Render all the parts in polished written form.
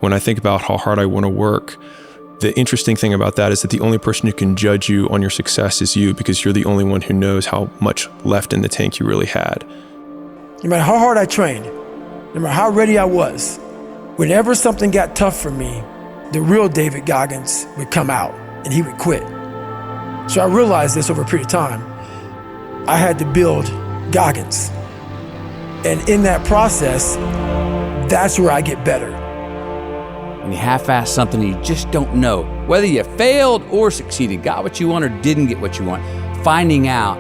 When I think about how hard I want to work, the interesting thing about that is that the only person who can judge you on your success is you, because you're the only one who knows how much left in the tank you really had. No matter how hard I trained, no matter how ready I was, whenever something got tough for me, the real David Goggins would come out and he would quit. So I realized this over a period of time. I had to build Goggins. And in that process, that's where I get better. When you half-ass something, you just don't know whether you failed or succeeded, got what you want or didn't get what you want. Finding out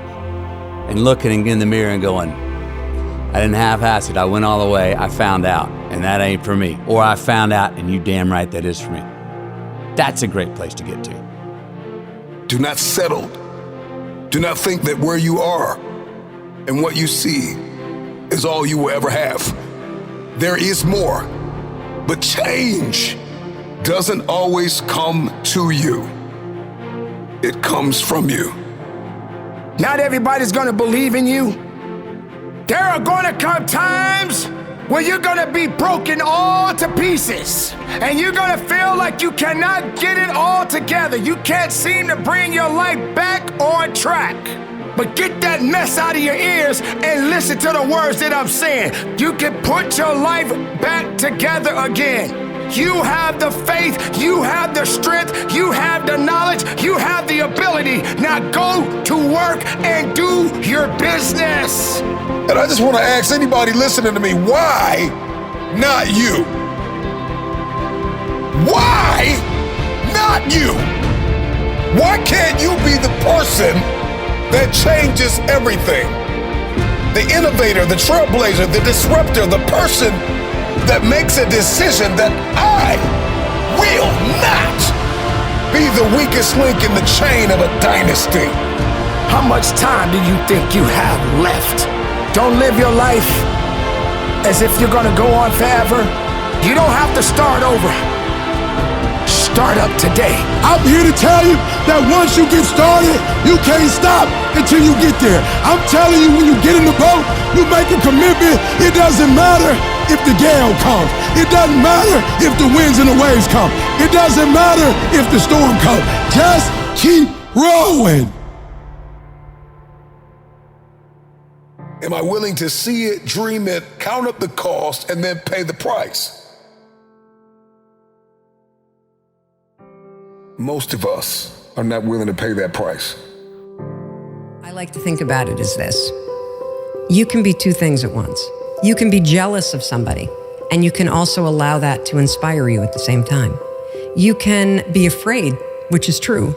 and looking in the mirror and going, I didn't half-ass it, I went all the way, I found out, and that ain't for me. Or I found out, and you damn right that is for me. That's a great place to get to. Do not settle. Do not think that where you are and what you see is all you will ever have. There is more. But change doesn't always come to you. It comes from you. Not everybody's gonna believe in you. There are gonna come times where you're gonna be broken all to pieces. And you're gonna feel like you cannot get it all together. You can't seem to bring your life back on track. But get that mess out of your ears and listen to the words that I'm saying. You can put your life back together again. You have the faith, you have the strength, you have the knowledge, you have the ability. Now go to work and do your business. And I just want to ask anybody listening to me, why not you? Why not you? Why can't you be the person that changes everything? The innovator, the trailblazer, the disruptor, the person that makes a decision that I will not be the weakest link in the chain of a dynasty. How much time do you think you have left? Don't live your life as if you're gonna go on forever. You don't have to start over. Start up today. I'm here to tell you that once you get started, you can't stop until you get there. I'm telling you, when you get in the boat, you make a commitment. It doesn't matter if the gale comes. It doesn't matter if the winds and the waves come. It doesn't matter if the storm comes. Just keep rowing. Am I willing to see it, dream it, count up the cost, and then pay the price? Most of us are not willing to pay that price. I like to think about it as this. You can be two things at once. You can be jealous of somebody, and you can also allow that to inspire you at the same time. You can be afraid, which is true,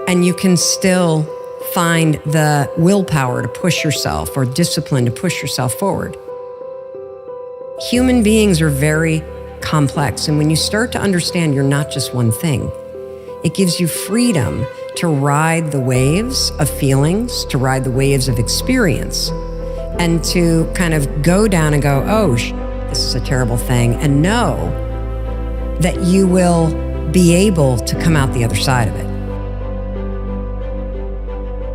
and you can still find the willpower to push yourself or discipline to push yourself forward. Human beings are very complex, and when you start to understand you're not just one thing, it gives you freedom to ride the waves of feelings, to ride the waves of experience, and to kind of go down and go, oh, this is a terrible thing, and know that you will be able to come out the other side of it.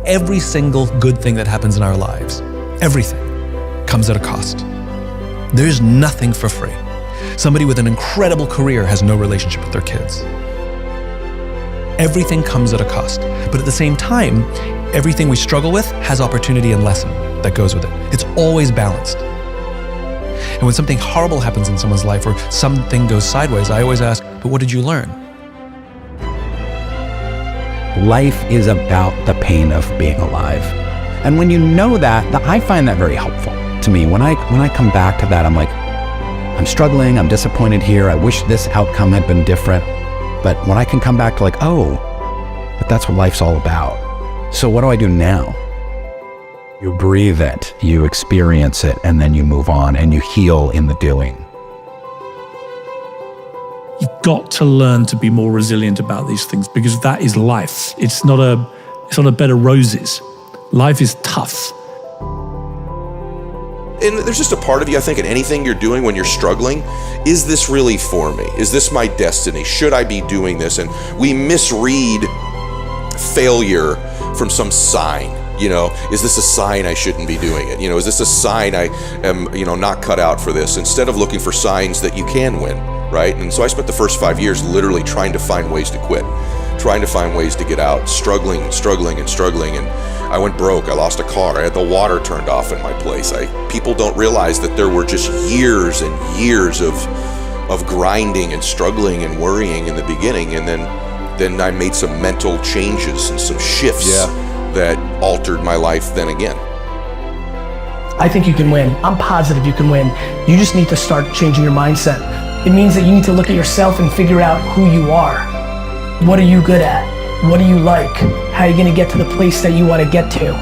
Every single good thing that happens in our lives, everything, comes at a cost. There's nothing for free. Somebody with an incredible career has no relationship with their kids. Everything comes at a cost, but at the same time, everything we struggle with has opportunity and lesson that goes with it. It's always balanced. And when something horrible happens in someone's life or something goes sideways, I always ask, but what did you learn? Life is about the pain of being alive. And when you know that, I find that very helpful to me. When I come back to that, I'm like, I'm struggling, I'm disappointed here, I wish this outcome had been different. But when I can come back to like, oh, but that's what life's all about. So what do I do now? You breathe it, you experience it, and then you move on and you heal in the doing. You've got to learn to be more resilient about these things, because that is life. It's not a bed of roses. Life is tough. And there's just a part of you, I think, in anything you're doing when you're struggling, is this really for me? Is this my destiny? Should I be doing this? And we misread failure from some sign. You know, is this a sign I shouldn't be doing it? You know, is this a sign I am, not cut out for this? Instead of looking for signs that you can win. right? And so I spent the first 5 years literally trying to find ways to quit, trying to find ways to get out, struggling. And I went broke. I lost a car. I had the water turned off in my place. People don't realize that there were just years and years of grinding and struggling and worrying in the beginning. And then I made some mental changes and some shifts that altered my life then again. I think you can win. I'm positive you can win. You just need to start changing your mindset. It means that you need to look at yourself and figure out who you are. What are you good at? What do you like? How are you gonna get to the place that you wanna get to?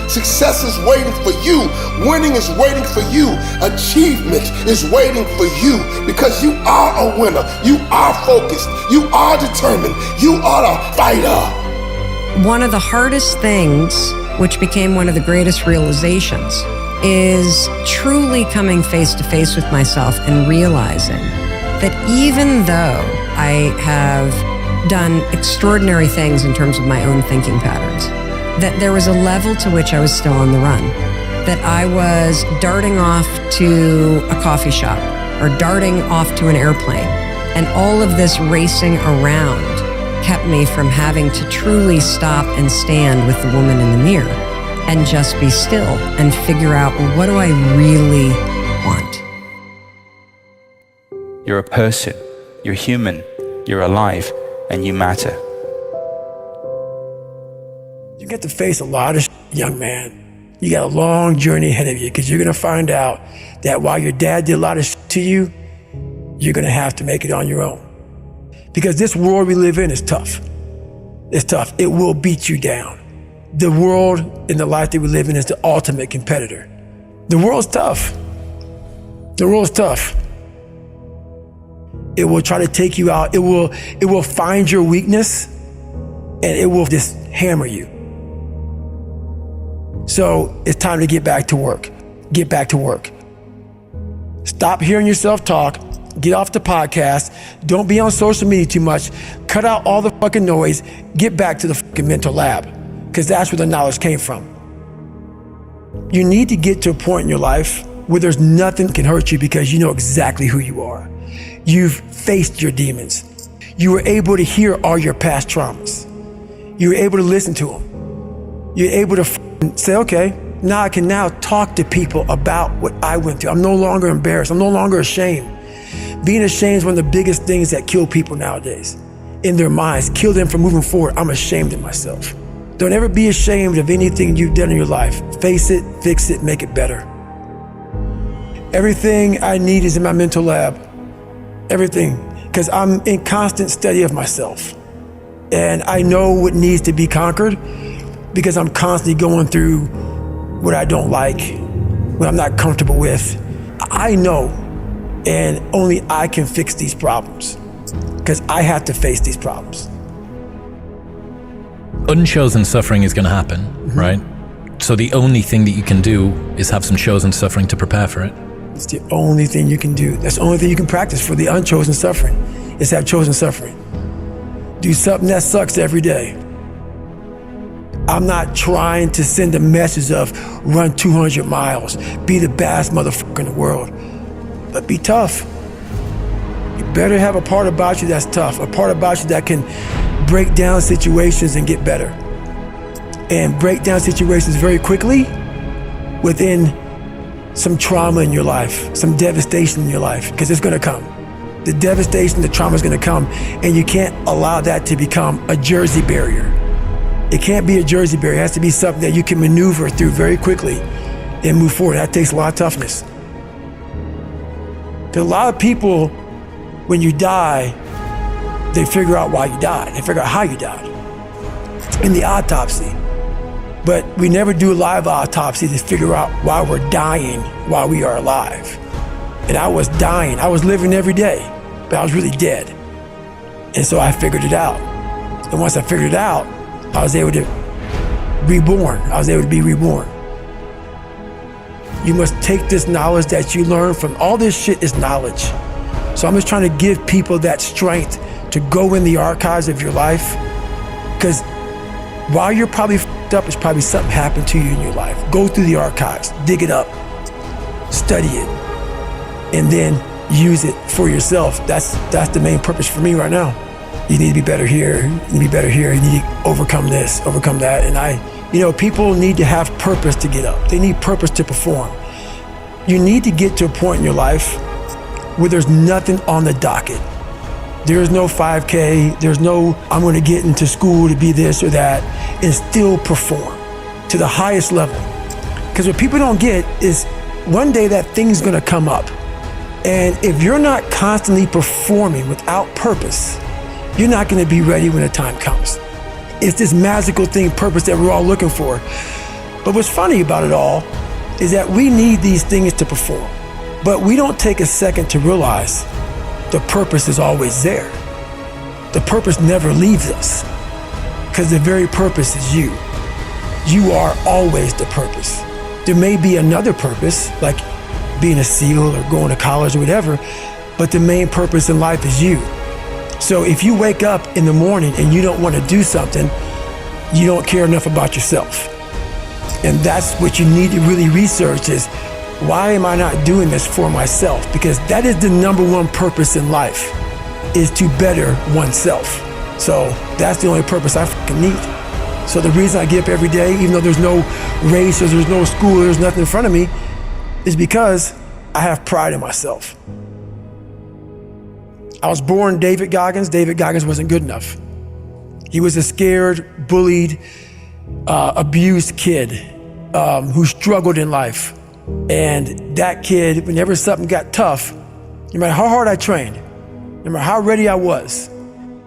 Success is waiting for you. Winning is waiting for you. Achievement is waiting for you, because you are a winner. You are focused. You are determined. You are a fighter. One of the hardest things, which became one of the greatest realizations, is truly coming face to face with myself and realizing that even though I have done extraordinary things in terms of my own thinking patterns, that there was a level to which I was still on the run, that I was darting off to a coffee shop or darting off to an airplane, and all of this racing around kept me from having to truly stop and stand with the woman in the mirror and just be still and figure out, what do I really want? You're a person, you're human, you're alive, and you matter. You get to face a lot of young man. You got a long journey ahead of you, because you're gonna find out that while your dad did a lot of to you, you're gonna have to make it on your own. Because this world we live in is tough. It's tough. It will beat you down. The world and the life that we live in is the ultimate competitor. The world's tough. The world's tough. It will try to take you out. It will find your weakness, and it will just hammer you. So it's time to get back to work. Get back to work. Stop hearing yourself talk. Get off the podcast. Don't be on social media too much. Cut out all the fucking noise. Get back to the fucking mental lab, because that's where the knowledge came from. You need to get to a point in your life where there's nothing can hurt you, because you know exactly who you are. You've faced your demons. You were able to hear all your past traumas. You were able to listen to them. You're able to say, okay, now I can now talk to people about what I went through. I'm no longer embarrassed. I'm no longer ashamed. Being ashamed is one of the biggest things that kill people nowadays. In their minds, kill them from moving forward. I'm ashamed of myself. Don't ever be ashamed of anything you've done in your life. Face it, fix it, make it better. Everything I need is in my mental lab. Everything, because I'm in constant study of myself. And I know what needs to be conquered, because I'm constantly going through what I don't like, what I'm not comfortable with. I know, and only I can fix these problems, because I have to face these problems. Unchosen suffering is going to happen, right? So the only thing that you can do is have some chosen suffering to prepare for it. It's the only thing you can do. That's the only thing you can practice for the unchosen suffering, is have chosen suffering. Do something that sucks every day. I'm not trying to send a message of run 200 miles, be the baddest motherfucker in the world, but be tough. You better have a part about you that's tough, a part about you that can break down situations and get better. And break down situations very quickly within some trauma in your life, some devastation in your life, because it's gonna come. The devastation, the trauma is gonna come, and you can't allow that to become a Jersey barrier. It can't be a Jersey barrier. It has to be something that you can maneuver through very quickly and move forward. That takes a lot of toughness. Because a lot of people, when you die, they figure out why you died. They figure out how you died in the autopsy. But we never do a live autopsy to figure out why we're dying while we are alive. And I was dying. I was living every day, but I was really dead. And so I figured it out. And once I figured it out, I was able to reborn. I was able to be reborn. You must take this knowledge that you learn from all this shit is knowledge. So I'm just trying to give people that strength to go in the archives of your life, because while you're probably f***ed up, it's probably something happened to you in your life. Go through the archives, dig it up, study it, and then use it for yourself. That's the main purpose for me right now. You need to be better here, you need to be better here, you need to overcome this, overcome that. And people need to have purpose to get up. They need purpose to perform. You need to get to a point in your life where there's nothing on the docket. There's no 5K, there's no, I'm gonna get into school to be this or that, and still perform to the highest level. Because what people don't get is one day that thing's gonna come up. And if you're not constantly performing without purpose, you're not gonna be ready when the time comes. It's this magical thing, purpose, that we're all looking for. But what's funny about it all is that we need these things to perform, but we don't take a second to realize the purpose is always there. The purpose never leaves us, because the very purpose is you. You are always the purpose. There may be another purpose, like being a SEAL or going to college or whatever, but the main purpose in life is you. So if you wake up in the morning and you don't want to do something, you don't care enough about yourself. And that's what you need to really research is, why am I not doing this for myself? Because that is the number one purpose in life, is to better oneself. So that's the only purpose I fucking need. So the reason I get up every day, even though there's no race or there's no school, there's nothing in front of me, is because I have pride in myself. I was born David Goggins. David Goggins wasn't good enough. He was a scared, bullied, abused kid who struggled in life. And that kid, whenever something got tough, no matter how hard I trained, no matter how ready I was,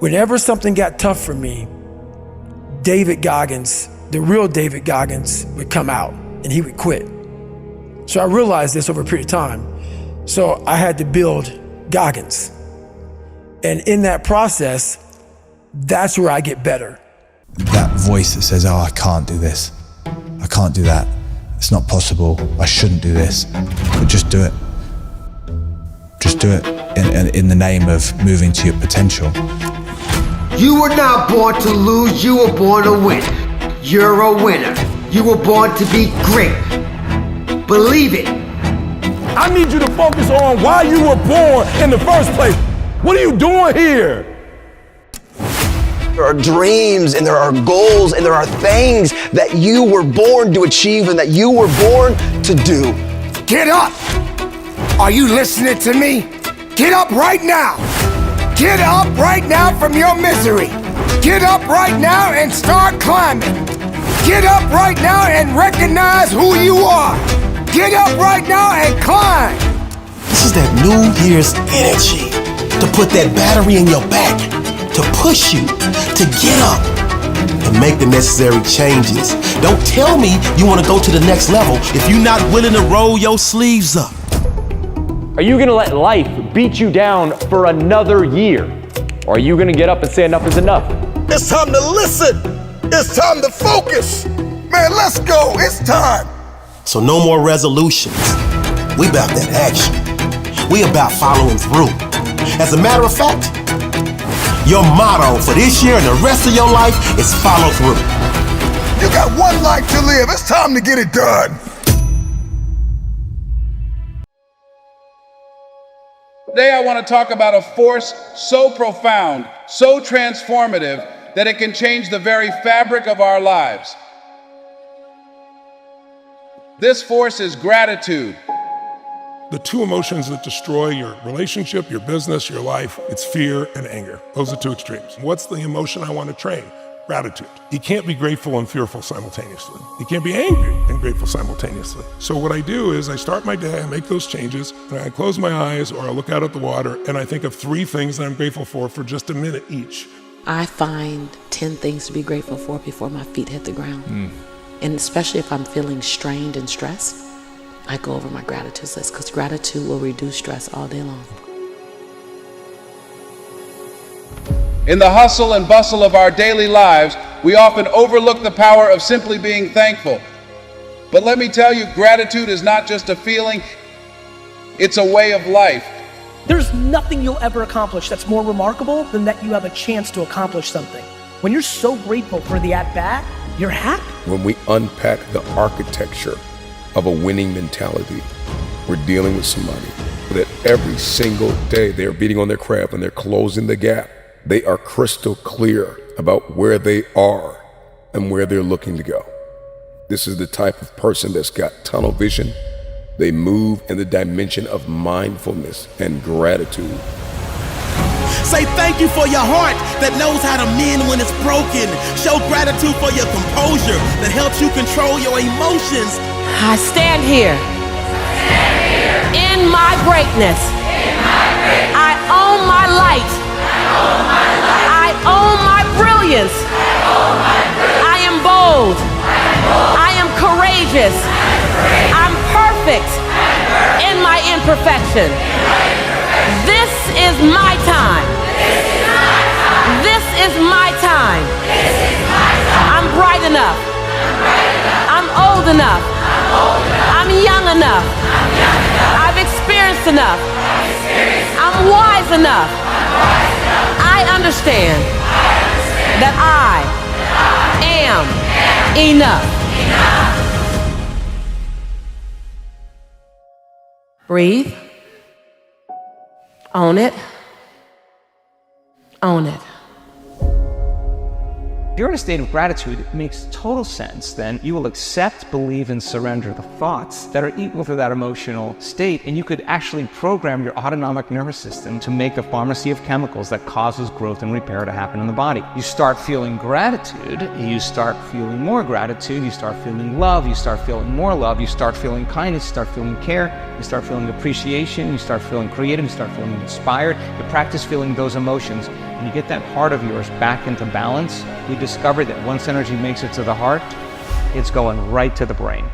whenever something got tough for me, David Goggins, the real David Goggins, would come out and he would quit. So I realized this over a period of time. So I had to build Goggins. And in that process, that's where I get better. That voice that says, oh, I can't do this. I can't do that. It's not possible. I shouldn't do this. But just do it. Just do it in the name of moving to your potential. You were not born to lose, you were born to win. You're a winner. You were born to be great. Believe it. I need you to focus on why you were born in the first place. What are you doing here? There are dreams and there are goals and there are things that you were born to achieve and that you were born to do. Get up! Are you listening to me? Get up right now! Get up right now from your misery! Get up right now and start climbing! Get up right now and recognize who you are! Get up right now and climb! This is that New Year's energy to put that battery in your back, to push you, to get up and make the necessary changes. Don't tell me you want to go to the next level if you're not willing to roll your sleeves up. Are you gonna let life beat you down for another year? Or are you gonna get up and say enough is enough? It's time to listen. It's time to focus. Man, let's go. It's time. So no more resolutions. We about that action. We about following through. As a matter of fact, your motto for this year and the rest of your life is follow through. You got one life to live. It's time to get it done. Today I want to talk about a force so profound, so transformative, that it can change the very fabric of our lives. This force is gratitude. The two emotions that destroy your relationship, your business, your life, it's fear and anger. Those are two extremes. What's the emotion I want to train? Gratitude. You can't be grateful and fearful simultaneously. You can't be angry and grateful simultaneously. So what I do is I start my day, I make those changes, and I close my eyes or I look out at the water and I think of 3 things that I'm grateful for just a minute each. I find 10 things to be grateful for before my feet hit the ground. And especially if I'm feeling strained and stressed, I go over my gratitude list, because gratitude will reduce stress all day long. In the hustle and bustle of our daily lives, we often overlook the power of simply being thankful. But let me tell you, gratitude is not just a feeling, it's a way of life. There's nothing you'll ever accomplish that's more remarkable than that you have a chance to accomplish something. When you're so grateful for the at-bat, you're happy. When we unpack the architecture of a winning mentality, we're dealing with somebody that every single day they are beating on their craft and they're closing the gap. They are crystal clear about where they are and where they're looking to go. This is the type of person that's got tunnel vision. They move in the dimension of mindfulness and gratitude. Say thank you for your heart that knows how to mend when it's broken. Show gratitude for your composure that helps you control your emotions. I stand here in my greatness. I own my light. I own my brilliance. I am bold. I am courageous. I'm perfect in my imperfection. This is my time. This is my time. I'm bright enough. I'm old enough. I'm young enough. I've experienced enough. I'm wise enough. I understand that I am enough. Breathe. Own it. Own it. If you're in a state of gratitude, it makes total sense. Then you will accept, believe, and surrender the thoughts that are equal to that emotional state, and you could actually program your autonomic nervous system to make a pharmacy of chemicals that causes growth and repair to happen in the body. You start feeling gratitude, you start feeling more gratitude, you start feeling love, you start feeling more love, you start feeling kindness, you start feeling care, you start feeling appreciation, you start feeling creative, you start feeling inspired. You practice feeling those emotions, and you get that heart of yours back into balance. We discovered that once energy makes it to the heart, it's going right to the brain.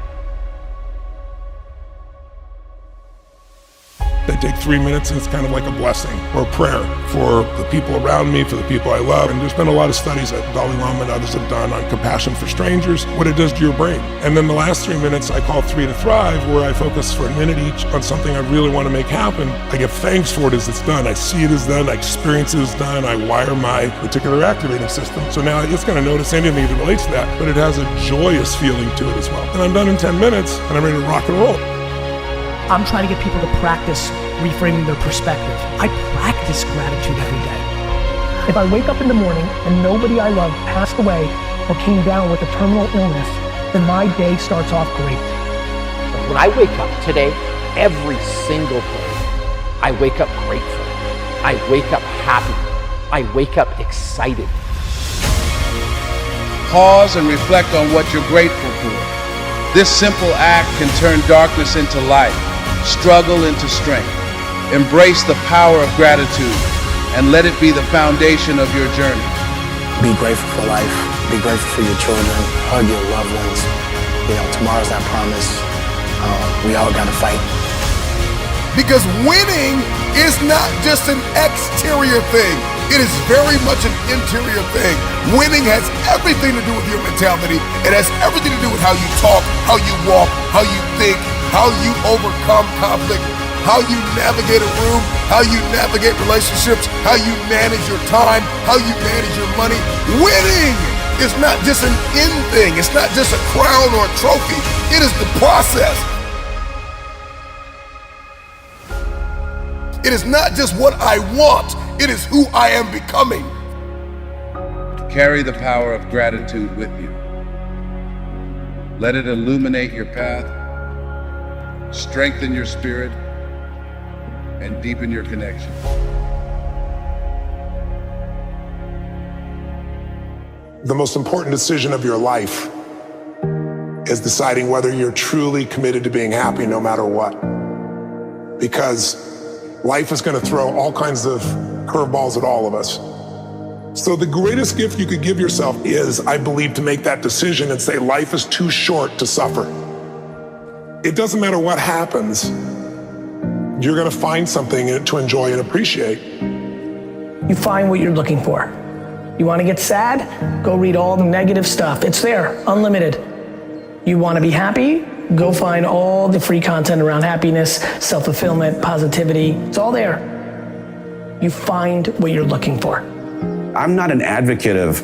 They take 3 minutes and it's kind of like a blessing or a prayer for the people around me, for the people I love. And there's been a lot of studies that Dalai Lama and others have done on compassion for strangers, what it does to your brain. And then the last 3 minutes I call 3 to Thrive, where I focus for a minute each on something I really want to make happen. I give thanks for it as it's done. I see it as done, I experience it as done, I wire my particular activating system. So now it's going to notice anything that relates to that, but it has a joyous feeling to it as well. And I'm done in 10 minutes and I'm ready to rock and roll. I'm trying to get people to practice reframing their perspective. I practice gratitude every day. If I wake up in the morning and nobody I love passed away or came down with a terminal illness, then my day starts off great. When I wake up today, every single day, I wake up grateful. I wake up happy. I wake up excited. Pause and reflect on what you're grateful for. This simple act can turn darkness into light, struggle into strength. Embrace the power of gratitude and let it be the foundation of your journey. Be grateful for life. Be grateful for your children. Hug your loved ones. You know, tomorrow's not promised. We all gotta fight. Because winning is not just an exterior thing. It is very much an interior thing. Winning has everything to do with your mentality. It has everything to do with how you talk, how you walk, how you think, how you overcome conflict, how you navigate a room, how you navigate relationships, how you manage your time, how you manage your money. Winning is not just an end thing. It's not just a crown or a trophy. It is the process. It is not just what I want. It is who I am becoming. Carry the power of gratitude with you. Let it illuminate your path, strengthen your spirit, and deepen your connection. The most important decision of your life is deciding whether you're truly committed to being happy no matter what. Because life is going to throw all kinds of curveballs at all of us. So the greatest gift you could give yourself is, I believe, to make that decision and say life is too short to suffer. It doesn't matter what happens, you're going to find something to enjoy and appreciate. You find what you're looking for. You want to get sad? Go read all the negative stuff. It's there, unlimited. You want to be happy? Go find all the free content around happiness, self-fulfillment, positivity. It's all there. You find what you're looking for. I'm not an advocate of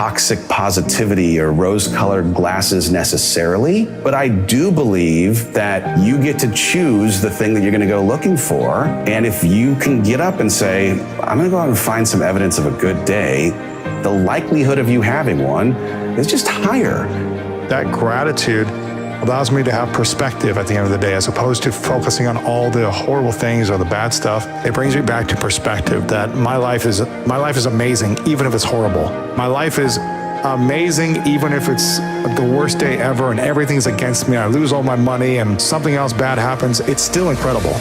toxic positivity or rose-colored glasses necessarily, but I do believe that you get to choose the thing that you're going to go looking for. And if you can get up and say, I'm going to go out and find some evidence of a good day, the likelihood of you having one is just higher. That gratitude allows me to have perspective at the end of the day, as opposed to focusing on all the horrible things or the bad stuff. It brings me back to perspective that my life is amazing, even if it's horrible. My life is amazing, even if it's the worst day ever and everything's against me. I lose all my money and something else bad happens. It's still incredible.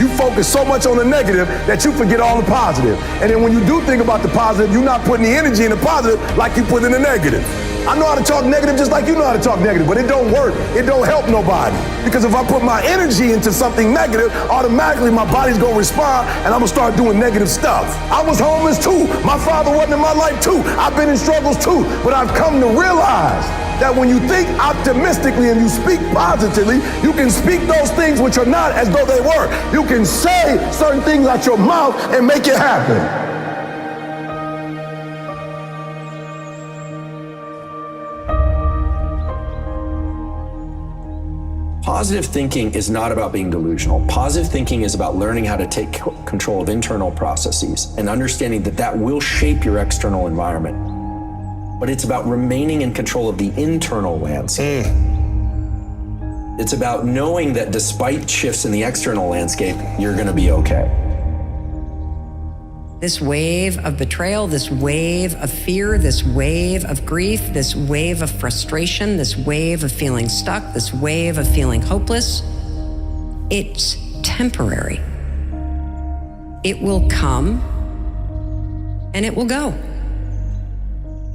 You focus so much on the negative that you forget all the positive. And then when you do think about the positive, you're not putting the energy in the positive like you put in the negative. I know how to talk negative just like you know how to talk negative, but it don't work. It don't help nobody. Because if I put my energy into something negative, automatically my body's gonna respond and I'm gonna start doing negative stuff. I was homeless too. My father wasn't in my life too. I've been in struggles too. But I've come to realize that when you think optimistically and you speak positively, you can speak those things which are not as though they were. You can say certain things out your mouth and make it happen. Positive thinking is not about being delusional. Positive thinking is about learning how to take control of internal processes and understanding that that will shape your external environment. But it's about remaining in control of the internal landscape. It's about knowing that despite shifts in the external landscape, you're going to be okay. This wave of betrayal, this wave of fear, this wave of grief, this wave of frustration, this wave of feeling stuck, this wave of feeling hopeless, it's temporary. It will come and it will go.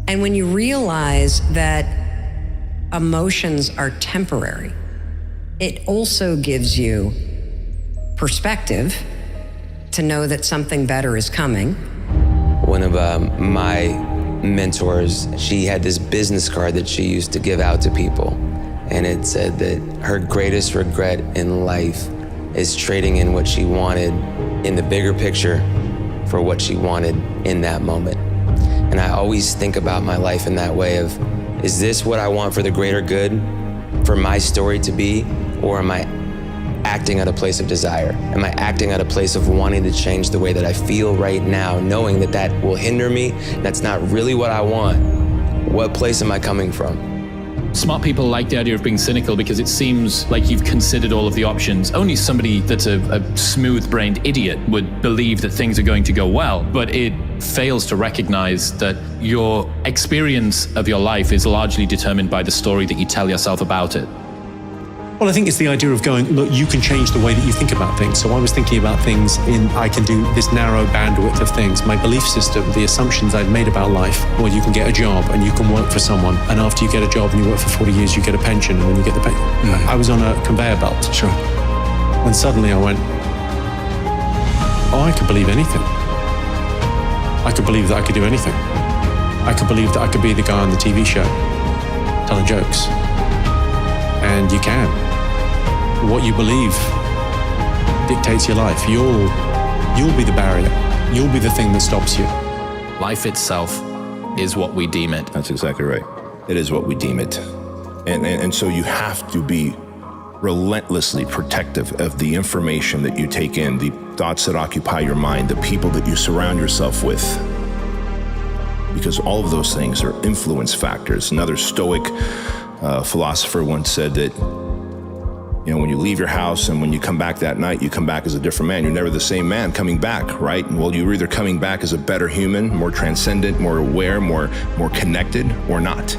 And when you realize that emotions are temporary, it also gives you perspective to know that something better is coming. One of my mentors, she had this business card that she used to give out to people. And it said that her greatest regret in life is trading in what she wanted in the bigger picture for what she wanted in that moment. And I always think about my life in that way of, is this what I want for the greater good, for my story to be, or am I acting at a place of desire? Am I acting at a place of wanting to change the way that I feel right now, knowing that that will hinder me? That's not really what I want. What place am I coming from? Smart people like the idea of being cynical because it seems like you've considered all of the options. Only somebody that's a smooth-brained idiot would believe that things are going to go well, but it fails to recognize that your experience of your life is largely determined by the story that you tell yourself about it. Well, I think it's the idea of going, look, you can change the way that you think about things. So I was thinking about things I can do this narrow bandwidth of things. My belief system, the assumptions I've made about life. Well, you can get a job and you can work for someone. And after you get a job and you work for 40 years, you get a pension and then you get the pension. I was on a conveyor belt. Sure. And suddenly I went, oh, I could believe anything. I could believe that I could do anything. I could believe that I could be the guy on the TV show telling jokes. And you can. What you believe dictates your life. You'll be the barrier. You'll be the thing that stops you. Life itself is what we deem it. That's exactly right. It is what we deem it. And so you have to be relentlessly protective of the information that you take in, the thoughts that occupy your mind, the people that you surround yourself with. Because all of those things are influence factors. Another Stoic philosopher once said that, you know, when you leave your house and when you come back that night, you come back as a different man. You're never the same man coming back, right? Well, you're either coming back as a better human, more transcendent, more aware, more connected, or not.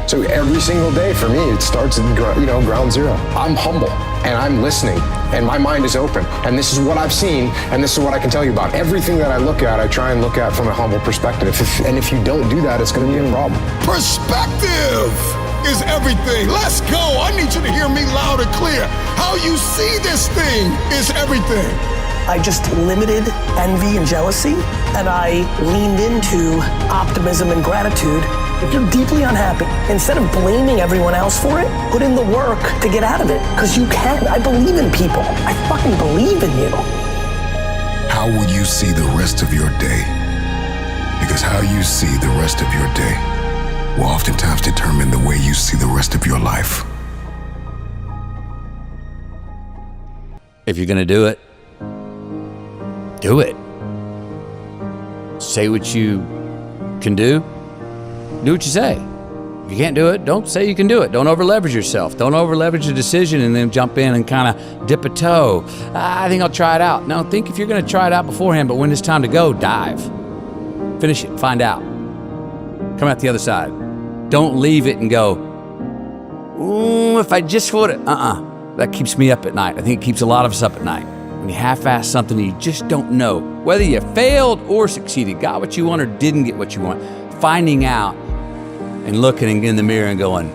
So every single day for me, it starts at ground zero. I'm humble and I'm listening and my mind is open. And this is what I've seen and this is what I can tell you about. Everything that I look at, I try and look at from a humble perspective. And if you don't do that, it's going to be a problem. Perspective is everything. Let's go. I need you to hear me loud and clear. How you see this thing is everything. I just limited envy and jealousy, and I leaned into optimism and gratitude. If you're deeply unhappy, instead of blaming everyone else for it, put in the work to get out of it, because you can. I believe in people. I fucking believe in you. How will you see the rest of your day? Because Because how you see the rest of your day will oftentimes determine the way you see the rest of your life. If you're gonna do it, do it. Say what you can do what you say. If you can't do it, don't say you can do it. Don't over leverage yourself. Don't over leverage a decision and then jump in and kind of dip a toe. I think I'll try it out. No, think if you're gonna try it out beforehand, but when it's time to go, dive. Finish it, find out. Come out the other side. Don't leave it and go, ooh, if I just would, That keeps me up at night. I think it keeps a lot of us up at night. When you half-ass something you just don't know, whether you failed or succeeded, got what you want or didn't get what you want, finding out and looking in the mirror and going,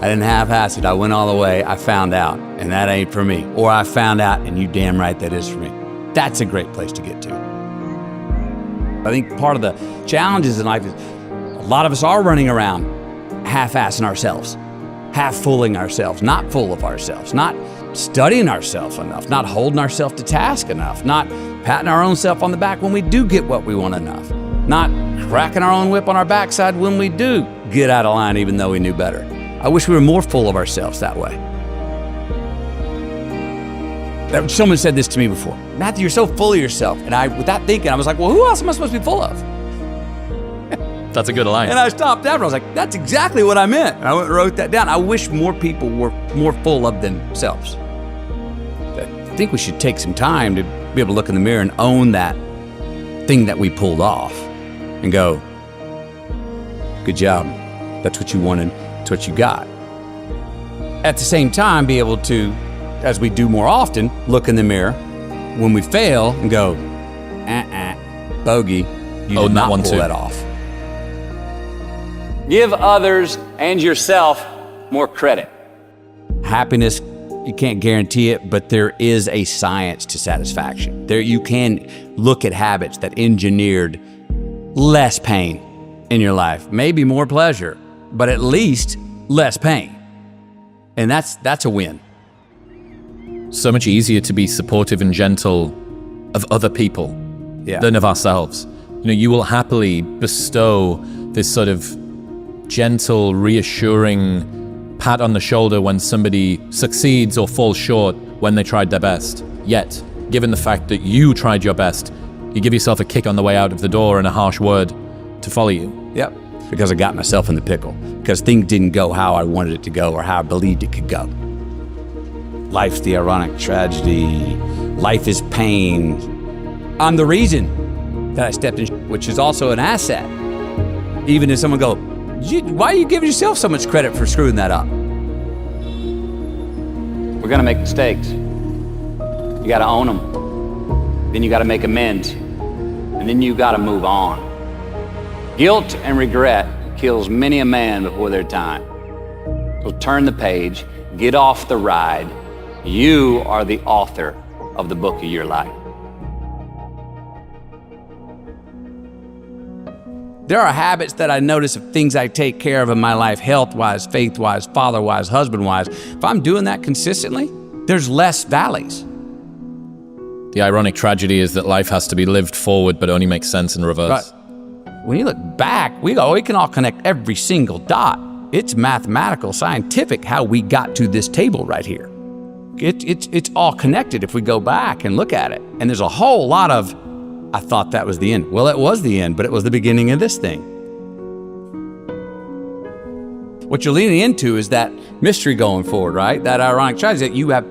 I didn't half-ass it, I went all the way, I found out, and that ain't for me. Or I found out, and you damn right that is for me. That's a great place to get to. I think part of the challenges in life is a lot of us are running around half-assing ourselves, half-fooling ourselves, not full of ourselves, not studying ourselves enough, not holding ourselves to task enough, not patting our own self on the back when we do get what we want enough, not cracking our own whip on our backside when we do get out of line even though we knew better. I wish we were more full of ourselves that way. Someone said this to me before. Matthew, you're so full of yourself. And without thinking, I was like, well, who else am I supposed to be full of? That's a good line. And I stopped after. I was like, that's exactly what I meant. And I went and wrote that down. I wish more people were more full of themselves. I think we should take some time to be able to look in the mirror and own that thing that we pulled off and go, good job. That's what you wanted. That's what you got. At the same time, be able to, as we do more often, look in the mirror when we fail and go, bogey, you did not pull that off. Give others and yourself more credit. Happiness, you can't guarantee it, but there is a science to satisfaction. You can look at habits that engineered less pain in your life, maybe more pleasure, but at least less pain. And that's a win. So much easier to be supportive and gentle of other people than of ourselves. You will happily bestow this sort of gentle, reassuring pat on the shoulder when somebody succeeds or falls short when they tried their best. Yet, given the fact that you tried your best, you give yourself a kick on the way out of the door and a harsh word to follow you. Yep, because I got myself in the pickle. Because things didn't go how I wanted it to go or how I believed it could go. Life's the ironic tragedy. Life is pain. I'm the reason that I stepped in, which is also an asset. Even if someone go, why are you giving yourself so much credit for screwing that up? We're gonna make mistakes. You gotta own them. Then you gotta make amends. And then you gotta move on. Guilt and regret kills many a man before their time. So turn the page, get off the ride. You are the author of the book of your life. There are habits that I notice of things I take care of in my life, health-wise, faith-wise, father-wise, husband-wise. If I'm doing that consistently, there's less valleys. The ironic tragedy is that life has to be lived forward, but only makes sense in reverse. But when you look back, we can all connect every single dot. It's mathematical, scientific, how we got to this table right here. It's all connected if we go back and look at it. And there's a whole lot of, I thought that was the end. Well, it was the end, but it was the beginning of this thing. What you're leaning into is that mystery going forward, right? That ironic tragedy, that you have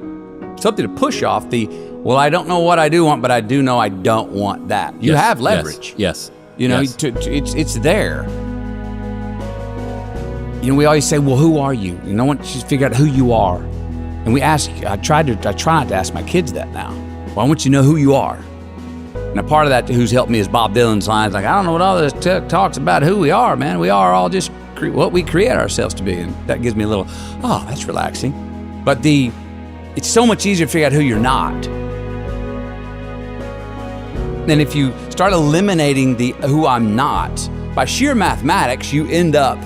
something to push off the, well, I don't know what I do want, but I do know I don't want that. You have leverage. Yes. It's there. We always say, well, who are you? Once you figure out who you are. And I try not to ask my kids that now. Well, I want you to know who you are. And a part of that who's helped me is Bob Dylan's lines, like, I don't know what all this talks about who we are, man. We are all just what we create ourselves to be. And that gives me a little, that's relaxing. But it's so much easier to figure out who you're not. And if you start eliminating the who I'm not, by sheer mathematics, you end up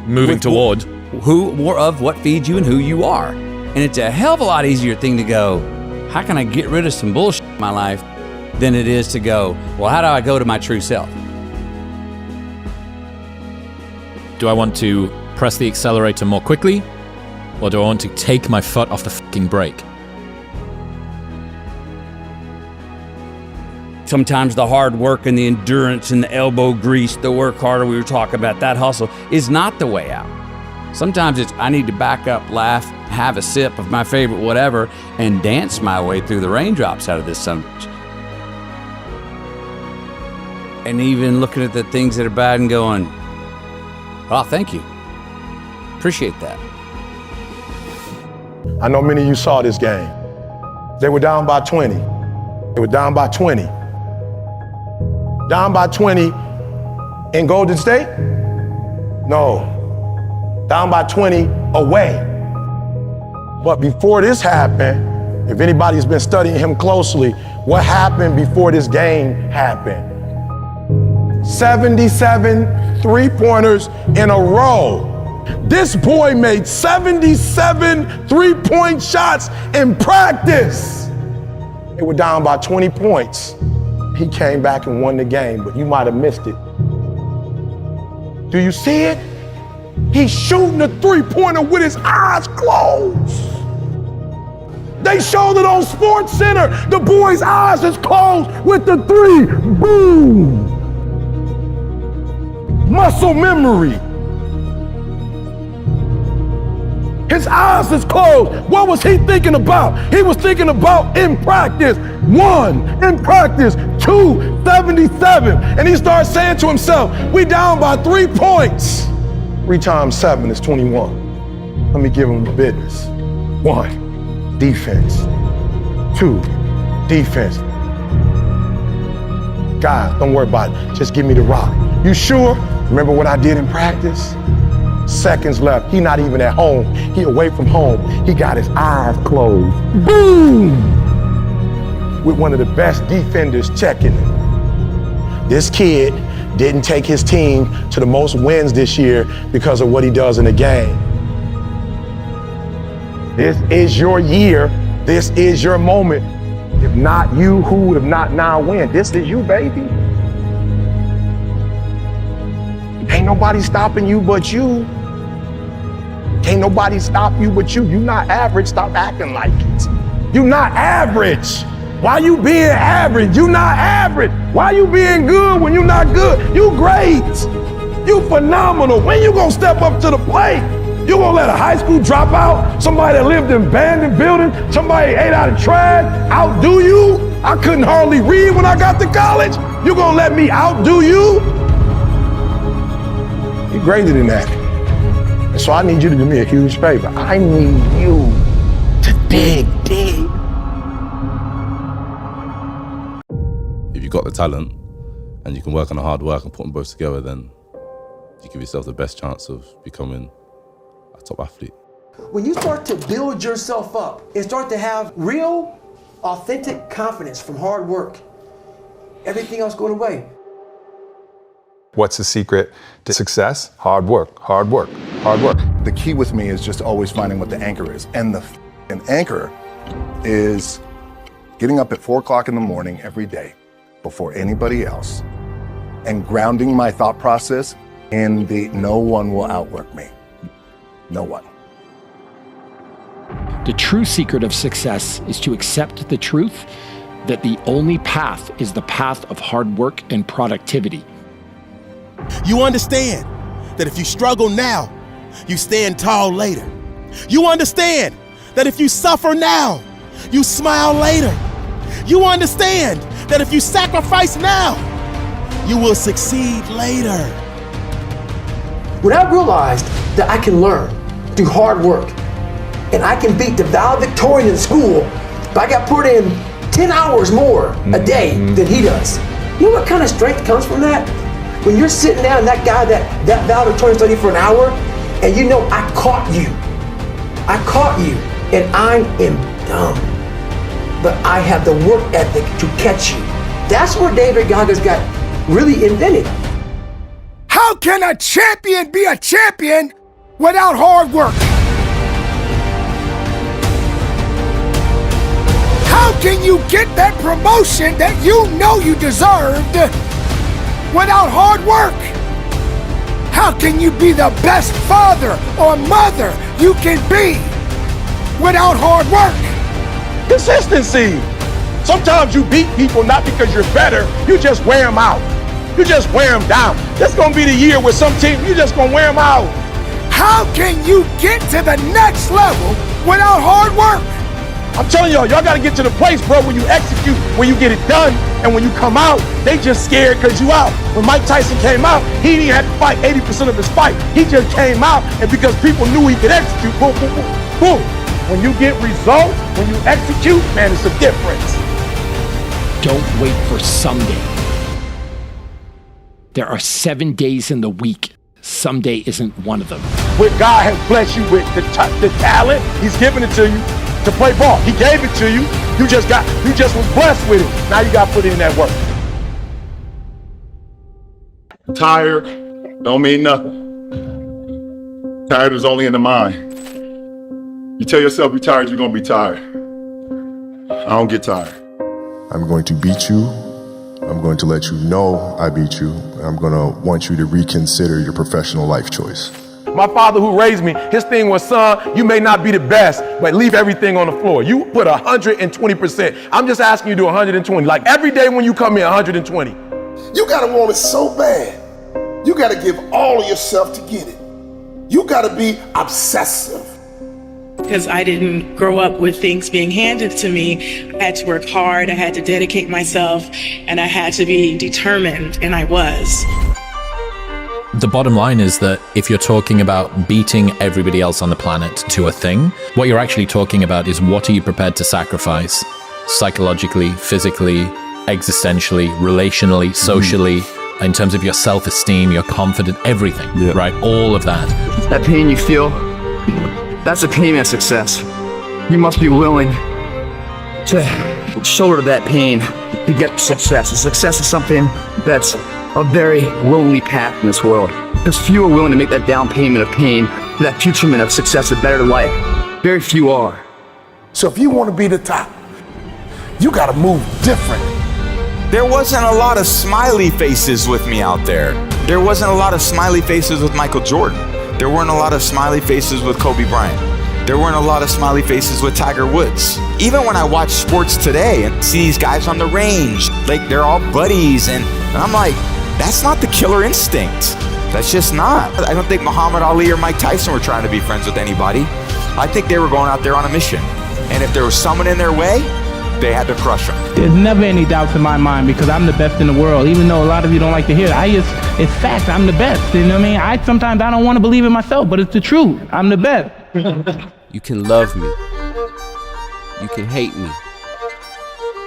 moving toward more of what feeds you and who you are. And it's a hell of a lot easier thing to go, how can I get rid of some bullshit in my life, than it is to go, well, how do I go to my true self? Do I want to press the accelerator more quickly, or do I want to take my foot off the fucking brake? Sometimes the hard work and the endurance and the elbow grease, the work harder we were talking about, that hustle is not the way out. Sometimes it's I need to back up, laugh, have a sip of my favorite whatever, and dance my way through the raindrops out of this sun. And even looking at the things that are bad and going, oh, thank you. Appreciate that. I know many of you saw this game. They were down by 20. They were down by 20. Down by 20 in Golden State? No. Down by 20 away. But before this happened, if anybody's been studying him closely, what happened before this game happened? 77 three-pointers in a row. This boy made 77 three-point shots in practice. They were down by 20 points. He came back and won the game, but you might have missed it. Do you see it? He's shooting a three-pointer with his eyes closed. They showed it on Sports Center. The boy's eyes is closed with the three. Boom. Muscle memory. His eyes is closed. What was he thinking about? He was thinking about in practice. 1, in practice. 2, 77. And he starts saying to himself, we down by 3 points. 3 times 7 is 21. Let me give him the business. 1, defense. 2, defense. Guys, don't worry about it. Just give me the rock. You sure? Remember what I did in practice? Seconds left. He not even at home. He away from home. He got his eyes closed. Boom! With one of the best defenders checking him. This kid didn't take his team to the most wins this year because of what he does in the game. This is your year. This is your moment. If not you, who would have not now win? This is you, baby. Ain't nobody stopping you but you. Can't nobody stop you but you. You not average, stop acting like it. You not average. Why you being average? You not average. Why you being good when you not good? You great. You phenomenal. When you gonna step up to the plate? You gonna let a high school dropout, somebody that lived in abandoned building, somebody ate out of trash, outdo you? I couldn't hardly read when I got to college. You gonna let me outdo you? You're greater than that. And so I need you to do me a huge favor. I need you to dig deep. If you've got the talent and you can work on the hard work and put them both together, then you give yourself the best chance of becoming a top athlete. When you start to build yourself up and start to have real, authentic confidence from hard work, everything else goes away. What's the secret to success? Hard work, hard work, hard work. The key with me is just always finding what the anchor is. And the anchor is getting up at 4 o'clock in the morning every day before anybody else and grounding my thought process in the no one will outwork me. No one. The true secret of success is to accept the truth that the only path is the path of hard work and productivity. You understand that if you struggle now, you stand tall later. You understand that if you suffer now, you smile later. You understand that if you sacrifice now, you will succeed later. When I realized that I can learn through hard work and I can beat the valedictorian in school, but I got put in 10 hours more a day than he does. You know what kind of strength comes from that? When you're sitting down and that guy, that valedictorian studied for an hour, and you know I caught you, and I am dumb, but I have the work ethic to catch you. That's where David Goggins got really invented. How can a champion be a champion without hard work? How can you get that promotion that you know you deserved without hard work? How can you be the best father or mother you can be without hard work? Consistency. Sometimes you beat people not because you're better, you just wear them out. You just wear them down. That's gonna be the year with some team, you just gonna wear them out. How can you get to the next level without hard work? I'm telling y'all gotta get to the place, bro, when you execute, when you get it done, and when you come out, they just scared because you out. When Mike Tyson came out, he didn't have to fight 80% of his fight. He just came out, and because people knew he could execute, boom, boom, boom, boom. When you get results, when you execute, man, it's a difference. Don't wait for someday. There are 7 days in the week. Someday isn't one of them. What God has blessed you with, the talent, he's given it to you to play ball. He gave it to you. You just was blessed with it. Now you got to put in that work. Tired don't mean nothing. Tired is only in the mind. You tell yourself you're tired, you're going to be tired. I don't get tired. I'm going to beat you. I'm going to let you know I beat you. I'm going to want you to reconsider your professional life choice. My father who raised me, his thing was, son, you may not be the best, but leave everything on the floor. You put 120%. I'm just asking you to do 120. Like every day when you come in, 120. You gotta want it so bad. You gotta give all of yourself to get it. You gotta be obsessive. Because I didn't grow up with things being handed to me. I had to work hard, I had to dedicate myself, and I had to be determined, and I was. The bottom line is that if you're talking about beating everybody else on the planet to a thing, what you're actually talking about is what are you prepared to sacrifice psychologically, physically, existentially, relationally, socially, in terms of your self-esteem, your confidence, everything, right? All of that. That pain you feel, that's a pain of success. You must be willing to shoulder that pain to get to success. And success is something that's a very lonely path in this world. Because few are willing to make that down payment of pain for that futurement of success, a better life. Very few are. So if you want to be the top, you gotta move different. There wasn't a lot of smiley faces with me out there. There wasn't a lot of smiley faces with Michael Jordan. There weren't a lot of smiley faces with Kobe Bryant. There weren't a lot of smiley faces with Tiger Woods. Even when I watch sports today and see these guys on the range, like they're all buddies, and I'm like, that's not the killer instinct. That's just not. I don't think Muhammad Ali or Mike Tyson were trying to be friends with anybody. I think they were going out there on a mission. And if there was someone in their way, they had to crush them. There's never any doubts in my mind because I'm the best in the world. Even though a lot of you don't like to hear it, it's fact, I'm the best. You know what I mean? Sometimes I don't want to believe it myself, but it's the truth. I'm the best. You can love me. You can hate me.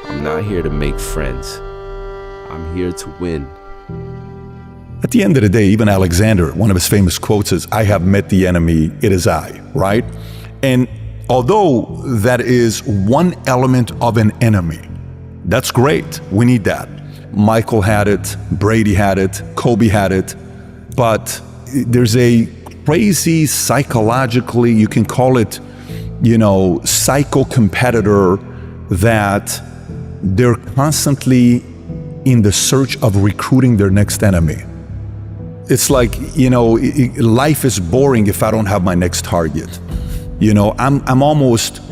I'm not here to make friends. I'm here to win. At the end of the day, even Alexander, one of his famous quotes is, I have met the enemy, it is I, right? And although that is one element of an enemy, that's great. We need that. Michael had it, Brady had it, Kobe had it, but there's a crazy psychologically, you can call it, psycho-competitor that they're constantly in the search of recruiting their next enemy. It's like, life is boring if I don't have my next target. I'm almost,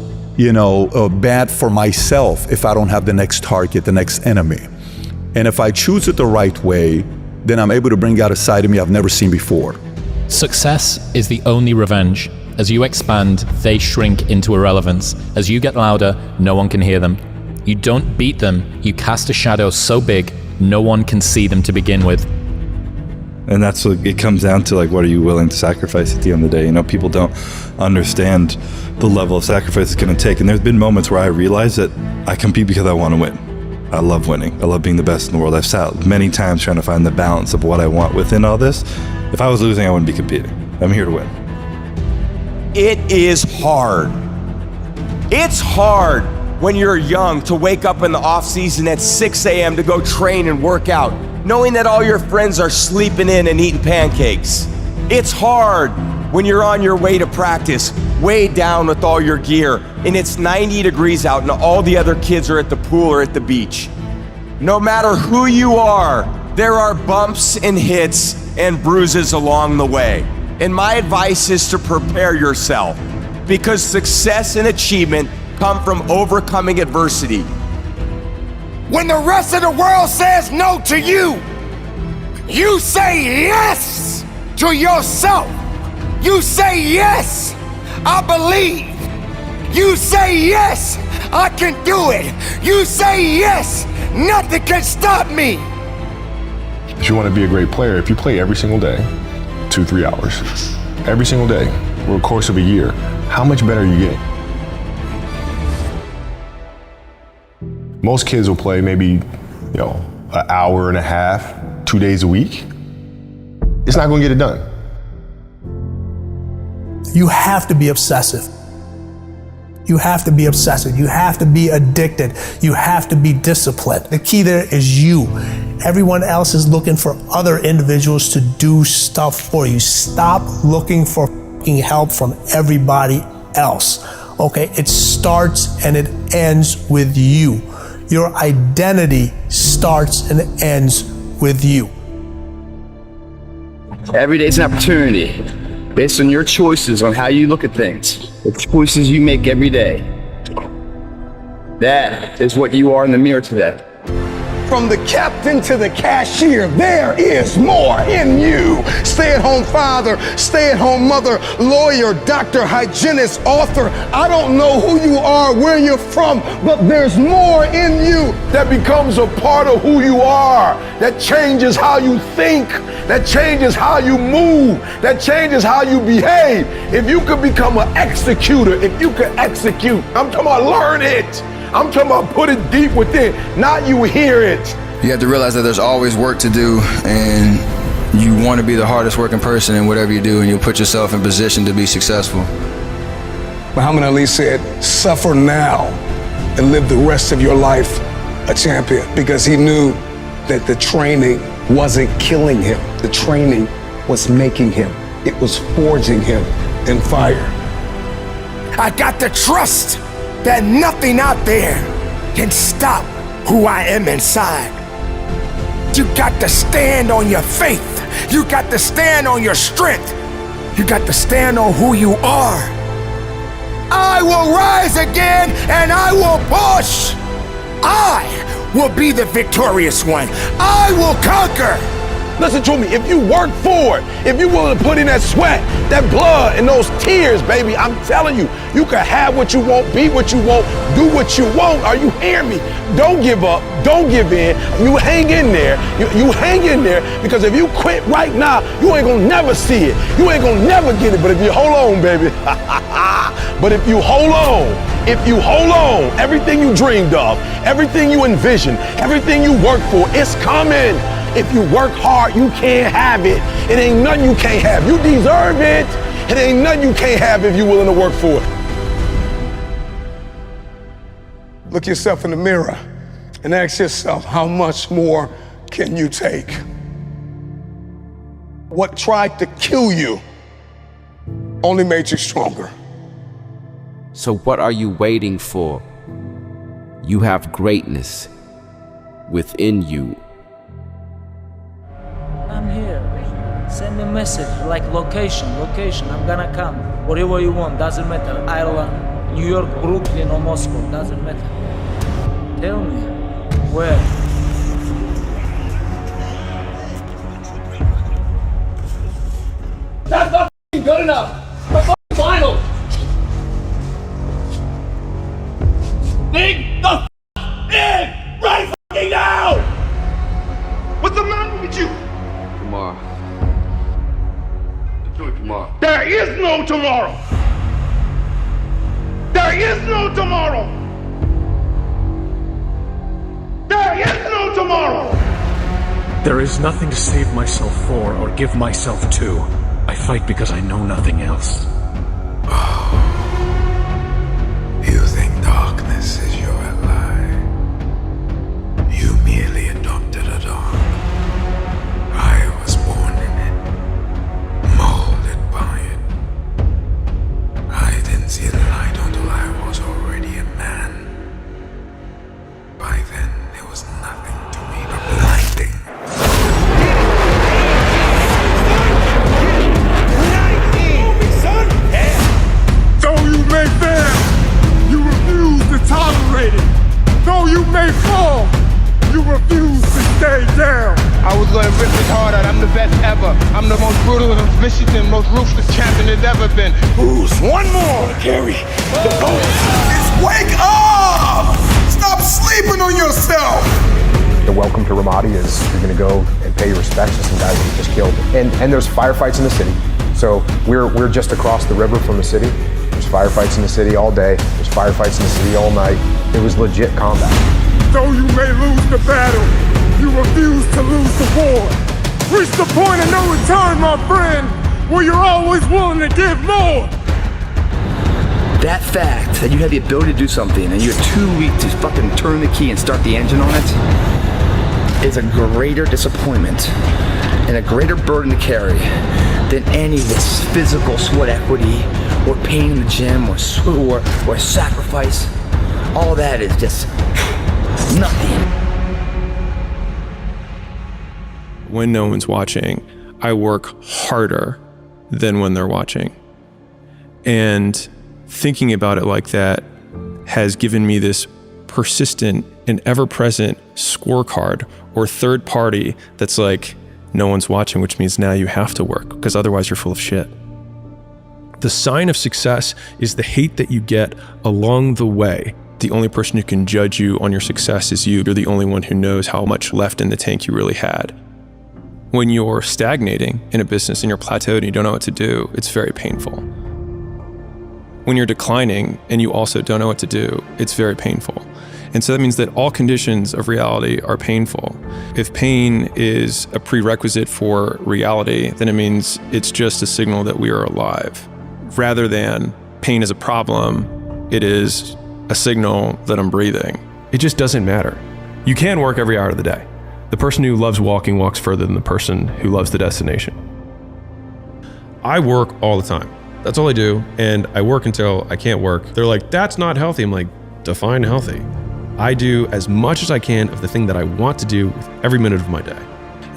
bad for myself if I don't have the next target, the next enemy. And if I choose it the right way, then I'm able to bring out a side of me I've never seen before. Success is the only revenge. As you expand, they shrink into irrelevance. As you get louder, no one can hear them. You don't beat them, you cast a shadow so big, no one can see them to begin with. And that's what it comes down to, like, what are you willing to sacrifice at the end of the day? People don't understand the level of sacrifice it's going to take. And there's been moments where I realize that I compete because I want to win. I love winning. I love being the best in the world. I've sat many times trying to find the balance of what I want within all this. If I was losing, I wouldn't be competing. I'm here to win. It is hard. It's hard when you're young to wake up in the off season at 6 a.m. to go train and work out, knowing that all your friends are sleeping in and eating pancakes. It's hard when you're on your way to practice, weighed down with all your gear, and it's 90 degrees out and all the other kids are at the pool or at the beach. No matter who you are, there are bumps and hits and bruises along the way. And my advice is to prepare yourself, because success and achievement come from overcoming adversity. When the rest of the world says no to you, you say yes to yourself. You say yes, I believe. You say yes, I can do it. You say yes, nothing can stop me. If you want to be a great player, if you play every single day, 2-3 hours, every single day, over the course of a year, how much better are you getting? Most kids will play maybe, an hour and a half, 2 days a week. It's not going to get it done. You have to be obsessive. You have to be obsessive. You have to be addicted. You have to be disciplined. The key there is you. Everyone else is looking for other individuals to do stuff for you. Stop looking for help from everybody else. Okay? It starts and it ends with you. Your identity starts and ends with you. Every day's an opportunity based on your choices on how you look at things, the choices you make every day. That is what you are in the mirror today. From the captain to the cashier, there is more in you. Stay-at-home father, stay-at-home mother, lawyer, doctor, hygienist, author. I don't know who you are, where you're from, but there's more in you that becomes a part of who you are, that changes how you think, that changes how you move, that changes how you behave. If you could become an executor, if you could execute, I'm talking about learn it. I'm talking about put it deep within, not you hear it. You have to realize that there's always work to do, and you want to be the hardest working person in whatever you do, and you'll put yourself in position to be successful. Muhammad Ali said, suffer now and live the rest of your life a champion, because he knew that the training wasn't killing him. The training was making him. It was forging him in fire. I got to trust that nothing out there can stop who I am inside. You got to stand on your faith. You got to stand on your strength. You got to stand on who you are. I will rise again and I will push. I will be the victorious one. I will conquer. Listen to me, if you work for it, if you're willing to put in that sweat, that blood, and those tears, baby, I'm telling you, you can have what you want, be what you want, do what you want. Are you hearing me? Don't give up, don't give in. You hang in there, you hang in there, because if you quit right now, you ain't gonna never see it. You ain't gonna never get it, but if you hold on, baby, but if you hold on, everything you dreamed of, everything you envisioned, everything you worked for, it's coming. If you work hard, you can't have it. It ain't nothing you can't have. You deserve it. It ain't nothing you can't have if you're willing to work for it. Look yourself in the mirror and ask yourself, how much more can you take? What tried to kill you only made you stronger. So what are you waiting for? You have greatness within you. I'm here. Send me a message, like location, I'm gonna come. Whatever you want, doesn't matter. Ireland, New York, Brooklyn, or Moscow, doesn't matter. Tell me, where? That's not good enough. The final. Think the in right now. What's the matter with you? Tomorrow. There is no tomorrow. There is no tomorrow. There is no tomorrow. There is nothing to save myself for or give myself to. I fight because I know nothing else. You think darkness is your ally. You merely adopted a dark. I was born in it, molded by it. I didn't see the light until I was already a man. By then, there was nothing to me but blinding. I'm the most brutal and vicious and most ruthless champion there's ever been. Who's one more to carry the gold? Wake up! Stop sleeping on yourself! The welcome to Ramadi is you're going to go and pay your respects to some guys that you just killed. And there's firefights in the city. So we're just across the river from the city. There's firefights in the city all day. There's firefights in the city all night. It was legit combat. Though you may lose the battle, you refuse to lose the war. Reach the point of no return, my friend, where you're always willing to give more. That fact that you have the ability to do something and you're too weak to fucking turn the key and start the engine on it is a greater disappointment and a greater burden to carry than any of this physical sweat equity or pain in the gym or sacrifice. All that is just nothing. When no one's watching, I work harder than when they're watching. And thinking about it like that has given me this persistent and ever-present scorecard or third party that's like, no one's watching, which means now you have to work because otherwise you're full of shit. The sign of success is the hate that you get along the way. The only person who can judge you on your success is you. You're the only one who knows how much left in the tank you really had. When you're stagnating in a business and you're plateaued and you don't know what to do, it's very painful. When you're declining and you also don't know what to do, it's very painful. And so that means that all conditions of reality are painful. If pain is a prerequisite for reality, then it means it's just a signal that we are alive. Rather than pain is a problem, it is a signal that I'm breathing. It just doesn't matter. You can work every hour of the day. The person who loves walking walks further than the person who loves the destination. I work all the time. That's all I do. And I work until I can't work. They're like, that's not healthy. I'm like, define healthy. I do as much as I can of the thing that I want to do with every minute of my day.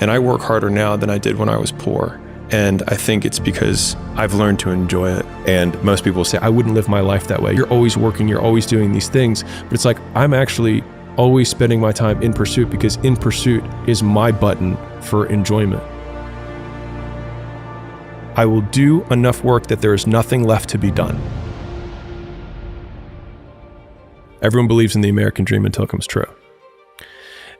And I work harder now than I did when I was poor. And I think it's because I've learned to enjoy it. And most people say, I wouldn't live my life that way. You're always working, you're always doing these things. But it's like, I'm actually always spending my time in pursuit because in pursuit is my button for enjoyment. I will do enough work that there is nothing left to be done. Everyone believes in the American dream until it comes true.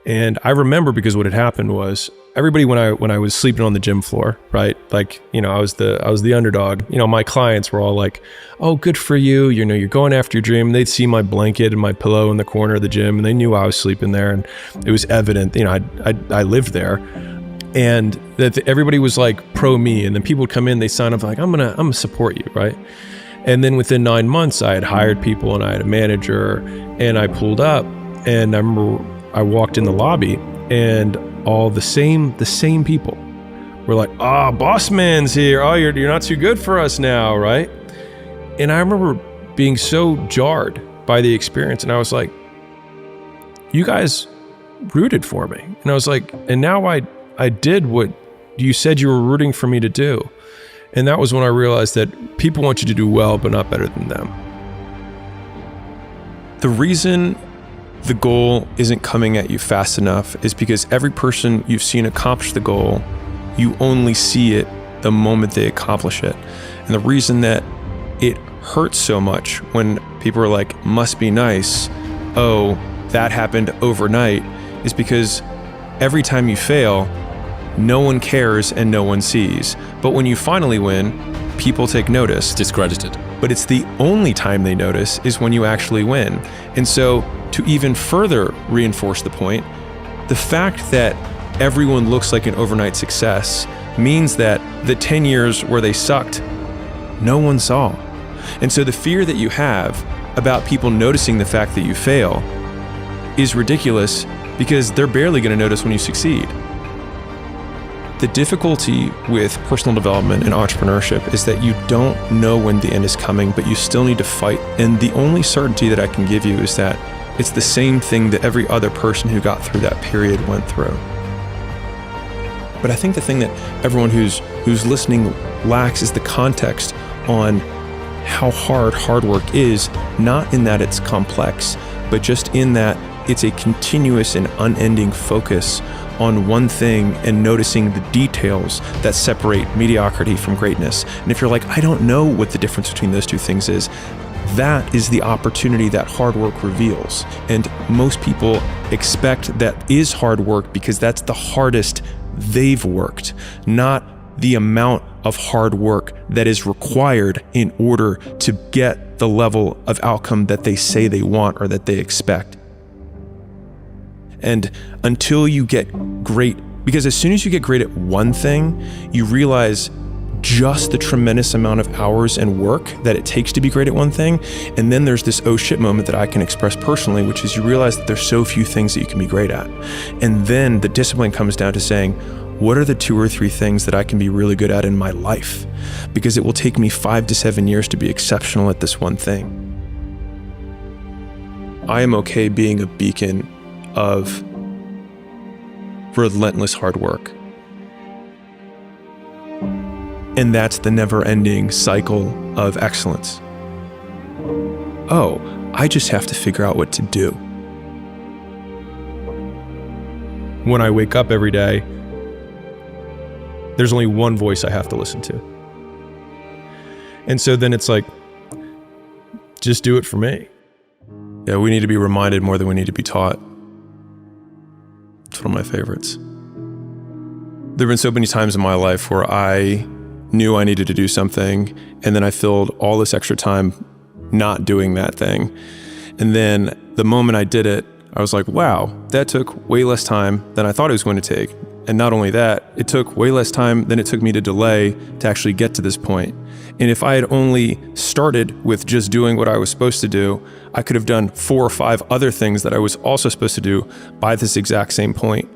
And I remember because what had happened was everybody when I was sleeping on the gym floor, right? Like, you know, I was the underdog. You know, my clients were all like, "Oh, good for you. You know, you're going after your dream." And they'd see my blanket and my pillow in the corner of the gym, and they knew I was sleeping there, and it was evident. You know, I lived there, and that everybody was like pro me. And then people would come in, they sign up like, "I'm gonna support you," right? And then within 9 months, I had hired people and I had a manager, and I pulled up, and I remember I walked in the lobby, and all the same people were like, "Oh, boss man's here. Oh, you're not too good for us now, right?" And I remember being so jarred by the experience, and I was like, "You guys rooted for me," and I was like, "And now I did what you said you were rooting for me to do." And that was when I realized that people want you to do well, but not better than them. The reason the goal isn't coming at you fast enough is because every person you've seen accomplish the goal, you only see it the moment they accomplish it. And the reason that it hurts so much when people are like, "Must be nice, oh, that happened overnight," is because every time you fail, no one cares and no one sees. But when you finally win, people take notice. Discredited. But it's the only time they notice is when you actually win. And so to even further reinforce the point, the fact that everyone looks like an overnight success means that the 10 years where they sucked, no one saw. And so the fear that you have about people noticing the fact that you fail is ridiculous because they're barely going to notice when you succeed. The difficulty with personal development and entrepreneurship is that you don't know when the end is coming, but you still need to fight. And the only certainty that I can give you is that it's the same thing that every other person who got through that period went through. But I think the thing that everyone who's listening lacks is the context on how hard work is, not in that it's complex, but just in that it's a continuous and unending focus on one thing and noticing the details that separate mediocrity from greatness. And if you're like, I don't know what the difference between those two things is, that is the opportunity that hard work reveals. And most people expect that is hard work because that's the hardest they've worked, not the amount of hard work that is required in order to get the level of outcome that they say they want or that they expect. And until you get great, because as soon as you get great at one thing, you realize just the tremendous amount of hours and work that it takes to be great at one thing. And then there's this oh shit moment that I can express personally, which is you realize that there's so few things that you can be great at. And then the discipline comes down to saying, what are the 2 or 3 things that I can be really good at in my life? Because it will take me 5 to 7 years to be exceptional at this one thing. I am okay being a beacon of relentless hard work. And that's the never-ending cycle of excellence. Oh, I just have to figure out what to do. When I wake up every day, there's only one voice I have to listen to. And so then it's like, just do it for me. Yeah, we need to be reminded more than we need to be taught. It's one of my favorites. There have been so many times in my life where I knew I needed to do something, and then I filled all this extra time not doing that thing. And then the moment I did it, I was like, wow, that took way less time than I thought it was going to take. And not only that, it took way less time than it took me to delay to actually get to this point. And if I had only started with just doing what I was supposed to do, I could have done 4 or 5 other things that I was also supposed to do by this exact same point.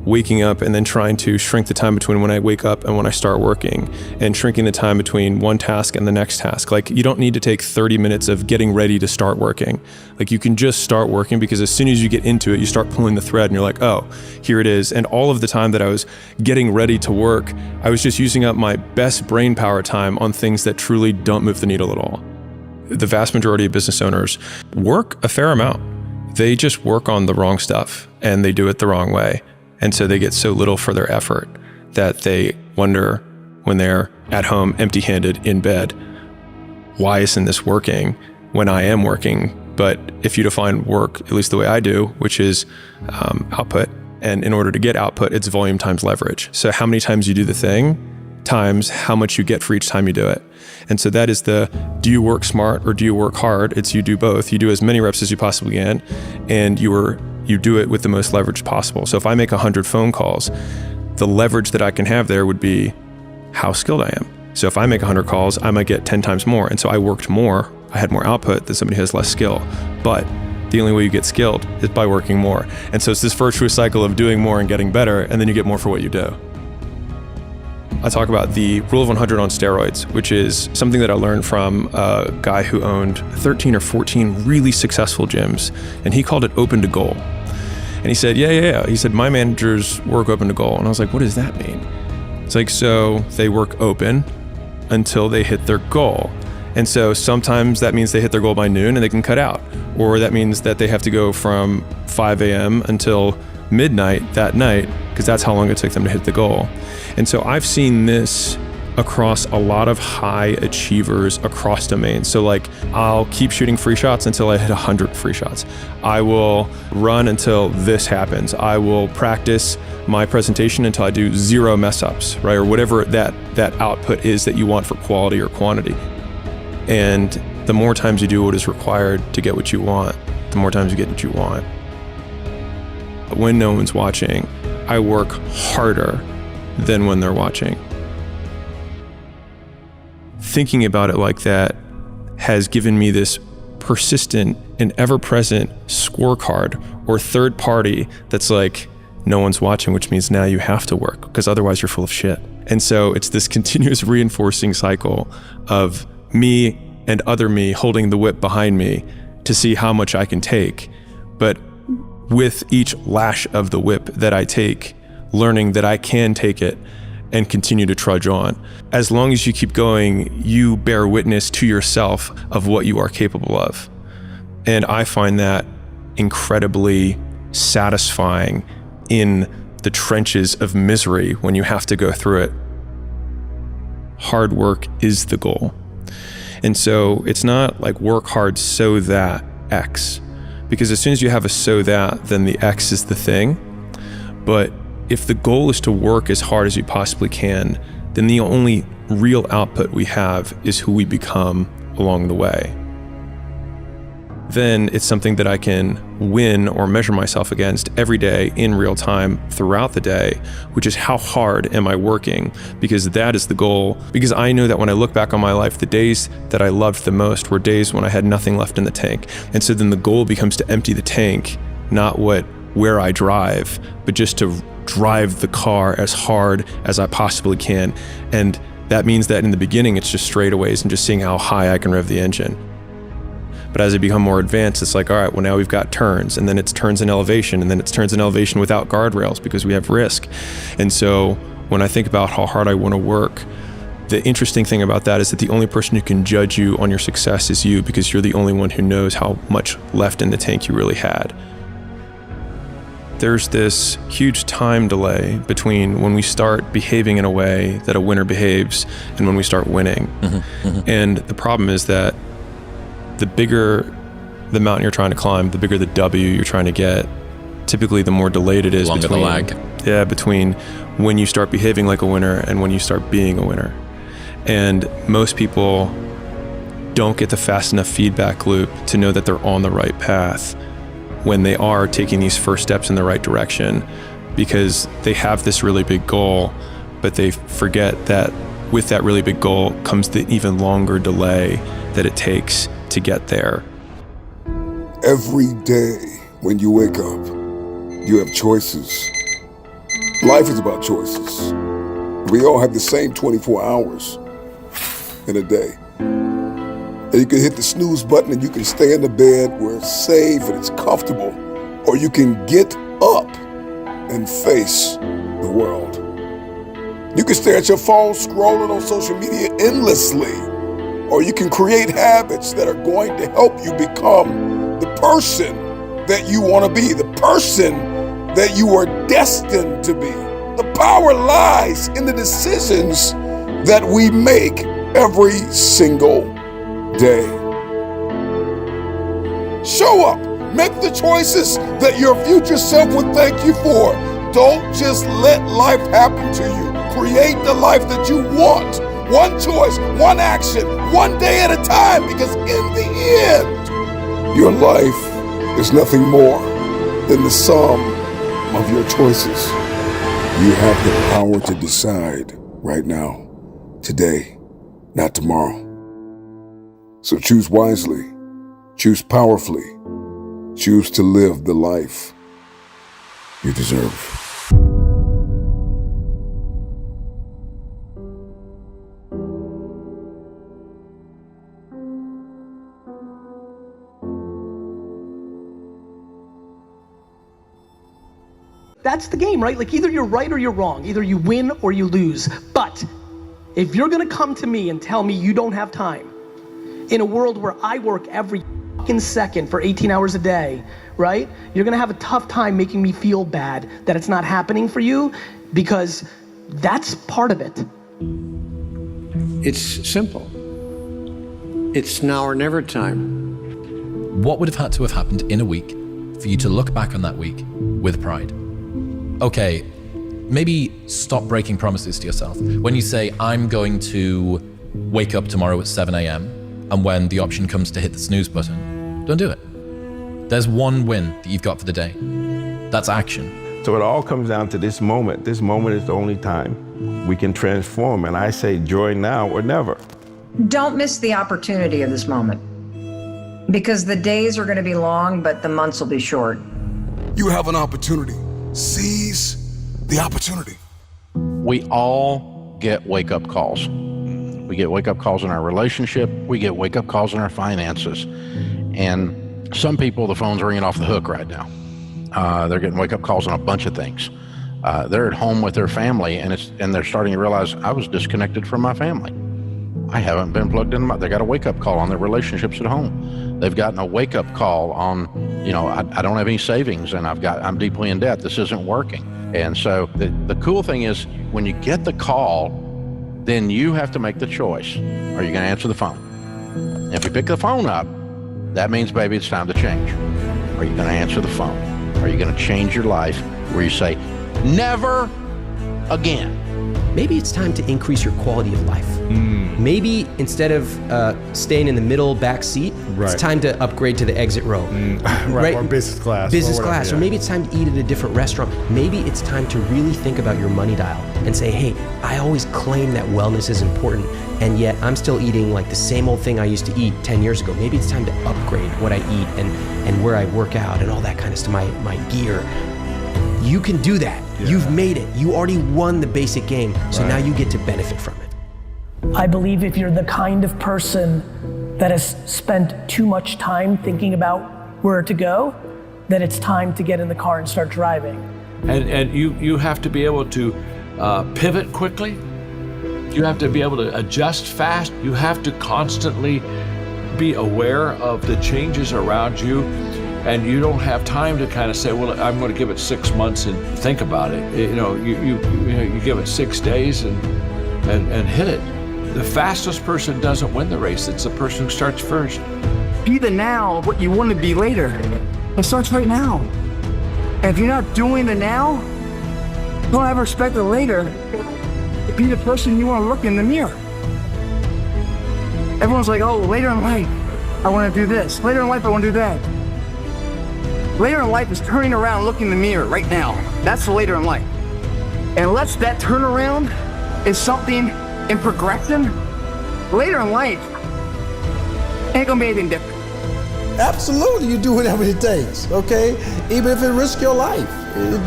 Waking up and then trying to shrink the time between when I wake up and when I start working, and shrinking the time between one task and the next task. Like, you don't need to take 30 minutes of getting ready to start working. Like, you can just start working, because as soon as you get into it, you start pulling the thread and you're like, oh, here it is. And all of the time that I was getting ready to work, I was just using up my best brain power time on things that truly don't move the needle at all. The vast majority of business owners work a fair amount. They just work on the wrong stuff and they do it the wrong way. And so they get so little for their effort that they wonder when they're at home empty-handed in bed, why isn't this working when I am working? But if you define work, at least the way I do, which is output, and in order to get output, it's volume times leverage. So how many times you do the thing times how much you get for each time you do it. And so that is the, do you work smart or do you work hard? It's you do both. You do as many reps as you possibly can, and you do it with the most leverage possible. So if I make 100 phone calls, the leverage that I can have there would be how skilled I am. So if I make 100 calls, I might get 10 times more. And so I worked more, I had more output than somebody who has less skill. But the only way you get skilled is by working more. And so it's this virtuous cycle of doing more and getting better, and then you get more for what you do. I talk about the rule of 100 on steroids, which is something that I learned from a guy who owned 13 or 14 really successful gyms, and he called it open to goal. And he said, yeah. He said, my managers work open to goal. And I was like, what does that mean? It's like, so they work open until they hit their goal. And so sometimes that means they hit their goal by noon and they can cut out. Or that means that they have to go from 5 a.m. until midnight that night, because that's how long it took them to hit the goal. And so I've seen this across a lot of high achievers across domains. So like, I'll keep shooting free shots until I hit 100 free shots. I will run until this happens. I will practice my presentation until I do 0 mess ups, right? Or whatever that output is that you want for quality or quantity. And the more times you do what is required to get what you want, the more times you get what you want. When no one's watching, I work harder than when they're watching. Thinking about it like that has given me this persistent and ever-present scorecard or third party that's like, no one's watching, which means now you have to work, because otherwise you're full of shit. And so it's this continuous reinforcing cycle of me and other me holding the whip behind me to see how much I can take. But with each lash of the whip that I take, learning that I can take it and continue to trudge on. As long as you keep going, you bear witness to yourself of what you are capable of. And I find that incredibly satisfying in the trenches of misery when you have to go through it. Hard work is the goal. And so it's not like work hard so that X, because as soon as you have a so that, then the X is the thing. But if the goal is to work as hard as you possibly can, then the only real output we have is who we become along the way. Then it's something that I can win or measure myself against every day in real time throughout the day, which is how hard am I working? Because that is the goal. Because I know that when I look back on my life, the days that I loved the most were days when I had nothing left in the tank. And so then the goal becomes to empty the tank, not where I drive, but just to drive the car as hard as I possibly can. And that means that in the beginning, it's just straightaways and just seeing how high I can rev the engine. But as I become more advanced, it's like, all right, well, now we've got turns, and then it's turns in elevation, and then it's turns in elevation without guardrails because we have risk. And so when I think about how hard I want to work, the interesting thing about that is that the only person who can judge you on your success is you, because you're the only one who knows how much left in the tank you really had. There's this huge time delay between when we start behaving in a way that a winner behaves and when we start winning. And the problem is that the bigger the mountain you're trying to climb, the bigger the W you're trying to get, typically the more delayed it is between the lag. Yeah, between when you start behaving like a winner and when you start being a winner. And most people don't get the fast enough feedback loop to know that they're on the right path when they are taking these first steps in the right direction, because they have this really big goal, but they forget that with that really big goal comes the even longer delay that it takes to get there. Every day when you wake up, you have choices. Life is about choices. We all have the same 24 hours in a day. And you can hit the snooze button and you can stay in the bed where it's safe and it's comfortable, or you can get up and face the world. You can stare at your phone scrolling on social media endlessly, or you can create habits that are going to help you become the person that you want to be, the person that you are destined to be. The power lies in the decisions that we make every single day. Show up. Make the choices that your future self would thank you for. Don't just let life happen to you. Create the life that you want. One choice, one action, one day at a time, because in the end, your life is nothing more than the sum of your choices. You have the power to decide right now, today, not tomorrow. So choose wisely, choose powerfully, choose to live the life you deserve. That's the game, right? Like either you're right or you're wrong. Either you win or you lose. But if you're gonna come to me and tell me you don't have time, in a world where I work every fucking second for 18 hours a day, right? You're gonna have a tough time making me feel bad that it's not happening for you, because that's part of it. It's simple. It's now or never time. What would have had to have happened in a week for you to look back on that week with pride? Okay, maybe stop breaking promises to yourself. When you say, I'm going to wake up tomorrow at 7 a.m., and when the option comes to hit the snooze button, don't do it. There's one win that you've got for the day. That's action. So it all comes down to this moment. This moment is the only time we can transform. And I say joy now or never. Don't miss the opportunity of this moment, because the days are going to be long, but the months will be short. You have an opportunity. Seize the opportunity. We all get wake-up calls. We get wake-up calls in our relationship. We get wake-up calls in our finances. And some people, the phone's ringing off the hook right now. They're getting wake-up calls on a bunch of things. They're at home with their family, and they're starting to realize, I was disconnected from my family. I haven't been plugged in. They got a wake-up call on their relationships at home. They've gotten a wake-up call on, I don't have any savings and I'm deeply in debt. This isn't working. And so the cool thing is when you get the call, then you have to make the choice. Are you going to answer the phone? If you pick the phone up, that means, baby, it's time to change. Are you going to answer the phone? Are you going to change your life where you say, never again? Maybe it's time to increase your quality of life. Maybe instead of staying in the middle back seat, it's time to upgrade to the exit row. Right, or business class. Business class, or maybe it's time to eat at a different restaurant. Maybe it's time to really think about your money dial and say, hey, I always claim that wellness is important, and yet I'm still eating like the same old thing I used to eat 10 years ago. Maybe it's time to upgrade what I eat and where I work out and all that kind of stuff, my gear. You can do that. Yeah. You've made it. You already won the basic game, so now you get to benefit from it. I believe if you're the kind of person that has spent too much time thinking about where to go, then it's time to get in the car and start driving. And you have to be able to pivot quickly. You have to be able to adjust fast. You have to constantly be aware of the changes around you. And you don't have time to kind of say, well, I'm going to give it 6 months and think about it. You give it 6 days and hit it. The fastest person doesn't win the race. It's the person who starts first. Be the now what you want to be later. It starts right now. And if you're not doing the now, don't ever expect the later to be the person you want to look in the mirror. Everyone's like, oh, later in life, I want to do this. Later in life, I want to do that. Later in life is turning around, looking in the mirror right now. That's the later in life. And unless that turnaround is something in progression, later in life ain't gonna be anything different. Absolutely, you do whatever it takes, okay? Even if it risks your life,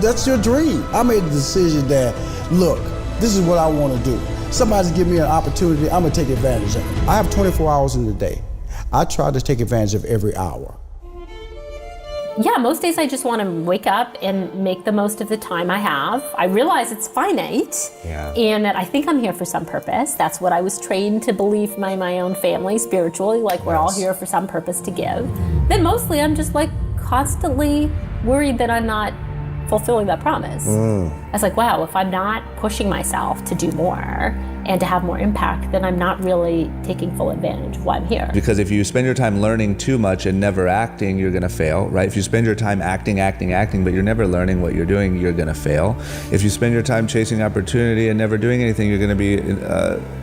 that's your dream. I made the decision that, look, this is what I want to do. Somebody's give me an opportunity, I'm gonna take advantage of it. I have 24 hours in the day. I try to take advantage of every hour. Yeah, most days I just want to wake up and make the most of the time I have. I realize it's finite and that I think I'm here for some purpose. That's what I was trained to believe by my own family spiritually, like we're all here for some purpose to give. Then mostly I'm just like constantly worried that I'm not fulfilling that promise. I was like, wow, if I'm not pushing myself to do more and to have more impact, then I'm not really taking full advantage of why I'm here. Because if you spend your time learning too much and never acting, you're gonna fail, right? If you spend your time acting, but you're never learning what you're doing, you're gonna fail. If you spend your time chasing opportunity and never doing anything, you're gonna be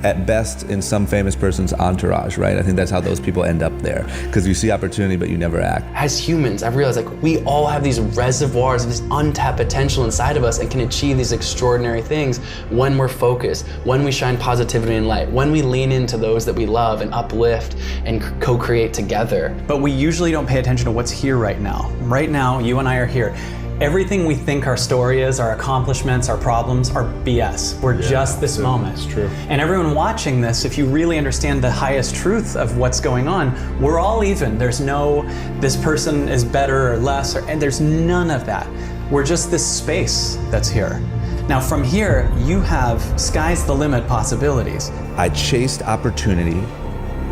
at best in some famous person's entourage, right? I think that's how those people end up there. Because you see opportunity, but you never act. As humans, I've realized like we all have these reservoirs of this untapped potential inside of us and can achieve these extraordinary things when we're focused, when we shine positivity and light, when we lean into those that we love and uplift and co-create together. But we usually don't pay attention to what's here right now. Right now, you and I are here. Everything we think our story is, our accomplishments, our problems, are BS. We're just this moment. It's true. And everyone watching this, if you really understand the highest truth of what's going on, we're all even. There's no, this person is better or less, and there's none of that. We're just this space that's here. Now from here, you have sky's the limit possibilities. I chased opportunity,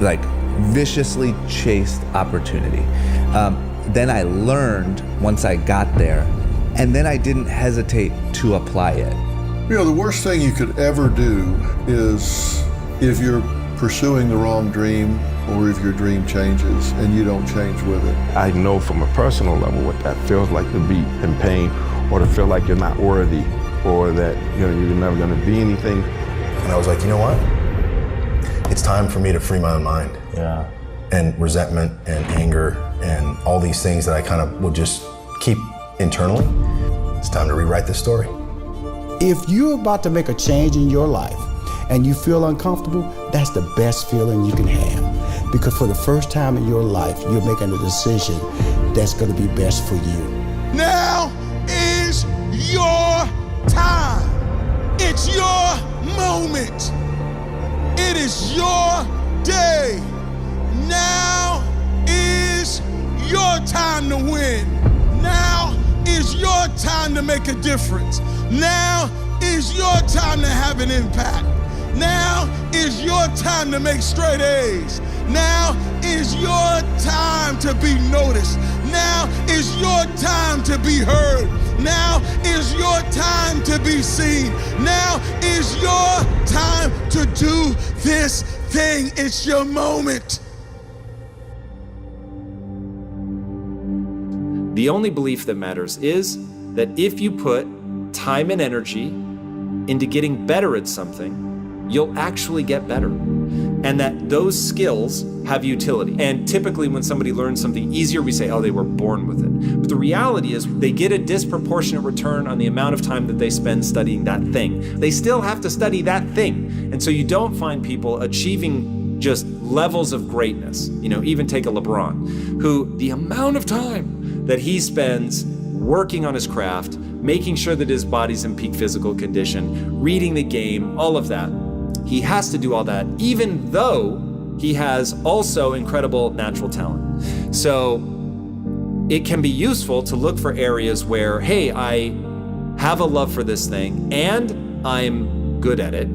like viciously chased opportunity. Then I learned once I got there, and then I didn't hesitate to apply it. You know, the worst thing you could ever do is if you're pursuing the wrong dream or if your dream changes and you don't change with it. I know from a personal level what that feels like, to be in pain or to feel like you're not worthy or that you're never going to be anything. And I was like, you know what? It's time for me to free my own mind. Yeah. And resentment and anger and all these things that I kind of will just keep internally. It's time to rewrite this story. If you're about to make a change in your life and you feel uncomfortable, that's the best feeling you can have. Because for the first time in your life, you're making a decision that's going to be best for you. Now is your time. It's your moment. It is your day. Now is your time to win. Now is your time to make a difference. Now is your time to have an impact. Now is your time to make straight A's. Now is your time to be noticed. Now is your time to be heard. Now is your time to be seen. Now is your time to do this thing. It's your moment. The only belief that matters is that if you put time and energy into getting better at something, you'll actually get better. And that those skills have utility. And typically when somebody learns something easier, we say, oh, they were born with it. But the reality is they get a disproportionate return on the amount of time that they spend studying that thing. They still have to study that thing. And so you don't find people achieving just levels of greatness. You know, even take a LeBron, who the amount of time that he spends working on his craft, making sure that his body's in peak physical condition, reading the game, all of that. He has to do all that, even though he has also incredible natural talent. So it can be useful to look for areas where, hey, I have a love for this thing and I'm good at it.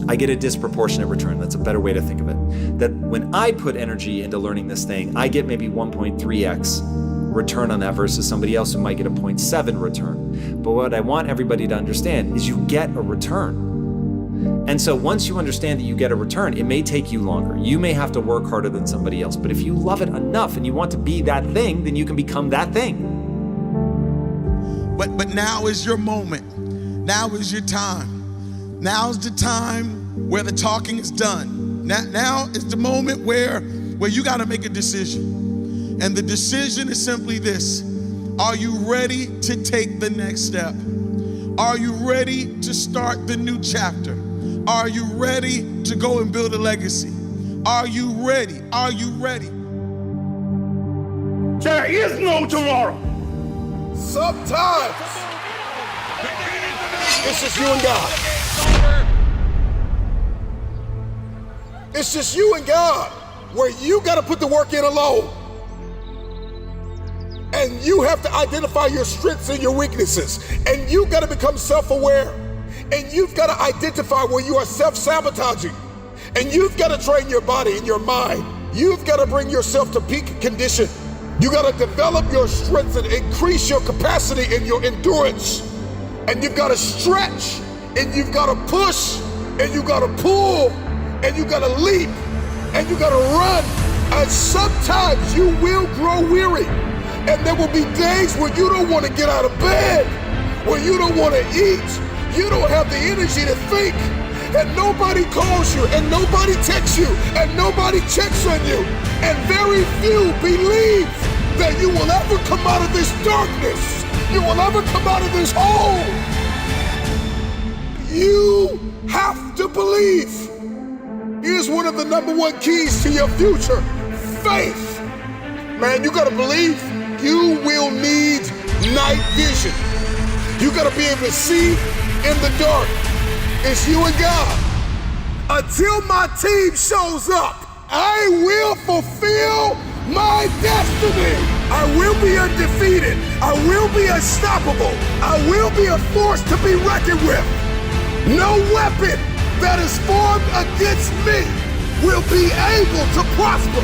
I get a disproportionate return. That's a better way to think of it. That when I put energy into learning this thing, I get maybe 1.3x return on that versus somebody else who might get a 0.7 return. But what I want everybody to understand is you get a return. And so once you understand that you get a return, it may take you longer. You may have to work harder than somebody else. But if you love it enough and you want to be that thing, then you can become that thing. But now is your moment. Now is your time. Now is the time where the talking is done. Now is the moment where you got to make a decision. And the decision is simply this. Are you ready to take the next step? Are you ready to start the new chapter? Are you ready to go and build a legacy? Are you ready? Are you ready? There is no tomorrow. Sometimes it's just you and God. It's just you and God, where you got to put the work in alone. And you have to identify your strengths and your weaknesses. And you got to become self-aware. And you've got to identify where you are self-sabotaging. And you've got to train your body and your mind. You've got to bring yourself to peak condition. You got to develop your strengths and increase your capacity and your endurance. And you've got to stretch, and you've got to push, and you've got to pull, and you've got to leap, and you've got to run. And sometimes you will grow weary. And there will be days where you don't want to get out of bed, where you don't want to eat, you don't have the energy to think, and nobody calls you, and nobody texts you, and nobody checks on you, and very few believe that you will ever come out of this darkness, you will ever come out of this hole. You have to believe. Here's one of the #1 keys to your future: faith. Man, you gotta believe. You will need night vision. You gotta be able to see in the dark. It's you and God. Until my team shows up, I will fulfill my destiny. I will be undefeated. I will be unstoppable. I will be a force to be reckoned with. No weapon that is formed against me will be able to prosper.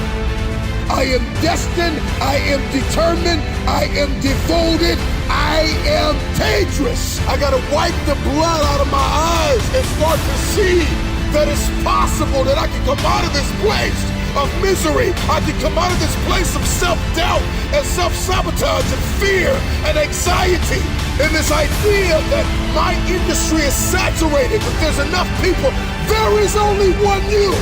I am destined, I am determined, I am devoted, I am dangerous. I gotta wipe the blood out of my eyes and start to see that it's possible that I can come out of this place of misery. I can come out of this place of self-doubt and self-sabotage and fear and anxiety. And this idea that my industry is saturated, that there's enough people. There is only one you.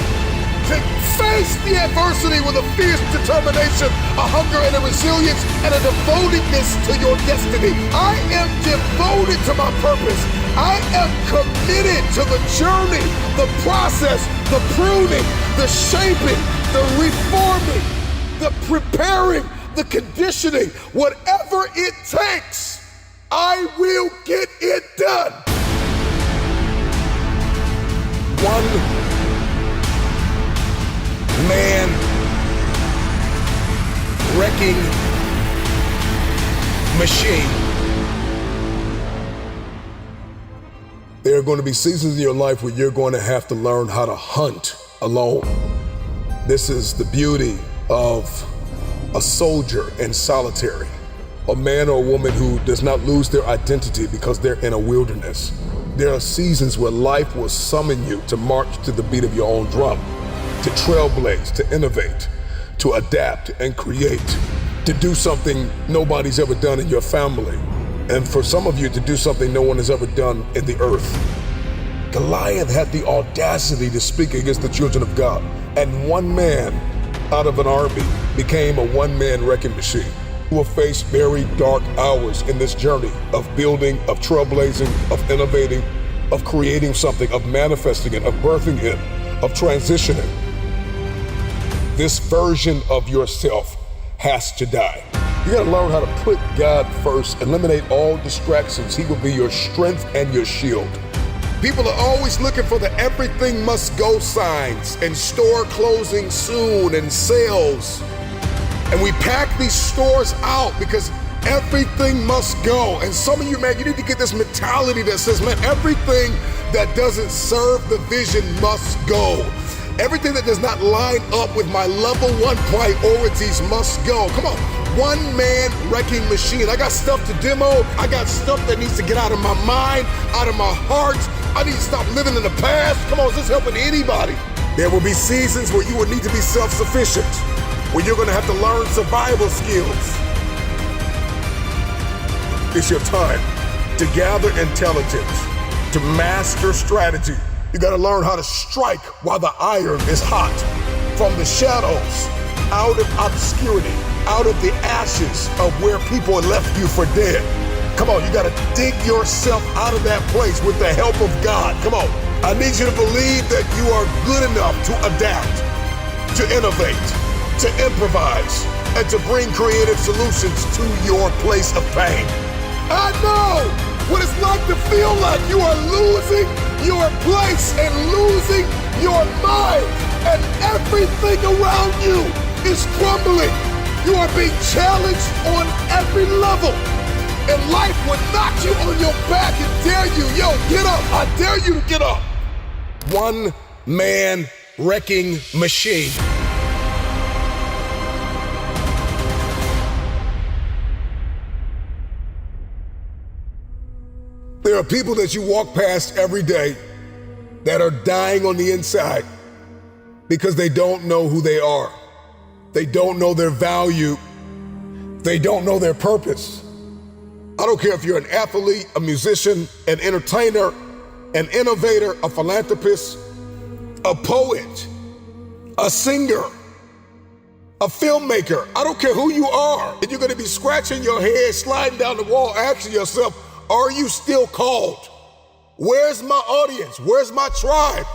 To face the adversity with a fierce determination, a hunger and a resilience, and a devotedness to your destiny. I am devoted to my purpose. I am committed to the journey, the process, the pruning, the shaping, the reforming, the preparing, the conditioning. Whatever it takes, I will get it done. One man wrecking machine. There are going to be seasons in your life where you're going to have to learn how to hunt alone. This is the beauty of a soldier in solitary, a man or a woman who does not lose their identity because they're in a wilderness. There are seasons where life will summon you to march to the beat of your own drum, to trailblaze, to innovate, to adapt and create, to do something nobody's ever done in your family, and for some of you to do something no one has ever done in the earth. Goliath had the audacity to speak against the children of God, and one man out of an army became a one-man wrecking machine who will face very dark hours in this journey of building, of trailblazing, of innovating, of creating something, of manifesting it, of birthing it, of transitioning. This version of yourself has to die. You gotta learn how to put God first, eliminate all distractions. He will be your strength and your shield. People are always looking for the everything must go signs and store closing soon and sales. And we pack these stores out because everything must go. And some of you, man, you need to get this mentality that says, man, everything that doesn't serve the vision must go. Everything that does not line up with my level 1 priorities must go. Come on, one man wrecking machine. I got stuff to demo. I got stuff that needs to get out of my mind, out of my heart. I need to stop living in the past. Come on, is this helping anybody? There will be seasons where you will need to be self-sufficient, where you're gonna have to learn survival skills. It's your time to gather intelligence, to master strategy. You gotta learn how to strike while the iron is hot. From the shadows, out of obscurity, out of the ashes of where people left you for dead. Come on, you gotta dig yourself out of that place with the help of God. Come on, I need you to believe that you are good enough to adapt, to innovate, to improvise, and to bring creative solutions to your place of pain. I know what it's like to feel like you are losing your place and losing your mind, and everything around you is crumbling. You are being challenged on every level, and life will knock you on your back and dare you, yo, get up. I dare you to get up. One man wrecking machine. There are people that you walk past every day that are dying on the inside because they don't know who they are. They don't know their value. They don't know their purpose. I don't care if you're an athlete, a musician, an entertainer, an innovator, a philanthropist, a poet, a singer, a filmmaker. I don't care who you are. And you're gonna be scratching your head, sliding down the wall, asking yourself, are you still called? Where's my audience? Where's my tribe?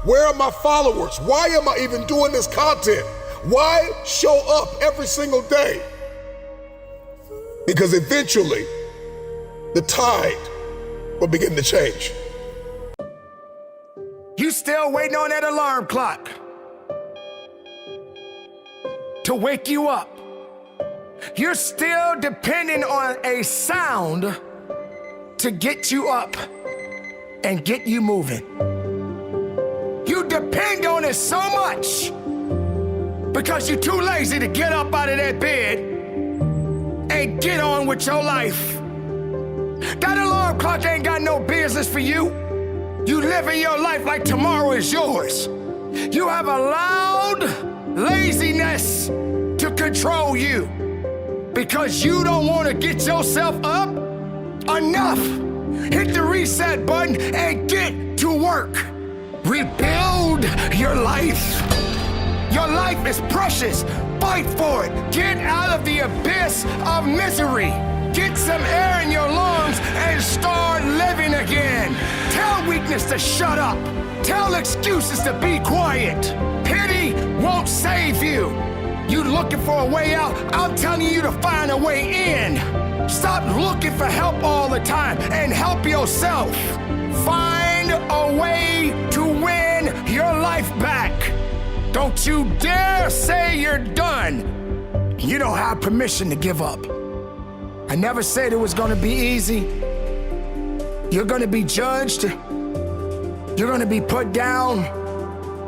Where are my followers? Why am I even doing this content? Why show up every single day? Because eventually, the tide will begin to change. You still waiting on that alarm clock to wake you up. You're still depending on a sound to get you up and get you moving. You depend on it so much because you're too lazy to get up out of that bed and get on with your life. That alarm clock ain't got no business for you. You living your life like tomorrow is yours. You have allowed laziness to control you because you don't want to get yourself up. Enough! Hit the reset button and get to work. Rebuild your life. Your life is precious. Fight for it. Get out of the abyss of misery. Get some air in your lungs and start living again. Tell weakness to shut up. Tell excuses to be quiet. Pity won't save you. You looking for a way out? I'm telling you to find a way in. Stop looking for help all the time and help yourself. Find a way to win your life back. Don't you dare say you're done. You don't have permission to give up. I never said it was gonna be easy. You're gonna be judged You're gonna be put down.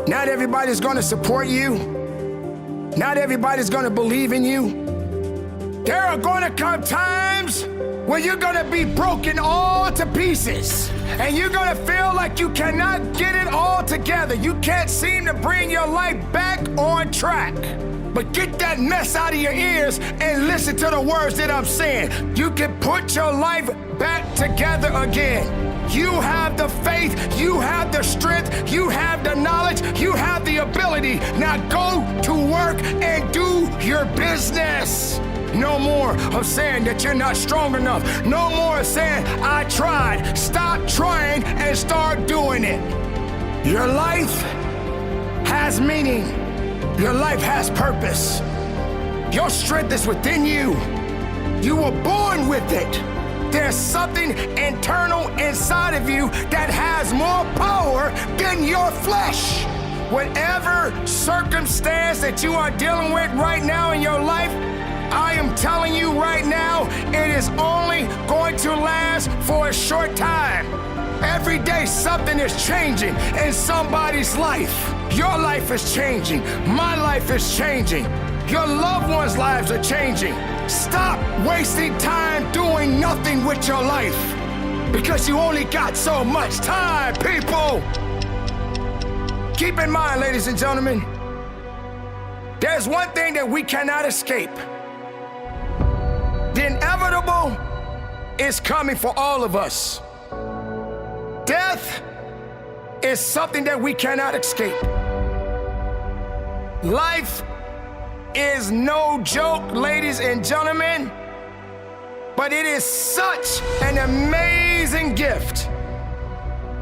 Not everybody's gonna support you. Not everybody's gonna believe in you. There are gonna come times where you're gonna be broken all to pieces. And you're gonna feel like you cannot get it all together. You can't seem to bring your life back on track. But get that mess out of your ears and listen to the words that I'm saying. You can put your life back together again. You have the faith, you have the strength, you have the knowledge, you have the ability. Now go to work and do your business. No more of saying that you're not strong enough. No more of saying, I tried. Stop trying and start doing it. Your life has meaning. Your life has purpose. Your strength is within you. You were born with it. There's something internal inside of you that has more power than your flesh. Whatever circumstance that you are dealing with right now in your life, I am telling you right now, it is only going to last for a short time. Every day something is changing in somebody's life. Your life is changing. My life is changing. Your loved ones' lives are changing. Stop wasting time doing nothing with your life because you only got so much time, people. Keep in mind, ladies and gentlemen, there's one thing that we cannot escape. The inevitable is coming for all of us. Death is something that we cannot escape. Life is no joke, ladies and gentlemen, but it is such an amazing gift.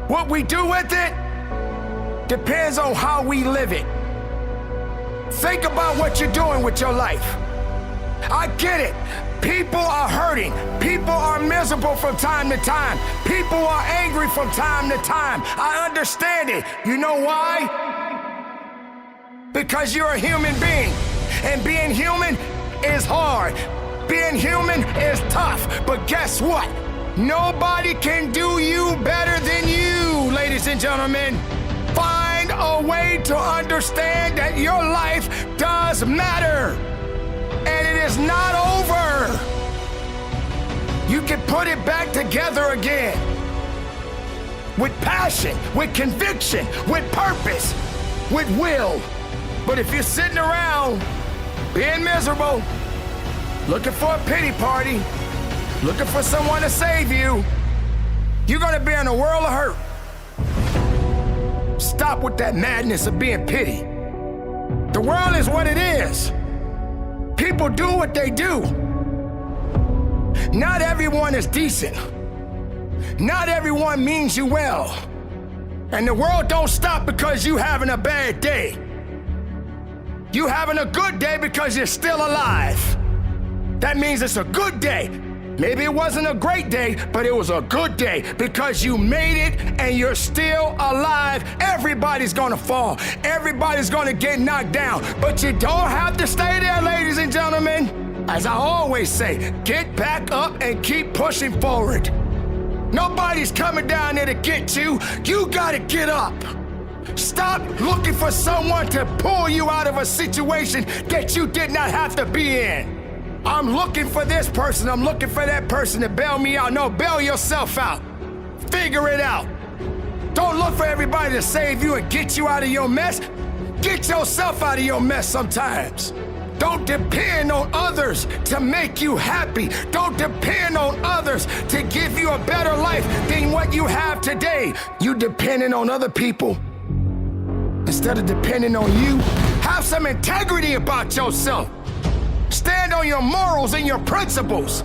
What we do with it depends on how we live it. Think about what you're doing with your life. I get it. People are hurting. People are miserable from time to time. People are angry from time to time. I understand it. You know why? Because you're a human being. And being human is hard. Being human is tough. But guess what? Nobody can do you better than you, ladies and gentlemen. Find a way to understand that your life does matter. And it is not over. You can put it back together again. With passion, with conviction, with purpose, with will. But if you're sitting around being miserable, looking for a pity party, looking for someone to save you, you're gonna be in a world of hurt. Stop with that madness of being pity. The world is what it is. People do what they do. Not everyone is decent. Not everyone means you well. And the world don't stop because you having a bad day. You having a good day because you're still alive. That means it's a good day. Maybe it wasn't a great day, but it was a good day because you made it and you're still alive. Everybody's gonna fall. Everybody's gonna get knocked down. But you don't have to stay there, ladies and gentlemen. As I always say, get back up and keep pushing forward. Nobody's coming down there to get you. You gotta get up. Stop looking for someone to pull you out of a situation that you did not have to be in. I'm looking for this person, I'm looking for that person to bail me out. No, bail yourself out. Figure it out. Don't look for everybody to save you and get you out of your mess. Get yourself out of your mess sometimes. Don't depend on others to make you happy. Don't depend on others to give you a better life than what you have today. You depending on other people instead of depending on you. Have some integrity about yourself. Stand on your morals and your principles.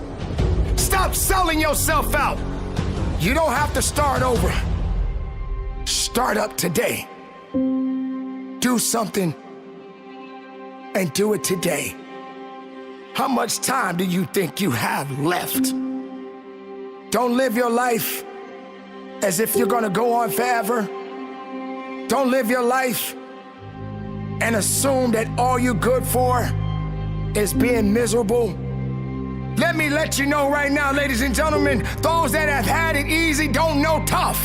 Stop selling yourself out. You don't have to start over. Start up today. Do something and do it today. How much time do you think you have left? Don't live your life as if you're gonna go on forever. Don't live your life and assume that all you're good for is being miserable. Let me let you know right now, ladies and gentlemen, those that have had it easy don't know tough.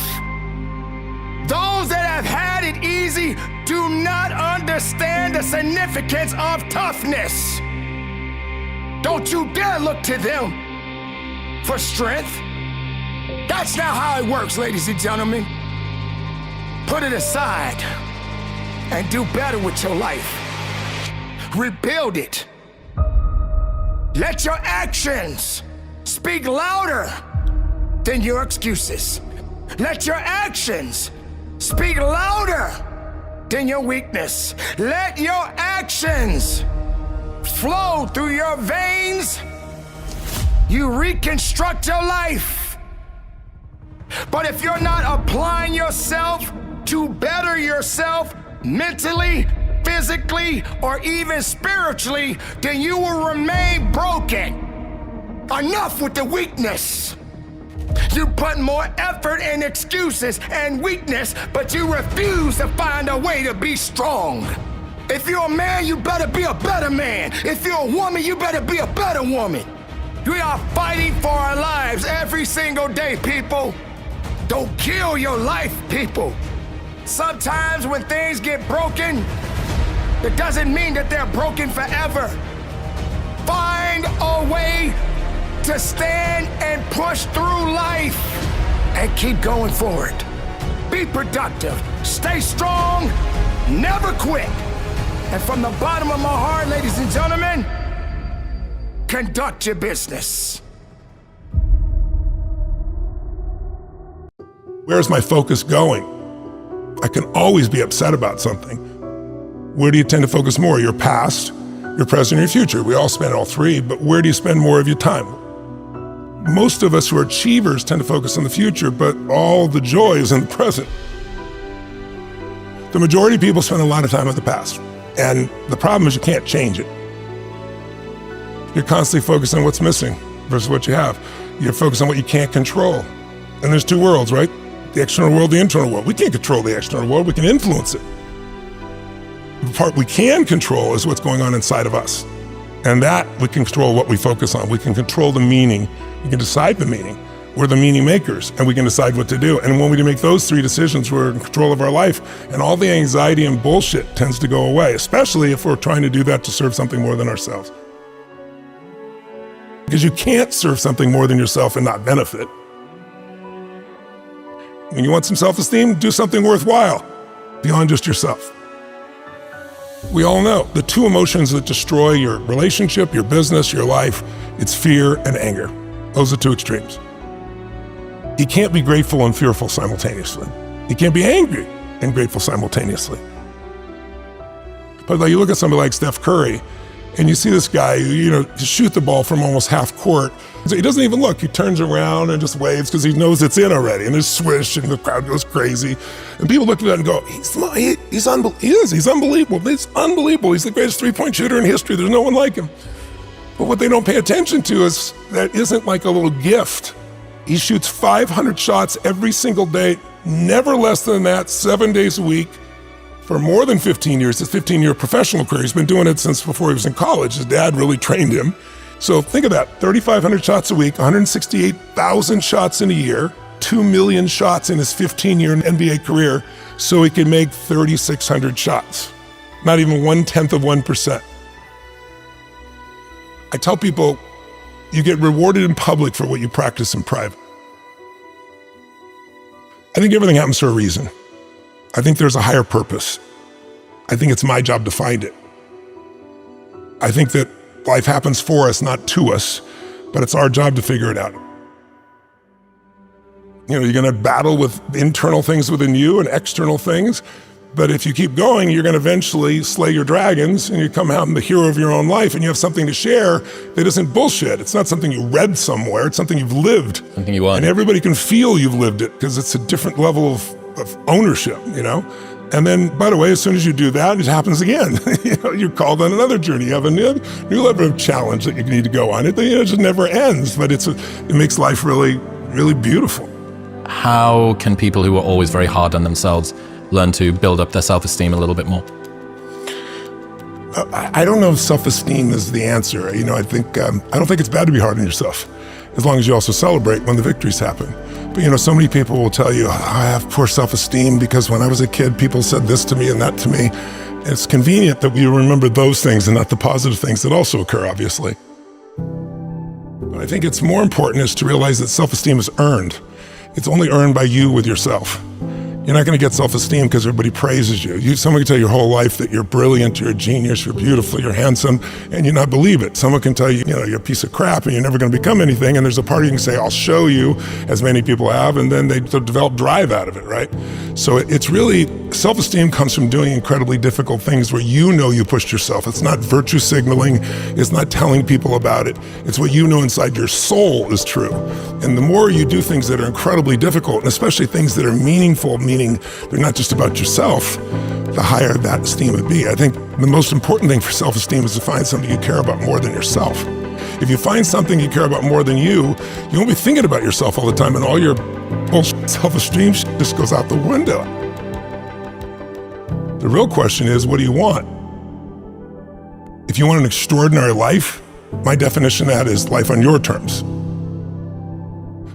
Those that have had it easy do not understand the significance of toughness. Don't you dare look to them for strength. That's not how it works, ladies and gentlemen. Put it aside and do better with your life. Rebuild it. Let your actions speak louder than your excuses. Let your actions speak louder than your weakness. Let your actions flow through your veins. You reconstruct your life. But if you're not applying yourself to better yourself mentally, physically, or even spiritually, then you will remain broken. Enough with the weakness. You put more effort in excuses and weakness, but you refuse to find a way to be strong. If you're a man, you better be a better man. If you're a woman, you better be a better woman. We are fighting for our lives every single day, people. Don't kill your life, people. Sometimes when things get broken, it doesn't mean that they're broken forever. Find a way to stand and push through life and keep going forward. Be productive, stay strong, never quit. And from the bottom of my heart, ladies and gentlemen, conduct your business. Where's my focus going? I can always be upset about something. Where do you tend to focus more? Your past, your present, or your future? We all spend all three, but where do you spend more of your time? Most of us who are achievers tend to focus on the future, but all the joy is in the present. The majority of people spend a lot of time in the past, and the problem is you can't change it. You're constantly focused on what's missing versus what you have. You're focused on what you can't control. And there's two worlds, right? The external world, the internal world. We can't control the external world, we can influence it. The part we can control is what's going on inside of us. And that we can control what we focus on. We can control the meaning. We can decide the meaning. We're the meaning makers, and we can decide what to do. And when we make those three decisions, we're in control of our life, and all the anxiety and bullshit tends to go away, especially if we're trying to do that to serve something more than ourselves. Because you can't serve something more than yourself and not benefit. When you want some self-esteem, do something worthwhile beyond just yourself. We all know the two emotions that destroy your relationship, your business, your life, it's fear and anger. Those are two extremes. You can't be grateful and fearful simultaneously. You can't be angry and grateful simultaneously. But like you look at somebody like Steph Curry, and you see this guy, shoot the ball from almost half court. So he doesn't even look. He turns around and just waves because he knows it's in already. And there's swish, and the crowd goes crazy. And people look at that and go, he's unbelievable. He's unbelievable. He's the greatest three-point shooter in history. There's no one like him. But what they don't pay attention to is that isn't like a little gift. He shoots 500 shots every single day, never less than that, 7 days a week. For more than 15 years, his 15-year professional career. He's been doing it since before he was in college. His dad really trained him. So think of that, 3,500 shots a week, 168,000 shots in a year, 2 million shots in his 15-year NBA career, so he can make 3,600 shots. Not even 1/10%. I tell people, you get rewarded in public for what you practice in private. I think everything happens for a reason. I think there's a higher purpose. I think it's my job to find it. I think that life happens for us, not to us, but it's our job to figure it out. You're gonna battle with internal things within you and external things, but if you keep going, you're gonna eventually slay your dragons and you come out the hero of your own life and you have something to share that isn't bullshit. It's not something you read somewhere, it's something you've lived. Something you want. And everybody can feel you've lived it because it's a different level of ownership, And then, by the way, as soon as you do that, it happens again. You're called on another journey. You have a new level of challenge that you need to go on. It just never ends, but it makes life really, really beautiful. How can people who are always very hard on themselves learn to build up their self-esteem a little bit more? I don't know if self-esteem is the answer. I don't think it's bad to be hard on yourself, as long as you also celebrate when the victories happen. But you know, so many people will tell you, I have poor self-esteem because when I was a kid, people said this to me and that to me. It's convenient that we remember those things and not the positive things that also occur, obviously. But I think it's more important is to realize that self-esteem is earned. It's only earned by you with yourself. You're not going to get self-esteem because everybody praises you. Someone can tell you your whole life that you're brilliant, you're a genius, you're beautiful, you're handsome, and you not believe it. Someone can tell you, you're a piece of crap and you're never going to become anything, and there's a part you can say, I'll show you, as many people have, and then they develop drive out of it, right? So it's really, self-esteem comes from doing incredibly difficult things where you know you pushed yourself. It's not virtue signaling, it's not telling people about it. It's what you know inside your soul is true. And the more you do things that are incredibly difficult, and especially things that are meaningful, meaning they're not just about yourself, the higher that esteem would be. I think the most important thing for self-esteem is to find something you care about more than yourself. If you find something you care about more than you won't be thinking about yourself all the time, and all your bullshit self-esteem just goes out the window. The real question is, what do you want? If you want an extraordinary life, my definition of that is life on your terms.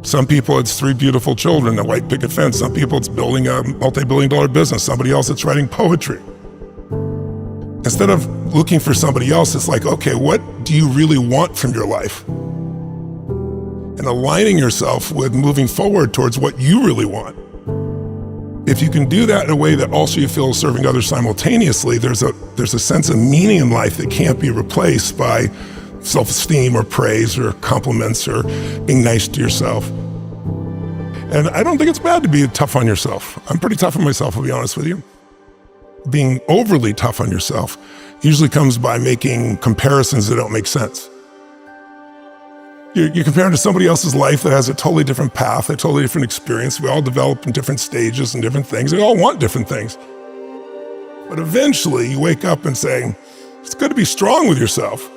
Some people, it's 3 beautiful children, a white picket fence. Some people, it's building a multi-billion-dollar business. Somebody else, it's writing poetry. Instead of looking for somebody else, it's like, okay, what do you really want from your life? And aligning yourself with moving forward towards what you really want. If you can do that in a way that also you feel is serving others simultaneously, there's a sense of meaning in life that can't be replaced by self-esteem or praise or compliments or being nice to yourself. And I don't think it's bad to be tough on yourself. I'm pretty tough on myself, I'll be honest with you. Being overly tough on yourself usually comes by making comparisons that don't make sense. You're comparing to somebody else's life that has a totally different path, a totally different experience. We all develop in different stages and different things. We all want different things. But eventually you wake up and say, it's good to be strong with yourself.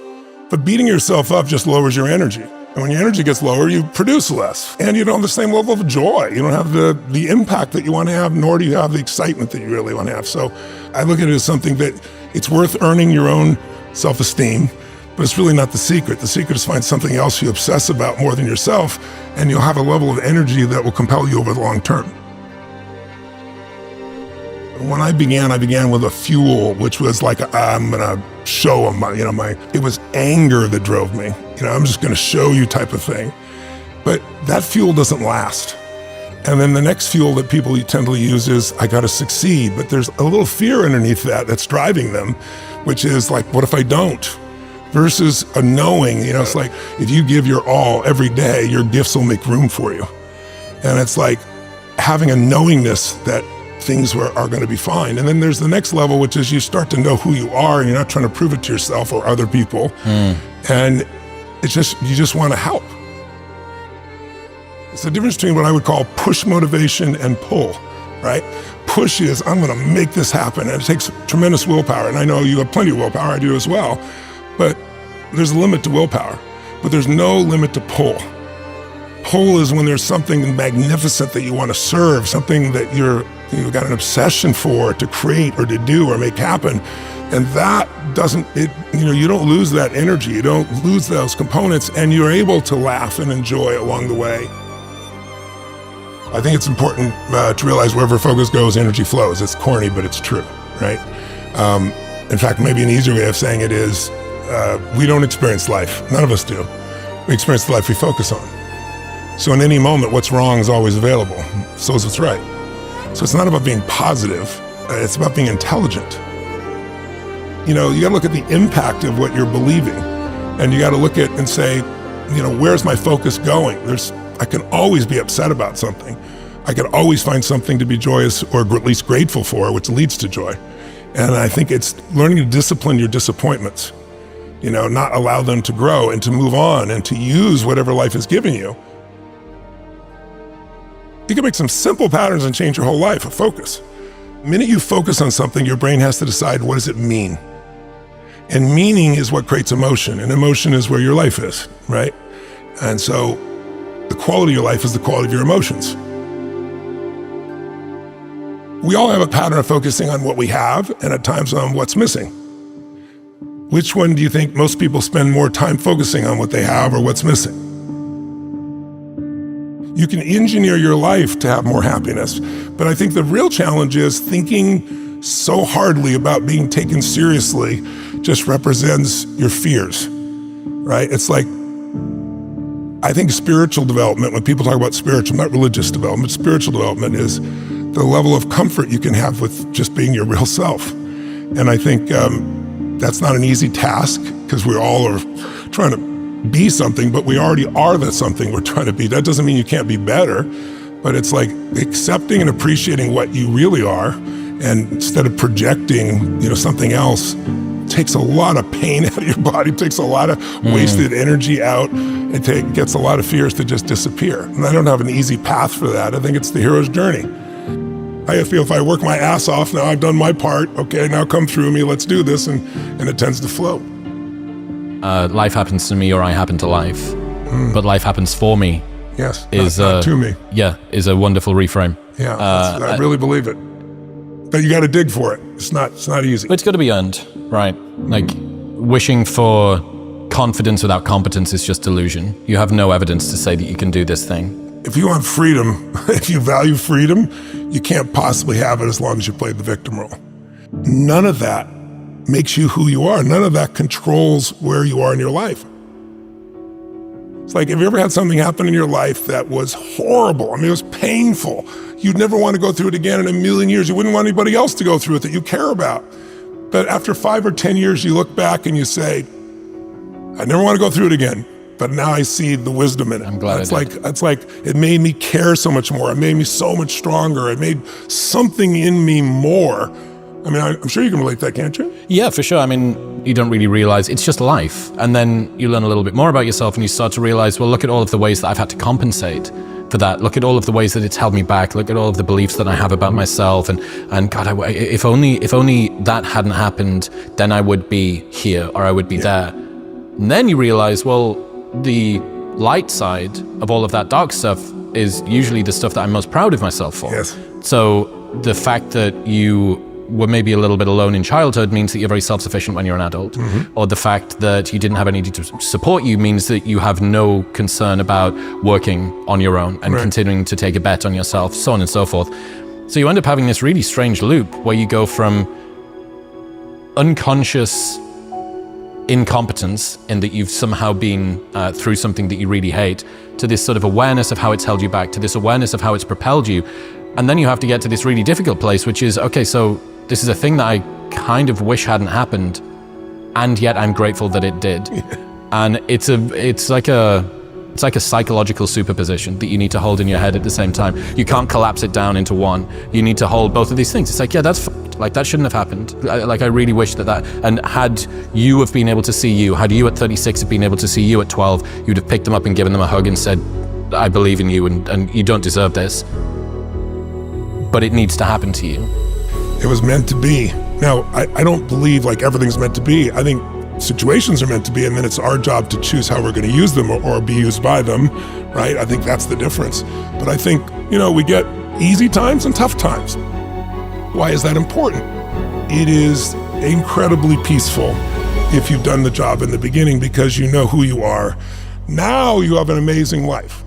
But beating yourself up just lowers your energy. And when your energy gets lower, you produce less. And you don't have the same level of joy. You don't have the impact that you want to have, nor do you have the excitement that you really want to have. So I look at it as something that it's worth earning your own self-esteem, but it's really not the secret. The secret is find something else you obsess about more than yourself, and you'll have a level of energy that will compel you over the long term. When I began with a fuel, which was like, I'm gonna show them, it was anger that drove me. I'm just gonna show you type of thing. But that fuel doesn't last. And then the next fuel that people tend to use is, I gotta succeed. But there's a little fear underneath that's driving them, which is like, what if I don't? Versus a knowing, it's like, if you give your all every day, your gifts will make room for you. And it's like having a knowingness that things are going to be fine. And then there's the next level, which is you start to know who you are, and you're not trying to prove it to yourself or other people. And it's just, you just want to help. It's the difference between what I would call push motivation and pull, right? Push is, I'm going to make this happen. And it takes tremendous willpower. And I know you have plenty of willpower, I do as well. But there's a limit to willpower, but there's no limit to pull. Pull is when there's something magnificent that you want to serve, something that you've got an obsession for, to create or to do or make happen. And that doesn't, you don't lose that energy, you don't lose those components, and you're able to laugh and enjoy along the way. I think it's important to realize wherever focus goes, energy flows. It's corny, but it's true, right? In fact, maybe an easier way of saying it is, we don't experience life. None of us do. We experience the life we focus on. So in any moment, what's wrong is always available. So is what's right. So it's not about being positive. It's about being intelligent. You got to look at the impact of what you're believing. And you got to look at and say, where's my focus going? I can always be upset about something. I can always find something to be joyous or at least grateful for, which leads to joy. And I think it's learning to discipline your disappointments. Not allow them to grow and to move on and to use whatever life has given you. You can make some simple patterns and change your whole life. Focus. The minute you focus on something, your brain has to decide, what does it mean? And meaning is what creates emotion, and emotion is where your life is, right? And so the quality of your life is the quality of your emotions. We all have a pattern of focusing on what we have and at times on what's missing. Which one do you think most people spend more time focusing on, what they have or what's missing? You can engineer your life to have more happiness. But I think the real challenge is thinking so hardly about being taken seriously just represents your fears, right? It's like, I think spiritual development, when people talk about spiritual, not religious development, spiritual development is the level of comfort you can have with just being your real self. And I think that's not an easy task, because we all are trying to be something, but we already are that something we're trying to be. That doesn't mean you can't be better, but it's like accepting and appreciating what you really are, and instead of projecting, something else, takes a lot of pain out of your body, takes a lot of wasted energy out, it gets a lot of fears to just disappear. And I don't have an easy path for that. I think it's the hero's journey. I feel if I work my ass off, now I've done my part, okay, now come through me, let's do this, and it tends to flow. Life happens to me, or I happen to life, but life happens for me. Yes, not to me. Yeah, is a wonderful reframe. Yeah, I really believe it. But you got to dig for it. It's not easy. It's got to be earned, right? Like, wishing for confidence without competence is just delusion. You have no evidence to say that you can do this thing. If you want freedom, if you value freedom, you can't possibly have it as long as you play the victim role. None of that makes you who you are. None of that controls where you are in your life. It's like, have you ever had something happen in your life that was horrible? I mean, it was painful. You'd never want to go through it again in a million years. You wouldn't want anybody else to go through it that you care about. But after 5 or 10 years, you look back and you say, I never want to go through it again. But now I see the wisdom in it. I'm glad it's like it made me care so much more. It made me so much stronger. It made something in me more. I mean, I'm sure you can relate to that, can't you? Yeah, for sure. I mean, you don't really realize it's just life. And then you learn a little bit more about yourself, and you start to realize, well, look at all of the ways that I've had to compensate for that. Look at all of the ways that it's held me back. Look at all of the beliefs that I have about myself. And God, if only that hadn't happened, then I would be here, or I would be there. And then you realize, well, the light side of all of that dark stuff is usually the stuff that I'm most proud of myself for. Yes. So the fact that you were maybe a little bit alone in childhood means that you're very self-sufficient when you're an adult. Or the fact that you didn't have anybody to support you means that you have no concern about working on your own and continuing to take a bet on yourself, so on and so forth. So you end up having this really strange loop where you go from unconscious incompetence in that you've somehow been through something that you really hate, to this sort of awareness of how it's held you back, to this awareness of how it's propelled you. And then you have to get to this really difficult place, which is, okay, so this is a thing that I kind of wish hadn't happened, and yet I'm grateful that it did. And it's like a psychological superposition that you need to hold in your head at the same time. You can't collapse it down into one. You need to hold both of these things. It's like, yeah, that's like, that shouldn't have happened. I really wish that, and had you have been able to see you, had you at 36 have been able to see you at 12, you'd have picked them up and given them a hug and said, I believe in you, and you don't deserve this, but it needs to happen to you. It was meant to be. Now, I don't believe like everything's meant to be. I think situations are meant to be, and then it's our job to choose how we're going to use them or be used by them, right? I think that's the difference. But I think, we get easy times and tough times. Why is that important? It is incredibly peaceful if you've done the job in the beginning, because you know who you are. Now you have an amazing life.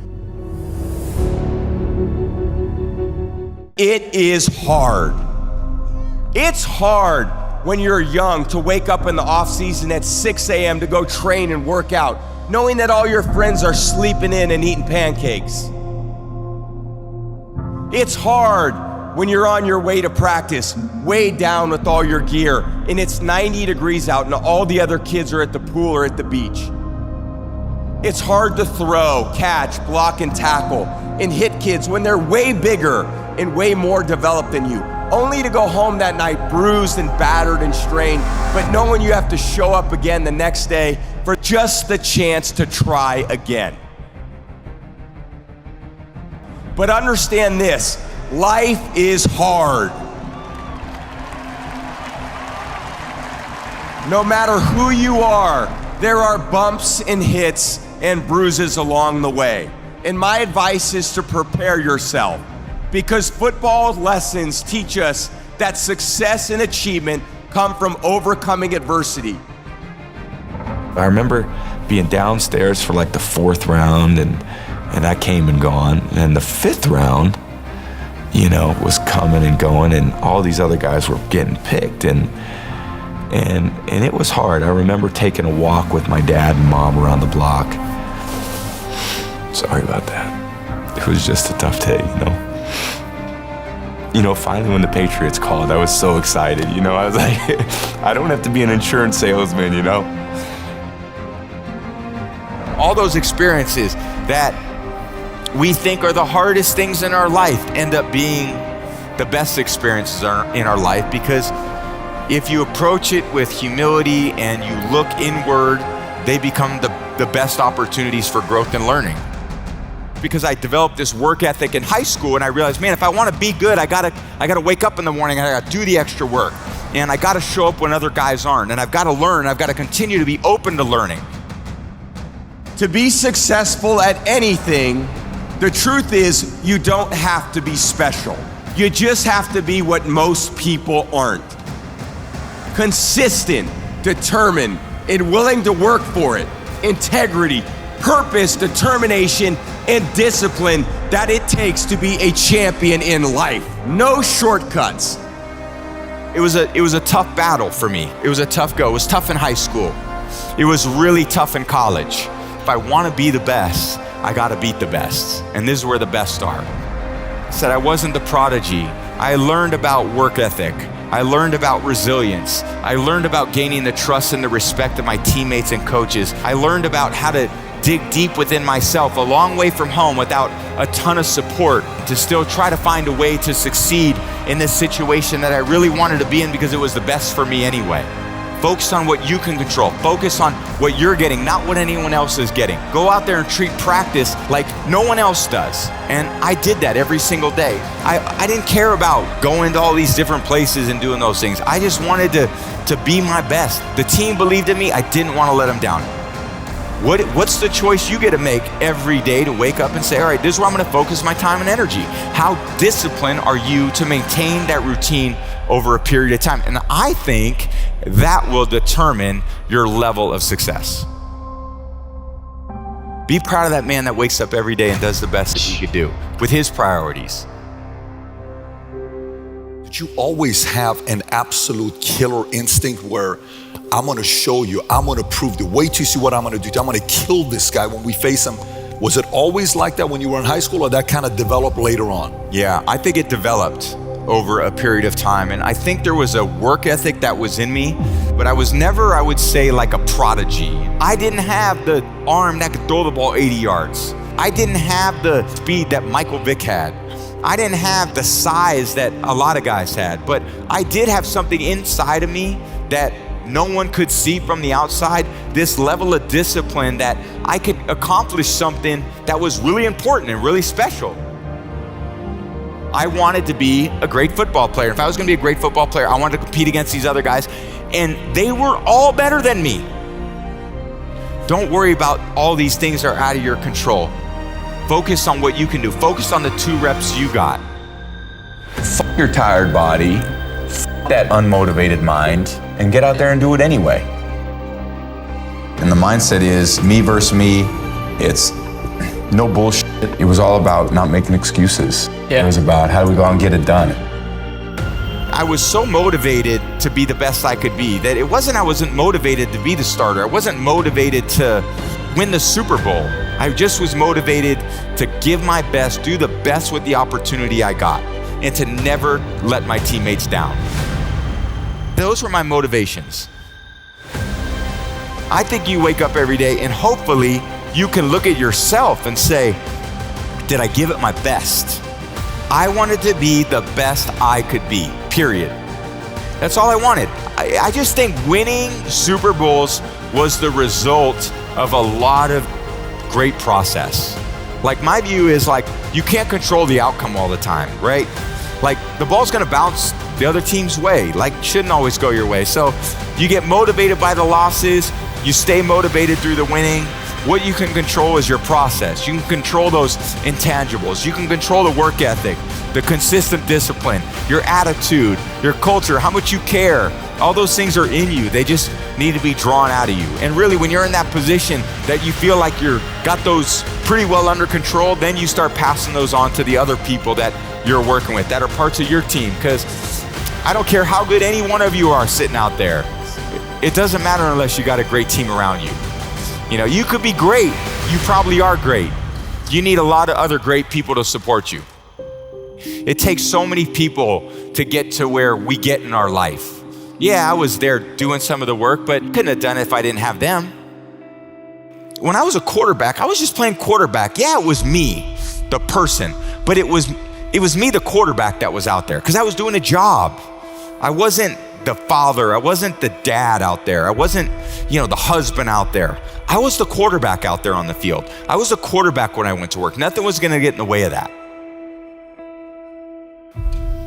It is hard. It's hard when you're young to wake up in the off season at 6 a.m. to go train and work out, knowing that all your friends are sleeping in and eating pancakes. It's hard when you're on your way to practice, weighed down with all your gear, and it's 90 degrees out and all the other kids are at the pool or at the beach. It's hard to throw, catch, block, and tackle, and hit kids when they're way bigger and way more developed than you, only to go home that night bruised and battered and strained, but knowing you have to show up again the next day for just the chance to try again. But understand this, life is hard. No matter who you are, there are bumps and hits and bruises along the way. And my advice is to prepare yourself, because football lessons teach us that success and achievement come from overcoming adversity. I remember being downstairs for like the 4th round, and and that came and gone. And the 5th round, you know, was coming and going, and all these other guys were getting picked, and it was hard. I remember taking a walk with my dad and mom around the block. Sorry about that. It was just a tough day, you know. You know, finally when the Patriots called, I was so excited, you know. I was like, I don't have to be an insurance salesman, you know. All those experiences that we think are the hardest things in our life end up being the best experiences in our life, because if you approach it with humility and you look inward, they become the best opportunities for growth and learning. Because I developed this work ethic in high school, and I realized, man, if I want to be good, I gotta wake up in the morning, I gotta do the extra work, and I gotta show up when other guys aren't, and I've got to learn, I've got to continue to be open to learning. To be successful at anything, the truth is you don't have to be special. You just have to be what most people aren't. Consistent, determined, and willing to work for it. Integrity, purpose, determination, and discipline that it takes to be a champion in life. No shortcuts. It was a tough battle for me. It was a tough go. It was tough in high school. It was really tough in college. If I want to be the best, I got to beat the best. And this is where the best are. I said I wasn't the prodigy. I learned about work ethic. I learned about resilience. I learned about gaining the trust and the respect of my teammates and coaches. I learned about how to dig deep within myself, a long way from home without a ton of support, to still try to find a way to succeed in this situation that I really wanted to be in because it was the best for me anyway. Focus on what you can control. Focus on what you're getting, not what anyone else is getting. Go out there and treat practice like no one else does. And I did that every single day. I didn't care about going to all these different places and doing those things. I just wanted to be my best. The team believed in me. I didn't want to let them down. What's the choice you get to make every day to wake up and say, all right, this is where I'm going to focus my time and energy? How disciplined are you to maintain that routine over a period of time? And I think that will determine your level of success. Be proud of that man that wakes up every day and does the best that he could do with his priorities. Did you always have an absolute killer instinct where I'm gonna show you, I'm gonna prove the wait till you see what I'm gonna do, I'm gonna kill this guy when we face him? Was it always like that when you were in high school, or that kind of developed later on? Yeah, I think it developed over a period of time, and I think there was a work ethic that was in me, but I was never, I would say, like a prodigy. I didn't have the arm that could throw the ball 80 yards. I didn't have the speed that Michael Vick had. I didn't have the size that a lot of guys had, but I did have something inside of me that no one could see from the outside, this level of discipline that I could accomplish something that was really important and really special. I wanted to be a great football player. If I was gonna be a great football player, I wanted to compete against these other guys, and they were all better than me. Don't worry about all these things that are out of your control. Focus on what you can do. Focus on the 2 reps you got. Fuck your tired body, fuck that unmotivated mind, and get out there and do it anyway. And the mindset is me versus me. It's no bullshit. It was all about not making excuses. Yeah. It was about how do we go out and get it done. I was so motivated to be the best I could be that I wasn't motivated to be the starter. I wasn't motivated to win the Super Bowl. I just was motivated to give my best, do the best with the opportunity I got, and to never let my teammates down. Those were my motivations. I think you wake up every day and hopefully you can look at yourself and say, did I give it my best? I wanted to be the best I could be, period. That's all I wanted. I just think winning Super Bowls was the result of a lot of great process. Like, my view is, like, you can't control the outcome all the time, right? Like, the ball's gonna bounce the other team's way. Like, shouldn't always go your way. So you get motivated by the losses, you stay motivated through the winning. What you can control is your process. You can control those intangibles. You can control the work ethic, the consistent discipline, your attitude, your culture, how much you care. All those things are in you. They just need to be drawn out of you. And really, when you're in that position that you feel like you're got those pretty well under control, then you start passing those on to the other people that you're working with, that are parts of your team. Because I don't care how good any one of you are sitting out there. It doesn't matter unless you got a great team around you. You know, you could be great. You probably are great. You need a lot of other great people to support you. It takes so many people to get to where we get in our life. Yeah, I was there doing some of the work, but couldn't have done it if I didn't have them. When I was a quarterback, I was just playing quarterback. Yeah, it was me, the person, but it was me, the quarterback, that was out there because I was doing a job. I wasn't the father. I wasn't the dad out there. I wasn't, the husband out there. I was the quarterback out there on the field. I was the quarterback when I went to work. Nothing was going to get in the way of that.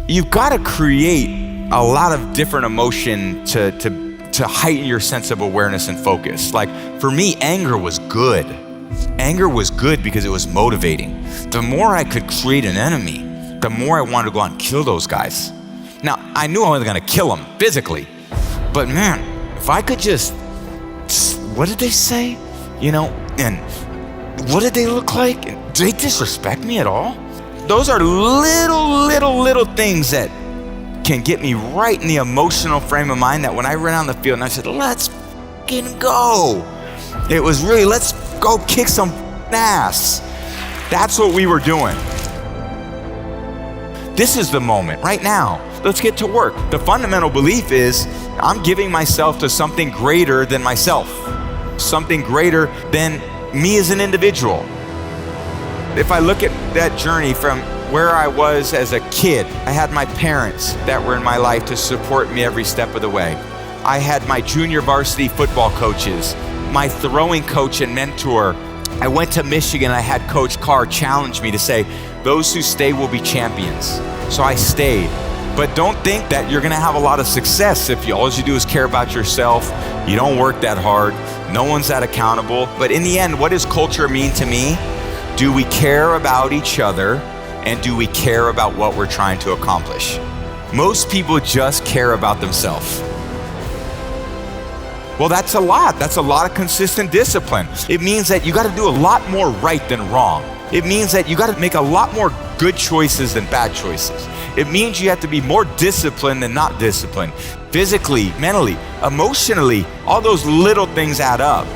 You've got to create a lot of different emotion to heighten your sense of awareness and focus. Like for me, anger was good. Anger was good because it was motivating. The more I could create an enemy, the more I wanted to go out and kill those guys. Now, I knew I wasn't gonna kill them physically, but man, if I could just, what did they say? And what did they look like? Did they disrespect me at all? Those are little things that can get me right in the emotional frame of mind that when I ran on the field and I said, let's fucking go. It was really, let's go kick some ass. That's what we were doing. This is the moment, right now. Let's get to work. The fundamental belief is I'm giving myself to something greater than myself, something greater than me as an individual. If I look at that journey from where I was as a kid, I had my parents that were in my life to support me every step of the way. I had my junior varsity football coaches, my throwing coach and mentor. I went to Michigan, I had Coach Carr challenge me to say, those who stay will be champions. So I stayed. But don't think that you're gonna have a lot of success if all you do is care about yourself, you don't work that hard, no one's that accountable. But in the end, what does culture mean to me? Do we care about each other and do we care about what we're trying to accomplish? Most people just care about themselves. Well, that's a lot. That's a lot of consistent discipline. It means that you gotta do a lot more right than wrong. It means that you gotta make a lot more good choices than bad choices. It means you have to be more disciplined than not disciplined. Physically, mentally, emotionally, all those little things add up.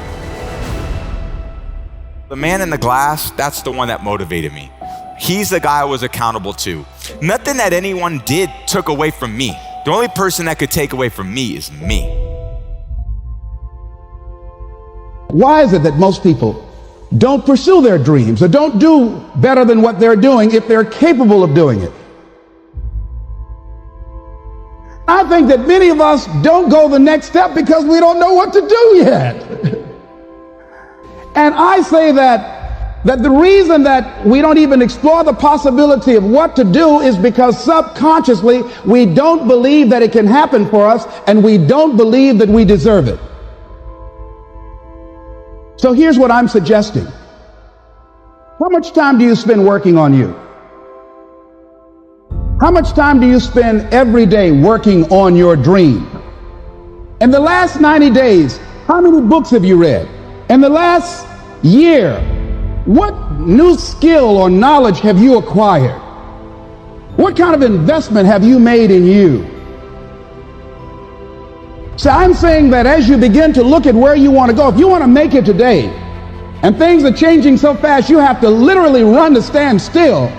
The man in the glass, that's the one that motivated me. He's the guy I was accountable to. Nothing that anyone did took away from me. The only person that could take away from me is me. Why is it that most people don't pursue their dreams or don't do better than what they're doing if they're capable of doing it? I think that many of us don't go the next step because we don't know what to do yet. And I say that the reason that we don't even explore the possibility of what to do is because subconsciously we don't believe that it can happen for us and we don't believe that we deserve it. So here's what I'm suggesting. How much time do you spend working on you? How much time do you spend every day working on your dream? In the last 90 days, how many books have you read? In the last year, what new skill or knowledge have you acquired? What kind of investment have you made in you? So I'm saying that as you begin to look at where you want to go, if you want to make it today, and things are changing so fast you have to literally run to stand still,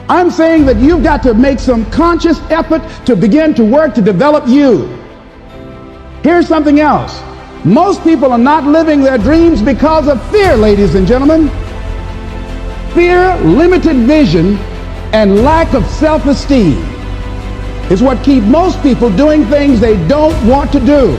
I'm saying that you've got to make some conscious effort to begin to work to develop you. Here's something else. Most people are not living their dreams because of fear, ladies and gentlemen. Fear, limited vision, and lack of self-esteem is what keep most people doing things they don't want to do.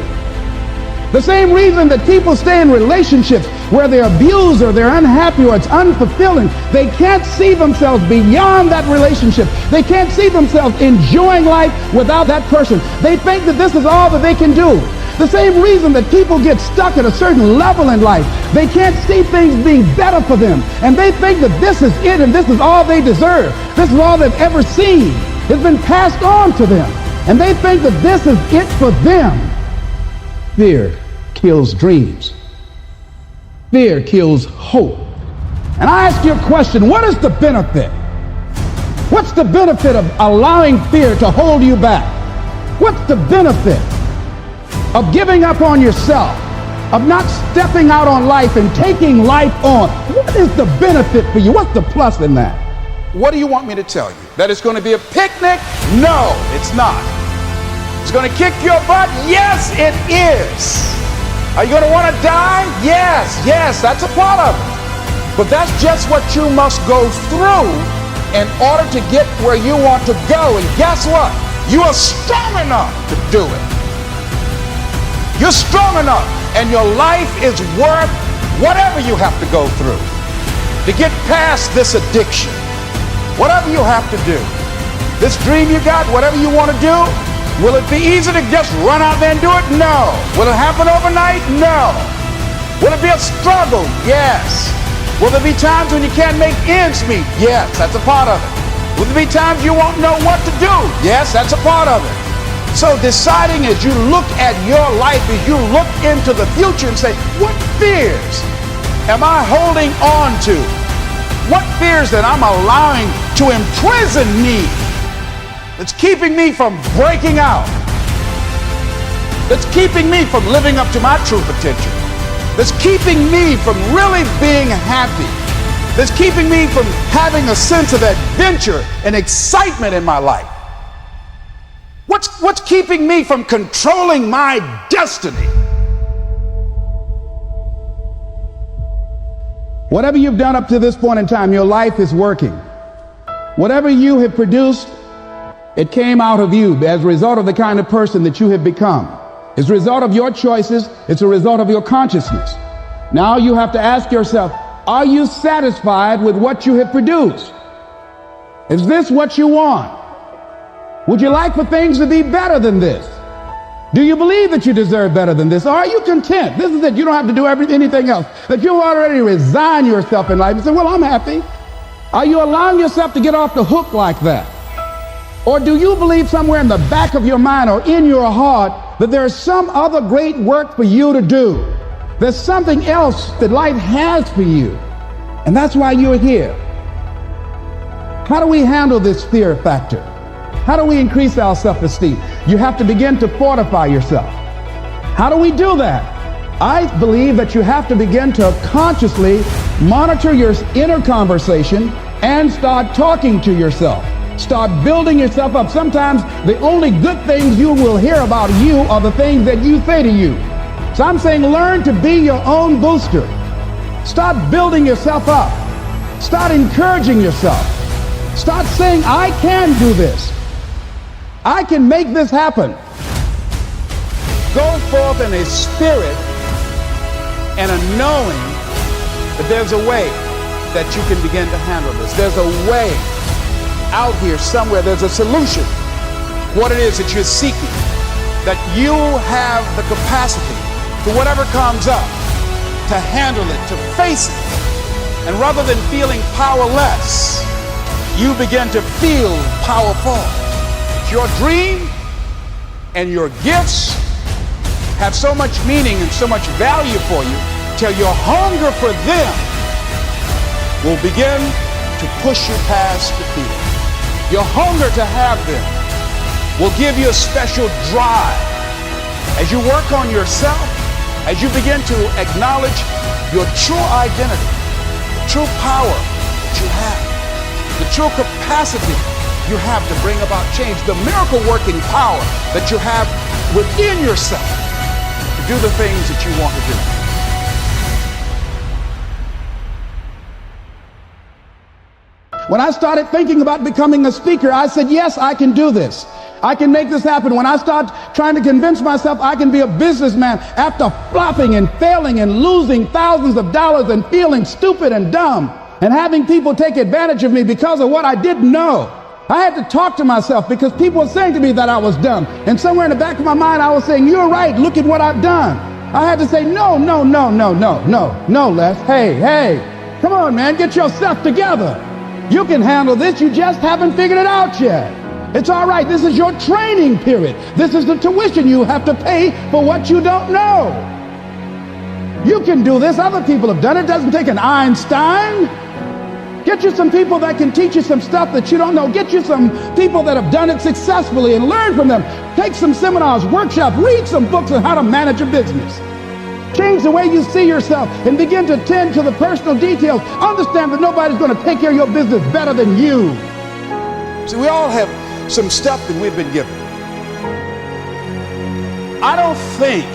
The same reason that people stay in relationships where they're abused or they're unhappy or it's unfulfilling, they can't see themselves beyond that relationship. They can't see themselves enjoying life without that person. They think that this is all that they can do. The same reason that people get stuck at a certain level in life, they can't see things being better for them. And they think that this is it and this is all they deserve. This is all they've ever seen. It's been passed on to them. And they think that this is it for them. Fear kills dreams. Fear kills hope. And I ask you a question, what is the benefit? What's the benefit of allowing fear to hold you back? What's the benefit of giving up on yourself, of not stepping out on life and taking life on? What is the benefit for you? What's the plus in that? What do you want me to tell you? That it's going to be a picnic? No, it's not. It's going to kick your butt? Yes, it is. Are you going to want to die? Yes, that's a part of it. But that's just what you must go through in order to get where you want to go. And guess what? You are strong enough to do it. You're strong enough, and your life is worth whatever you have to go through to get past this addiction. Whatever you have to do. This dream you got, whatever you want to do, will it be easy to just run out there and do it? No. Will it happen overnight? No. Will it be a struggle? Yes. Will there be times when you can't make ends meet? Yes, that's a part of it. Will there be times you won't know what to do? Yes, that's a part of it. So deciding as you look at your life, as you look into the future and say, what fears am I holding on to? What fears that I'm allowing to imprison me, that's keeping me from breaking out, that's keeping me from living up to my true potential, that's keeping me from really being happy, that's keeping me from having a sense of adventure and excitement in my life? What's keeping me from controlling my destiny? Whatever you've done up to this point in time, your life is working. Whatever you have produced, it came out of you as a result of the kind of person that you have become. It's a result of your choices. It's a result of your consciousness. Now you have to ask yourself, are you satisfied with what you have produced? Is this what you want? Would you like for things to be better than this? Do you believe that you deserve better than this? Or are you content? This is it. You don't have to do anything else. That you already resign yourself in life and say, well, I'm happy. Are you allowing yourself to get off the hook like that? Or do you believe somewhere in the back of your mind or in your heart that there's some other great work for you to do? There's something else that life has for you. And that's why you're here. How do we handle this fear factor? How do we increase our self-esteem? You have to begin to fortify yourself. How do we do that? I believe that you have to begin to consciously monitor your inner conversation and start talking to yourself. Start building yourself up. Sometimes the only good things you will hear about you are the things that you say to you. So I'm saying learn to be your own booster. Start building yourself up. Start encouraging yourself. Start saying, I can do this. I can make this happen. Go forth in a spirit and a knowing that there's a way that you can begin to handle this. There's a way out here somewhere. There's a solution. What it is that you're seeking, that you have the capacity to whatever comes up, to handle it, to face it. And rather than feeling powerless, you begin to feel powerful. Your dream and your gifts have so much meaning and so much value for you till your hunger for them will begin to push you past the fear. Your hunger to have them will give you a special drive. As you work on yourself, as you begin to acknowledge your true identity, the true power that you have, the true capacity you have to bring about change, the miracle working power that you have within yourself to do the things that you want to do. When I started thinking about becoming a speaker, I said, yes, I can do this. I can make this happen. When I start trying to convince myself I can be a businessman after flopping and failing and losing thousands of dollars and feeling stupid and dumb and having people take advantage of me because of what I didn't know. I had to talk to myself because people were saying to me that I was dumb. And somewhere in the back of my mind, I was saying, you're right, look at what I've done. I had to say, no, Les. Hey, come on, man, get yourself together. You can handle this, you just haven't figured it out yet. It's all right, this is your training period. This is the tuition you have to pay for what you don't know. You can do this, other people have done it. It doesn't take an Einstein. Get you some people that can teach you some stuff that you don't know. Get you some people that have done it successfully and learn from them. Take some seminars, workshops, read some books on how to manage a business. Change the way you see yourself and begin to tend to the personal details. Understand that nobody's going to take care of your business better than you. See, we all have some stuff that we've been given. I don't think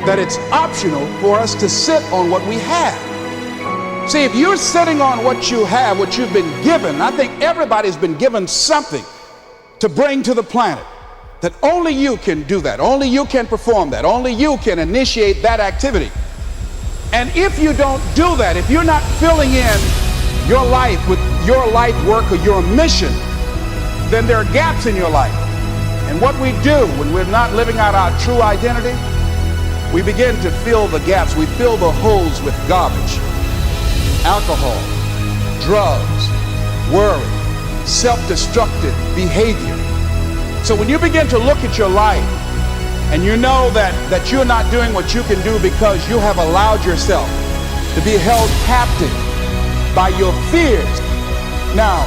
that it's optional for us to sit on what we have. See, if you're sitting on what you have, what you've been given, I think everybody's been given something to bring to the planet. That only you can do that. Only you can perform that. Only you can initiate that activity. And if you don't do that, if you're not filling in your life with your life work or your mission, then there are gaps in your life. And what we do when we're not living out our true identity, we begin to fill the gaps. We fill the holes with garbage. Alcohol, drugs, worry, self-destructive behavior. So when you begin to look at your life and you know that you're not doing what you can do because you have allowed yourself to be held captive by your fears. Now,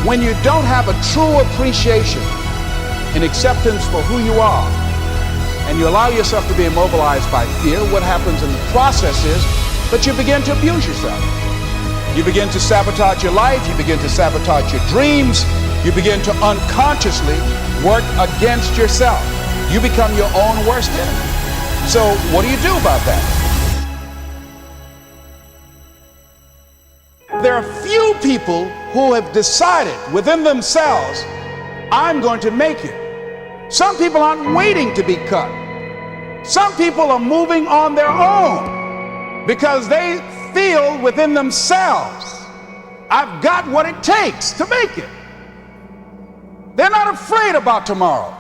when you don't have a true appreciation and acceptance for who you are, and you allow yourself to be immobilized by fear, what happens in the process is that you begin to abuse yourself. You begin to sabotage your life, you begin to sabotage your dreams, you begin to unconsciously work against yourself. You become your own worst enemy. So what do you do about that? There are few people who have decided within themselves, I'm going to make it. Some people aren't waiting to be cut. Some people are moving on their own because they feel within themselves, I've got what it takes to make it. They're not afraid about tomorrow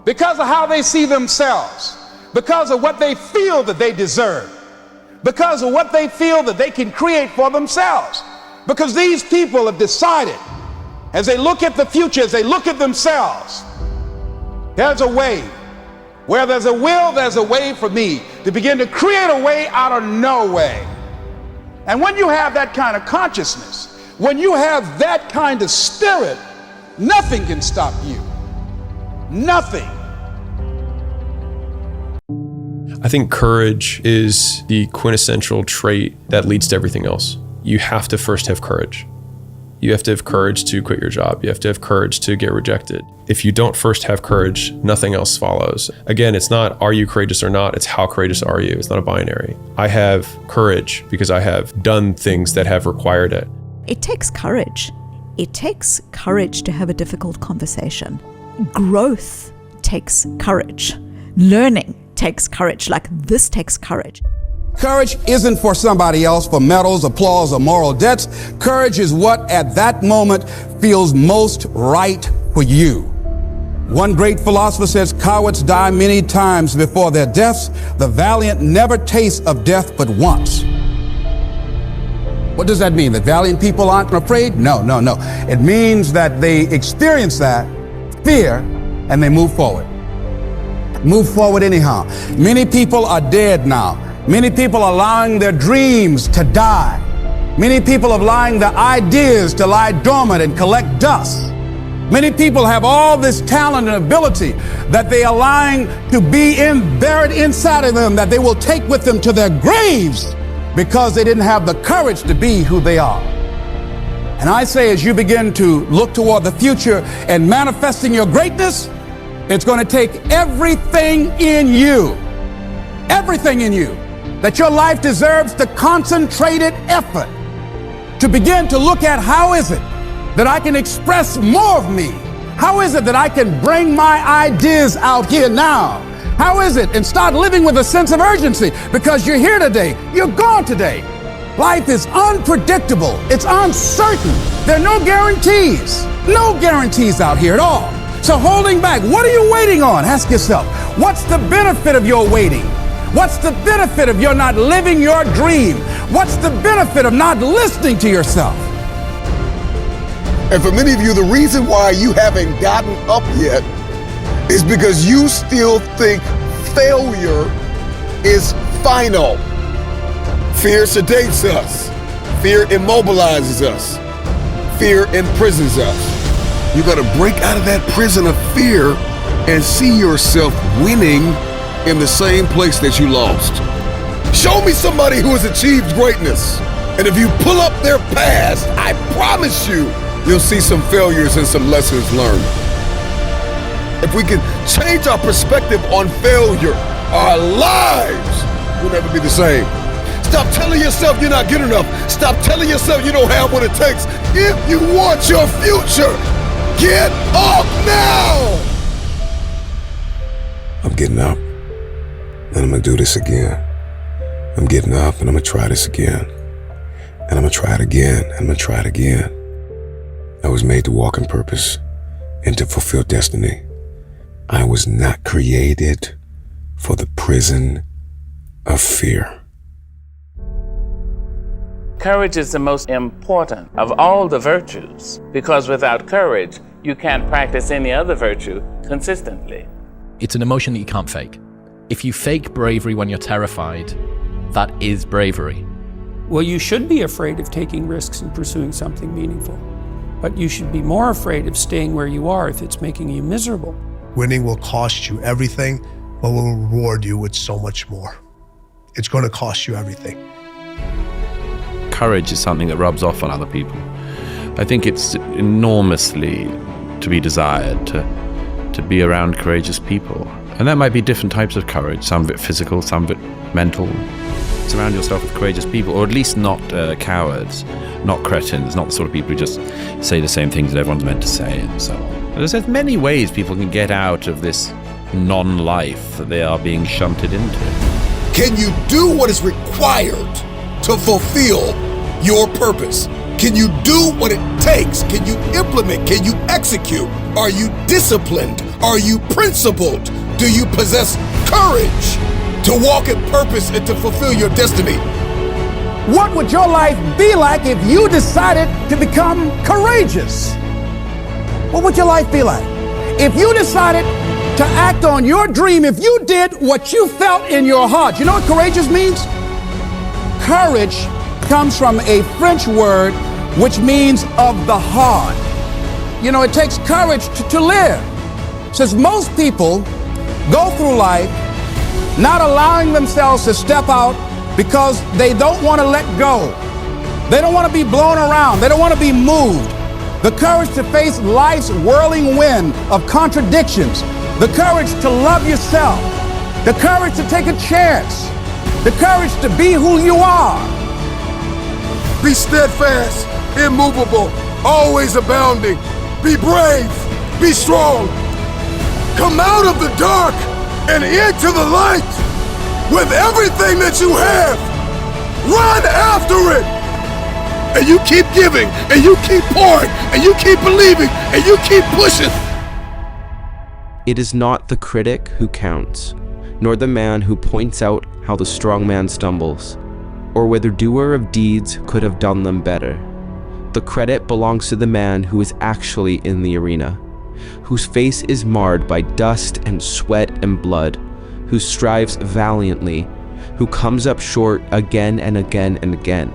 because of how they see themselves, because of what they feel that they deserve, because of what they feel that they can create for themselves. Because these people have decided, as they look at the future, as they look at themselves, there's a way. Where there's a will, there's a way for me to begin to create a way out of no way. And when you have that kind of consciousness, when you have that kind of spirit, nothing can stop you. Nothing. I think courage is the quintessential trait that leads to everything else. You have to first have courage. You have to have courage to quit your job. You have to have courage to get rejected. If you don't first have courage, nothing else follows. Again, it's not are you courageous or not, it's how courageous are you. It's not a binary. I have courage because I have done things that have required it. It takes courage. It takes courage to have a difficult conversation. Growth takes courage. Learning takes courage. Like this takes courage. Courage isn't for somebody else, for medals, applause, or moral debts. Courage is what at that moment feels most right for you. One great philosopher says, cowards die many times before their deaths. The valiant never taste of death but once. What does that mean? That valiant people aren't afraid? No. It means that they experience that fear and they move forward. Move forward anyhow. Many people are dead now. Many people are allowing their dreams to die. Many people are allowing their ideas to lie dormant and collect dust. Many people have all this talent and ability that they are allowing to be buried inside of them, that they will take with them to their graves because they didn't have the courage to be who they are. And I say, as you begin to look toward the future and manifesting your greatness, it's going to take everything in you, that your life deserves the concentrated effort to begin to look at how is it that I can express more of me? How is it that I can bring my ideas out here now? How is it? And start living with a sense of urgency, because you're here today, you're gone today. Life is unpredictable. It's uncertain. There are no guarantees out here at all. So holding back, what are you waiting on? Ask yourself, what's the benefit of your waiting? What's the benefit of your not living your dream? What's the benefit of not listening to yourself? And for many of you, the reason why you haven't gotten up yet is because you still think failure is final. Fear sedates us. Fear immobilizes us. Fear imprisons us. You gotta break out of that prison of fear and see yourself winning in the same place that you lost. Show me somebody who has achieved greatness. And if you pull up their past, I promise you, you'll see some failures and some lessons learned. If we can change our perspective on failure, our lives will never be the same. Stop telling yourself you're not good enough. Stop telling yourself you don't have what it takes. If you want your future, get up now! I'm getting up, and I'm gonna do this again. I'm getting up, and I'm gonna try this again. And I'm gonna try it again, and I'm gonna try it again. I was made to walk in purpose and to fulfill destiny. I was not created for the prison of fear. Courage is the most important of all the virtues, because without courage, you can't practice any other virtue consistently. It's an emotion that you can't fake. If you fake bravery when you're terrified, that is bravery. Well, you should be afraid of taking risks and pursuing something meaningful, but you should be more afraid of staying where you are if it's making you miserable. Winning will cost you everything, but will reward you with so much more. It's going to cost you everything. Courage is something that rubs off on other people. I think it's enormously to be desired to be around courageous people. And that might be different types of courage, some of it physical, some of it mental. Surround yourself with courageous people, or at least not cowards, not cretins, not the sort of people who just say the same things that everyone's meant to say and so on. There's many ways people can get out of this non-life that they are being shunted into. Can you do what is required to fulfill your purpose? Can you do what it takes? Can you implement? Can you execute? Are you disciplined? Are you principled? Do you possess courage to walk in purpose and to fulfill your destiny? What would your life be like if you decided to become courageous? What would your life be like? If you decided to act on your dream, if you did what you felt in your heart. You know what courageous means? Courage comes from a French word which means of the heart. You know, it takes courage to live. Since most people go through life not allowing themselves to step out because they don't want to let go. They don't want to be blown around. They don't want to be moved. The courage to face life's whirling wind of contradictions. The courage to love yourself. The courage to take a chance. The courage to be who you are. Be steadfast, immovable, always abounding. Be brave, be strong. Come out of the dark and into the light with everything that you have. Run after it. And you keep giving, and you keep pouring, and you keep believing, and you keep pushing. It is not the critic who counts, nor the man who points out how the strong man stumbles, or whether doer of deeds could have done them better. The credit belongs to the man who is actually in the arena, whose face is marred by dust and sweat and blood, who strives valiantly, who comes up short again and again and again,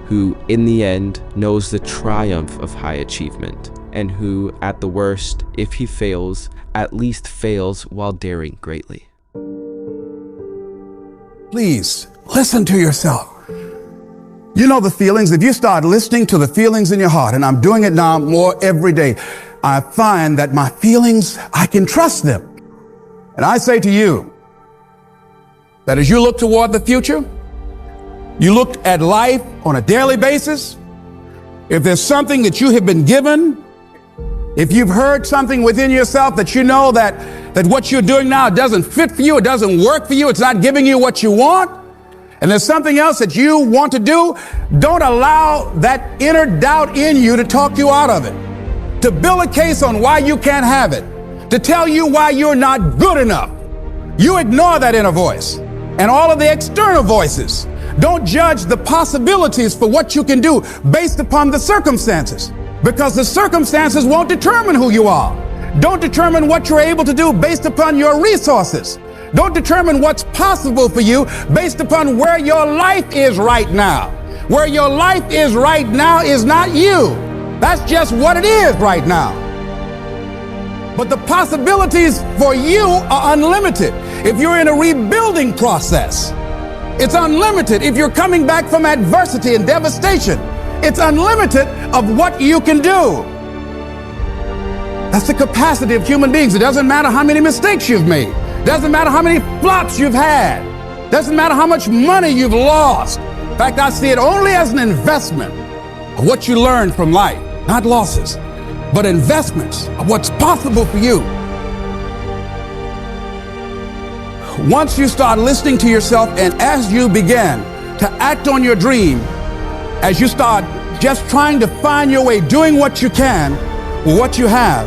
who, in the end, knows the triumph of high achievement, and who, at the worst, if he fails, at least fails while daring greatly. Please, listen to yourself. You know the feelings. If you start listening to the feelings in your heart, and I'm doing it now more every day, I find that my feelings, I can trust them. And I say to you, that as you look toward the future, you look at life on a daily basis, if there's something that you have been given, if you've heard something within yourself that you know that what you're doing now doesn't fit for you, it doesn't work for you, it's not giving you what you want, and there's something else that you want to do, don't allow that inner doubt in you to talk you out of it, to build a case on why you can't have it, to tell you why you're not good enough. You ignore that inner voice and all of the external voices. Don't judge the possibilities for what you can do based upon the circumstances, because the circumstances won't determine who you are. Don't determine what you're able to do based upon your resources. Don't determine what's possible for you based upon where your life is right now. Where your life is right now is not you. That's just what it is right now. But the possibilities for you are unlimited. If you're in a rebuilding process, it's unlimited. If you're coming back from adversity and devastation, it's unlimited of what you can do. That's the capacity of human beings. It doesn't matter how many mistakes you've made. It doesn't matter how many flops you've had. It doesn't matter how much money you've lost. In fact, I see it only as an investment of what you learned from life, not losses, but investments of what's possible for you. Once you start listening to yourself, and as you begin to act on your dream, as you start just trying to find your way, doing what you can with what you have,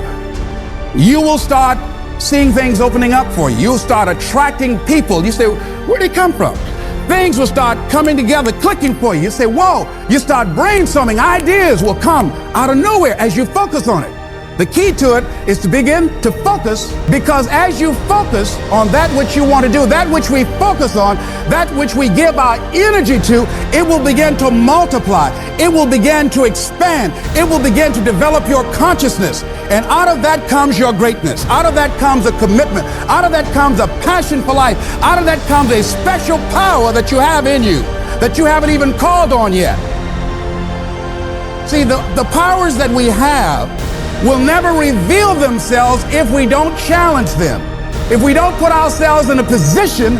you will start seeing things opening up for you. You'll start attracting people. You say, where'd they come from? Things will start coming together, clicking for you. You say, whoa, you start brainstorming. Ideas will come out of nowhere as you focus on it. The key to it is to begin to focus, because as you focus on that which you want to do, that which we focus on, that which we give our energy to, it will begin to multiply. It will begin to expand. It will begin to develop your consciousness. And out of that comes your greatness. Out of that comes a commitment. Out of that comes a passion for life. Out of that comes a special power that you have in you that you haven't even called on yet. See, the powers that we have will never reveal themselves if we don't challenge them, if we don't put ourselves in a position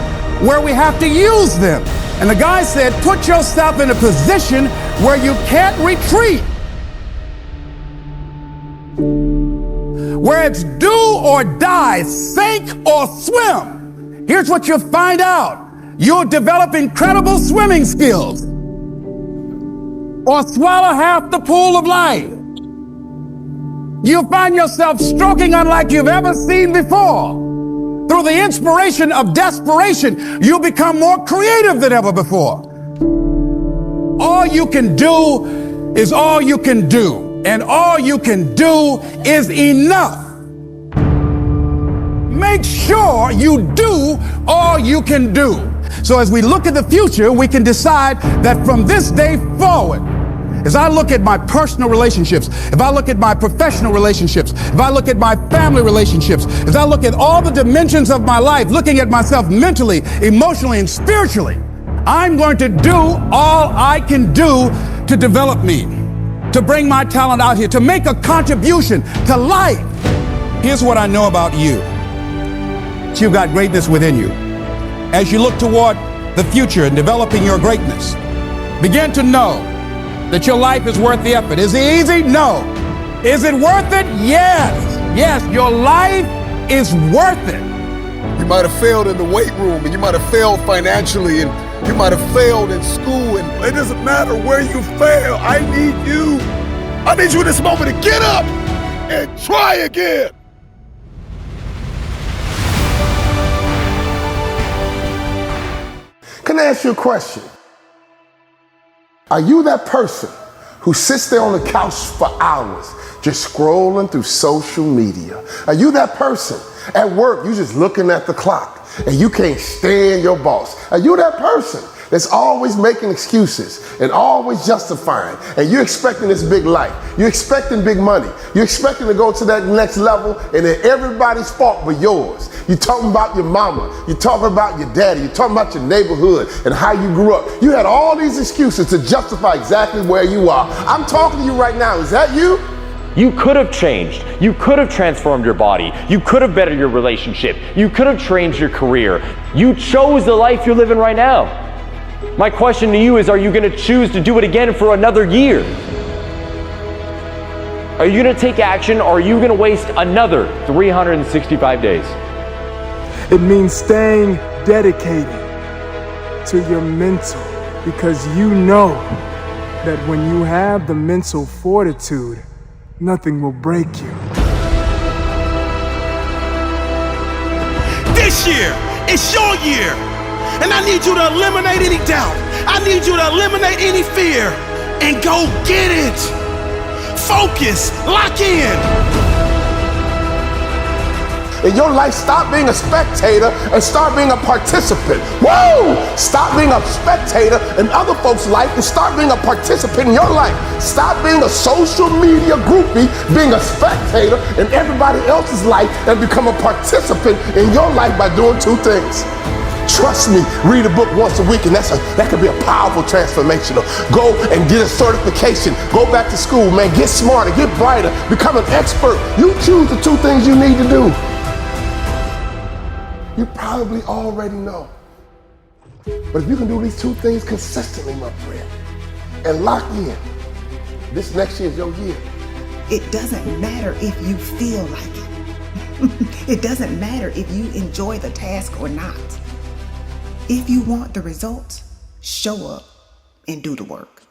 where we have to use them. And the guy said, put yourself in a position where you can't retreat, where it's do or die, sink or swim. Here's what you'll find out. You'll develop incredible swimming skills, or swallow half the pool of life. You'll find yourself stroking unlike you've ever seen before. Through the inspiration of desperation, you'll become more creative than ever before. All you can do is all you can do, and all you can do is enough. Make sure you do all you can do. So as we look at the future, we can decide that from this day forward, as I look at my personal relationships, if I look at my professional relationships, if I look at my family relationships, as I look at all the dimensions of my life, looking at myself mentally, emotionally, and spiritually, I'm going to do all I can do to develop me, to bring my talent out here, to make a contribution to life. Here's what I know about you. You've got greatness within you. As you look toward the future and developing your greatness, begin to know that your life is worth the effort. Is it easy? No. Is it worth it? Yes. Yes, your life is worth it. You might have failed in the weight room, and you might have failed financially, and you might have failed in school, and it doesn't matter where you fail. I need you in this moment to get up and try again. Can I ask you a question? Are you that person who sits there on the couch for hours just scrolling through social media? Are you that person at work, you just looking at the clock and you can't stand your boss? Are you that person that's always making excuses and always justifying, and you're expecting this big life, you're expecting big money, you're expecting to go to that next level, and then everybody's fault but yours? You're talking about your mama, you're talking about your daddy, you're talking about your neighborhood and how you grew up. You had all these excuses to justify exactly where you are. I'm talking to you right now. Is that you? You could have changed. You could have transformed your body. You could have bettered your relationship. You could have changed your career. You chose the life you're living right now. My question to you is, are you going to choose to do it again for another year? Are you going to take action, or are you going to waste another 365 days? It means staying dedicated to your mental, because you know that when you have the mental fortitude, nothing will break you. This year, it's your year. And I need you to eliminate any doubt. I need you to eliminate any fear and go get it. Focus, lock in. in your life, stop being a spectator and start being a participant. Whoa! Stop being a spectator in other folks' life and start being a participant in your life. Stop being a social media groupie, being a spectator in everybody else's life, and become a participant in your life by doing two things. Trust me, read a book once a week, and that could be a powerful transformational. Go and get a certification. Go back to school, man. Get smarter, get brighter, become an expert. You choose the two things you need to do. You probably already know. But if you can do these two things consistently, my friend, and lock in, this next year is your year. It doesn't matter if you feel like it. It doesn't matter if you enjoy the task or not. If you want the results, show up and do the work.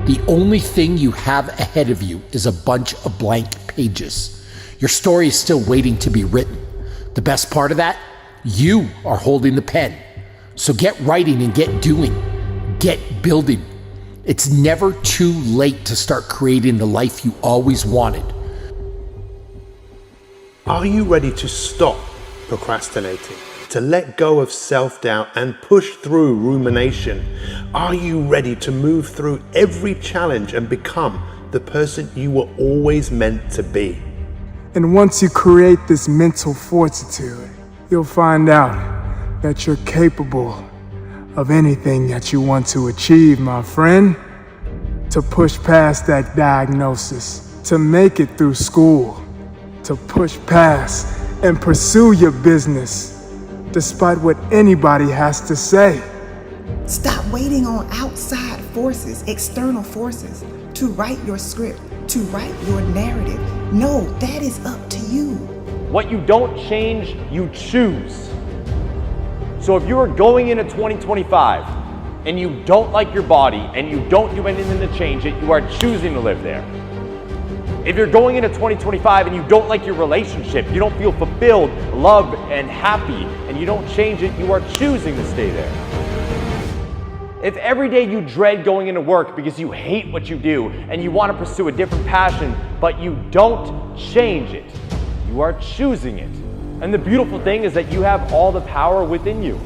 The only thing you have ahead of you is a bunch of blank pages. Your story is still waiting to be written. The best part of that, you are holding the pen. So get writing and get doing. Get building. It's never too late to start creating the life you always wanted. Are you ready to stop procrastinating, to let go of self-doubt and push through rumination? Are you ready to move through every challenge and become the person you were always meant to be? And once you create this mental fortitude, you'll find out that you're capable of anything that you want to achieve, my friend. To push past that diagnosis, to make it through school, to push past and pursue your business, despite what anybody has to say. Stop waiting on outside forces, external forces, to write your script, to write your narrative. No, that is up to you. What you don't change, you choose. So if you are going into 2025 and you don't like your body and you don't do anything to change it, you are choosing to live there. If you're going into 2025 and you don't like your relationship, you don't feel fulfilled, loved, and happy, and you don't change it, you are choosing to stay there. If every day you dread going into work because you hate what you do and you want to pursue a different passion, but you don't change it, you are choosing it. And the beautiful thing is that you have all the power within you.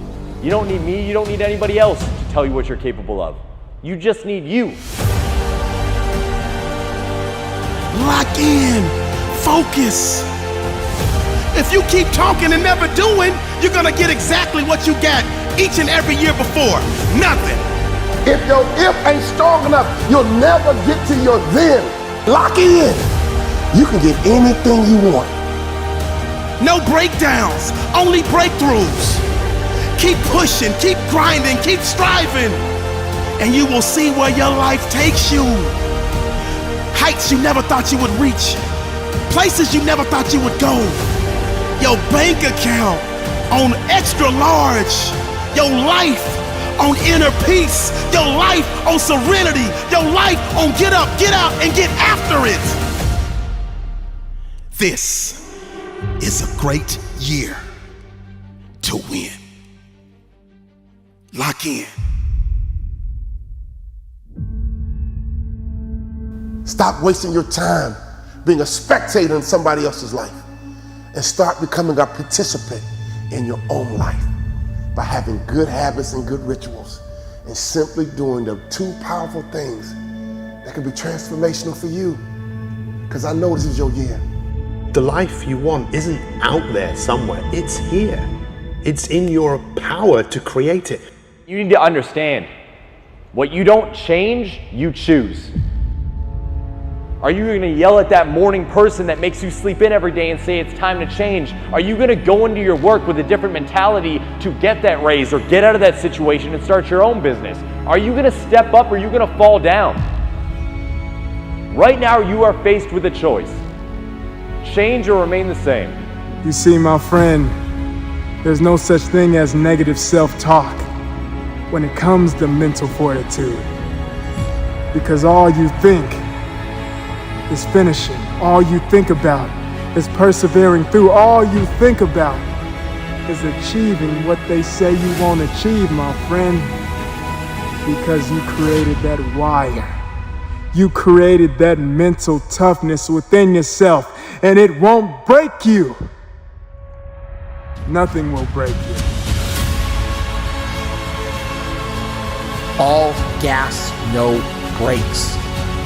You don't need me, you don't need anybody else to tell you what you're capable of. You just need you. Lock in, focus. If you keep talking and never doing, you're gonna get exactly what you got each and every year before. Nothing. If your if ain't strong enough, you'll never get to your then. Lock in. You can get anything you want. No breakdowns, only breakthroughs. Keep pushing, keep grinding, keep striving, and you will see where your life takes you. Heights you never thought you would reach, places you never thought you would go. Your bank account on extra large, your life on inner peace, your life on serenity, your life on get up, get out, and get after it. This is a great year to win. Lock in. Stop wasting your time being a spectator in somebody else's life and start becoming a participant in your own life by having good habits and good rituals and simply doing the two powerful things that can be transformational for you. Because I know this is your year. The life you want isn't out there somewhere, it's here. It's in your power to create it. You need to understand, what you don't change, you choose. Are you going to yell at that morning person that makes you sleep in every day and say it's time to change? Are you going to go into your work with a different mentality to get that raise or get out of that situation and start your own business? Are you going to step up or are you going to fall down? Right now you are faced with a choice. Change or remain the same. You see, my friend, there's no such thing as negative self-talk when it comes to mental fortitude. Because all you think is finishing. All you think about is persevering through. All you think about is achieving what they say you won't achieve, my friend. Because you created that wire You created that mental toughness within yourself, and it won't break you. Nothing will break you. All gas, no brakes.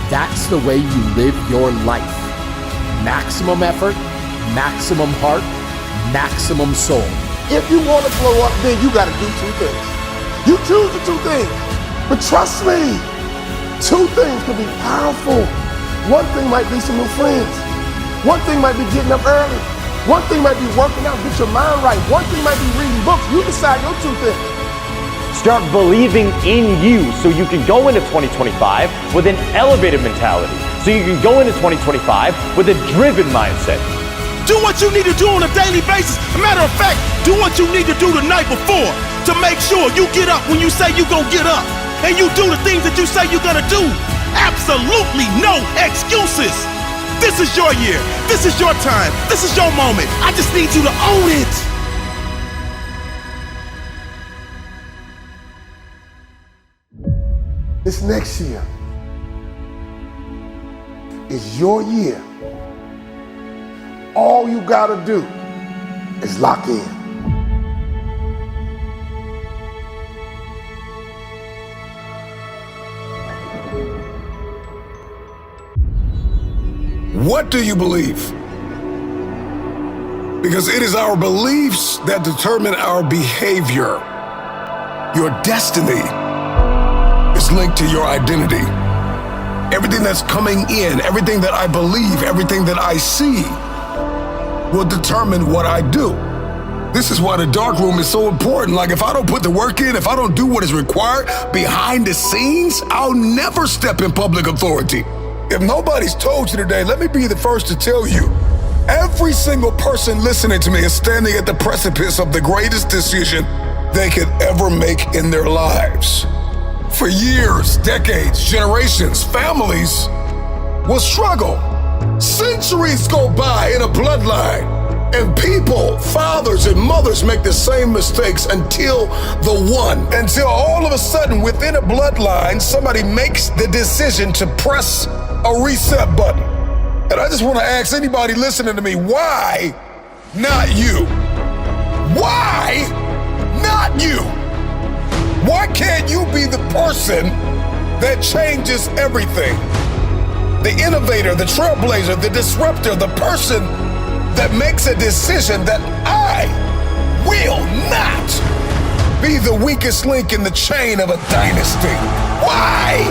That's the way you live your life. Maximum effort, maximum heart, maximum soul. If you want to blow up, then you got to do two things. You choose the two things. But trust me, two things can be powerful. One thing might be some new friends. One thing might be getting up early. One thing might be working out, get your mind right. One thing might be reading books. You decide your two things. Start believing in you so you can go into 2025 with an elevated mentality. So you can go into 2025 with a driven mindset. Do what you need to do on a daily basis. As a matter of fact, do what you need to do the night before to make sure you get up when you say you're going to get up. And you do the things that you say you're going to do. Absolutely no excuses. This is your year. This is your time. This is your moment. I just need you to own it. This next year is your year. All you gotta do is lock in. What do you believe? Because it is our beliefs that determine our behavior. Your destiny is linked to your identity. Everything that's coming in, everything that I believe, everything that I see will determine what I do. This is why the dark room is so important. Like, if I don't put the work in, if I don't do what is required behind the scenes, I'll never step in public authority. If nobody's told you today, let me be the first to tell you, every single person listening to me is standing at the precipice of the greatest decision they could ever make in their lives. For years, decades, generations, families will struggle. Centuries go by in a bloodline, and people, fathers and mothers, make the same mistakes until all of a sudden within a bloodline, somebody makes the decision to press a reset button. And I just want to ask anybody listening to me, why not you? Why not you? Why can't you be the person that changes everything? The innovator, the trailblazer, the disruptor, the person that makes a decision that I will not be the weakest link in the chain of a dynasty. Why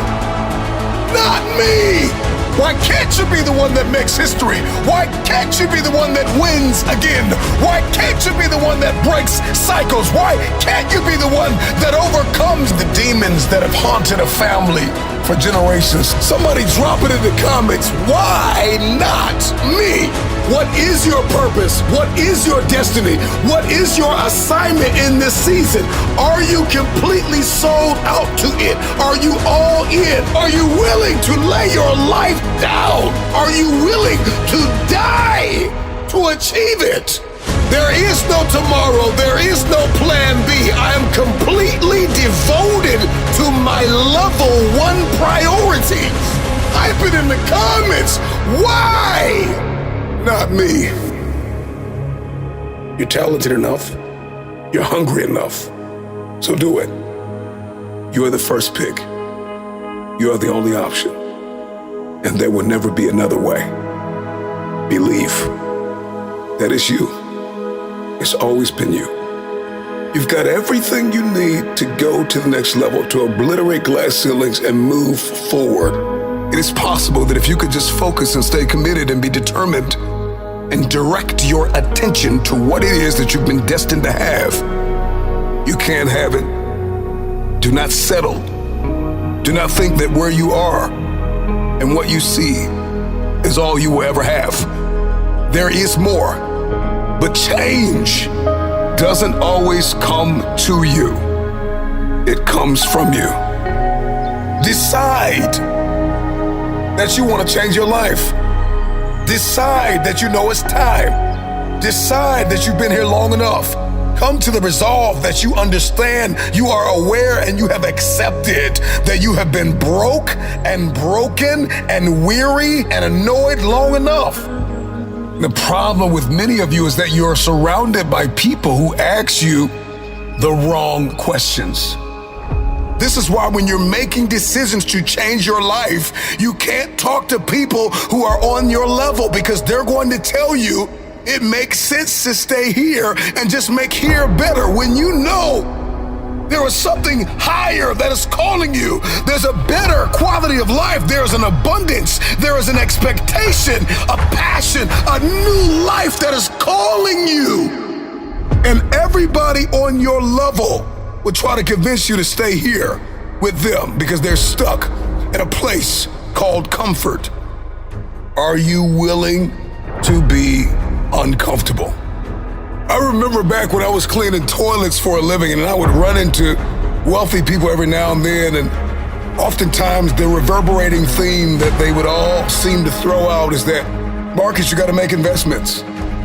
not me? Why can't you be the one that makes history? Why can't you be the one that wins again? Why can't you be the one that breaks cycles? Why can't you be the one that overcomes the demons that have haunted a family for generations? Somebody drop it in the comments. Why not me? What is your purpose? What is your destiny? What is your assignment in this season? Are you completely sold out to it? Are you all in? Are you willing to lay your life down? Are you willing to die to achieve it? There is no tomorrow. There is no plan B. I am completely devoted to my level 1 priorities. Type it in the comments. Why not me? You're talented enough. You're hungry enough. So do it. You are the first pick. You are the only option. And there will never be another way. Believe that it's you. It's always been you. You've got everything you need to go to the next level, to obliterate glass ceilings and move forward. It is possible that if you could just focus and stay committed and be determined and direct your attention to what it is that you've been destined to have, you can have it. Do not settle. Do not think that where you are and what you see is all you will ever have. There is more, but change doesn't always come to you. It comes from you. Decide that you want to change your life. Decide that you know it's time. Decide that you've been here long enough. Come to the resolve that you understand, you are aware, and you have accepted that you have been broke and broken and weary and annoyed long enough. The problem with many of you is that you are surrounded by people who ask you the wrong questions. This is why when you're making decisions to change your life, you can't talk to people who are on your level, because they're going to tell you it makes sense to stay here and just make here better, when you know there is something higher that is calling you. There's a better quality of life. There's an abundance. There is an expectation, a passion, a new life that is calling you. And everybody on your level will try to convince you to stay here with them because they're stuck in a place called comfort. Are you willing to be uncomfortable? I remember back when I was cleaning toilets for a living, and I would run into wealthy people every now and then, and oftentimes the reverberating theme that they would all seem to throw out is that, Marcus, you gotta make investments.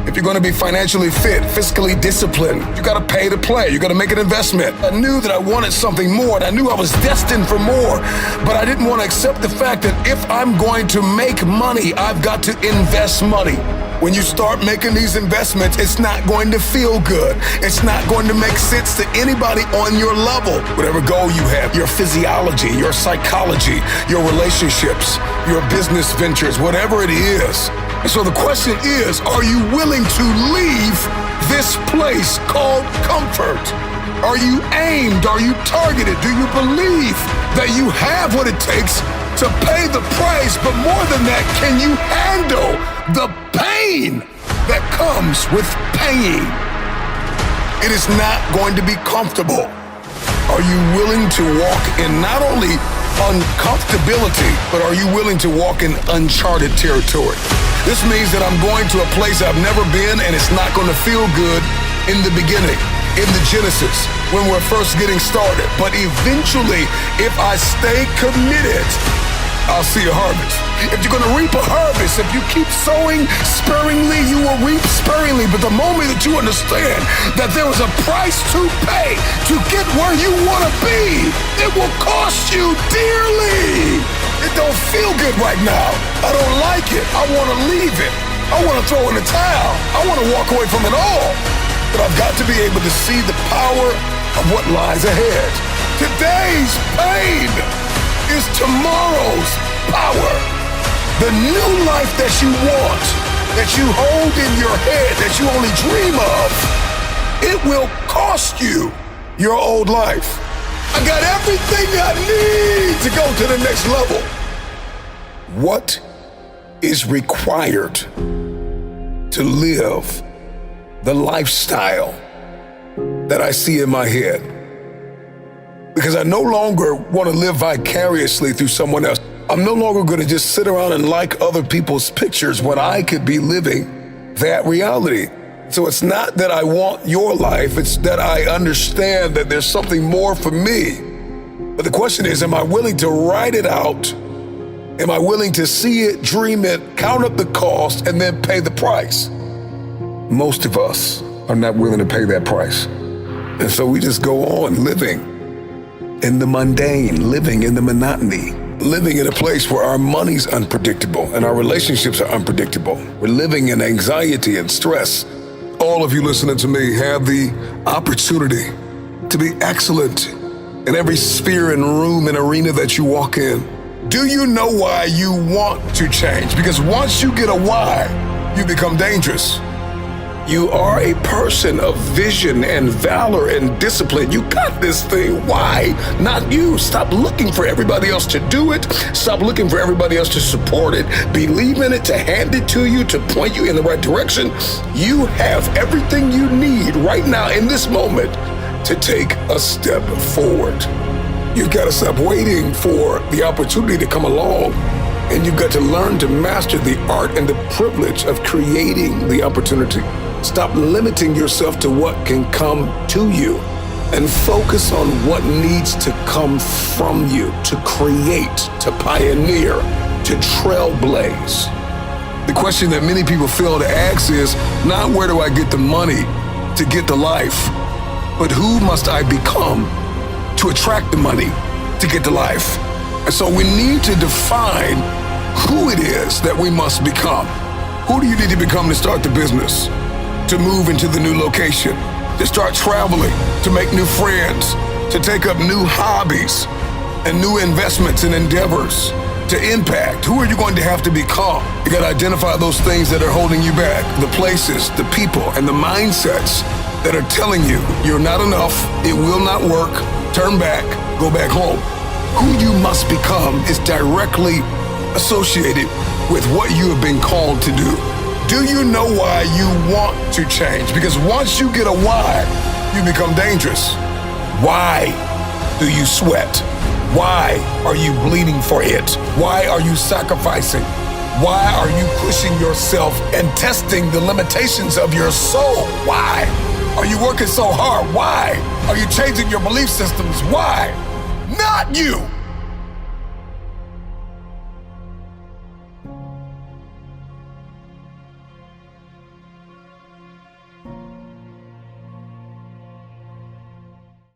If you're gonna be financially fit, fiscally disciplined, you gotta pay to play, you gotta make an investment. I knew that I wanted something more, and I knew I was destined for more, but I didn't want to accept the fact that if I'm going to make money, I've got to invest money. When you start making these investments, it's not going to feel good. It's not going to make sense to anybody on your level. Whatever goal you have, your physiology, your psychology, your relationships, your business ventures, whatever it is. And so the question is, are you willing to leave this place called comfort? Are you aimed? Are you targeted? Do you believe that you have what it takes to pay the price? But more than that, can you handle the pain that comes with paying? It is not going to be comfortable. Are you willing to walk in not only uncomfortability, but are you willing to walk in uncharted territory? This means that I'm going to a place I've never been, and it's not going to feel good in the beginning, in the genesis, when we're first getting started. But eventually, if I stay committed, I'll see a harvest. If you're gonna reap a harvest, if you keep sowing sparingly, you will reap sparingly. But the moment that you understand that there is a price to pay to get where you wanna be, it will cost you dearly. It don't feel good right now. I don't like it. I wanna leave it. I wanna throw in the towel. I wanna walk away from it all. But I've got to be able to see the power of what lies ahead. Today's pain is tomorrow's power. The new life that you want, that you hold in your head, that you only dream of, it will cost you your old life. I got everything I need to go to the next level. What is required to live the lifestyle that I see in my head? Because I no longer want to live vicariously through someone else. I'm no longer going to just sit around and like other people's pictures when I could be living that reality. So it's not that I want your life, it's that I understand that there's something more for me. But the question is, am I willing to write it out? Am I willing to see it, dream it, count up the cost, and then pay the price? Most of us are not willing to pay that price. And so we just go on living in the mundane, living in the monotony, living in a place where our money's unpredictable and our relationships are unpredictable. We're living in anxiety and stress. All of you listening to me have the opportunity to be excellent in every sphere and room and arena that you walk in. Do you know why you want to change? Because once you get a why, you become dangerous. You are a person of vision and valor and discipline. You got this thing. Why not you? Stop looking for everybody else to do it. Stop looking for everybody else to support it. Believe in it, to hand it to you, to point you in the right direction. You have everything you need right now in this moment to take a step forward. You've got to stop waiting for the opportunity to come along. And you've got to learn to master the art and the privilege of creating the opportunity. Stop limiting yourself to what can come to you and focus on what needs to come from you, to create, to pioneer, to trailblaze. The question that many people fail to ask is not where do I get the money to get the life, but who must I become to attract the money to get the life? And so we need to define who it is that we must become. Who do you need to become to start the business, to move into the new location, to start traveling, to make new friends, to take up new hobbies and new investments and endeavors, to impact? Who are you going to have to become? You got to identify those things that are holding you back, the places, the people, and the mindsets that are telling you you're not enough, it will not work, turn back, go back home. Who you must become is directly associated with what you have been called to do. Do you know why you want to change? Because once you get a why, you become dangerous. Why do you sweat? Why are you bleeding for it? Why are you sacrificing? Why are you pushing yourself and testing the limitations of your soul? Why are you working so hard? Why are you changing your belief systems? Why? Not you.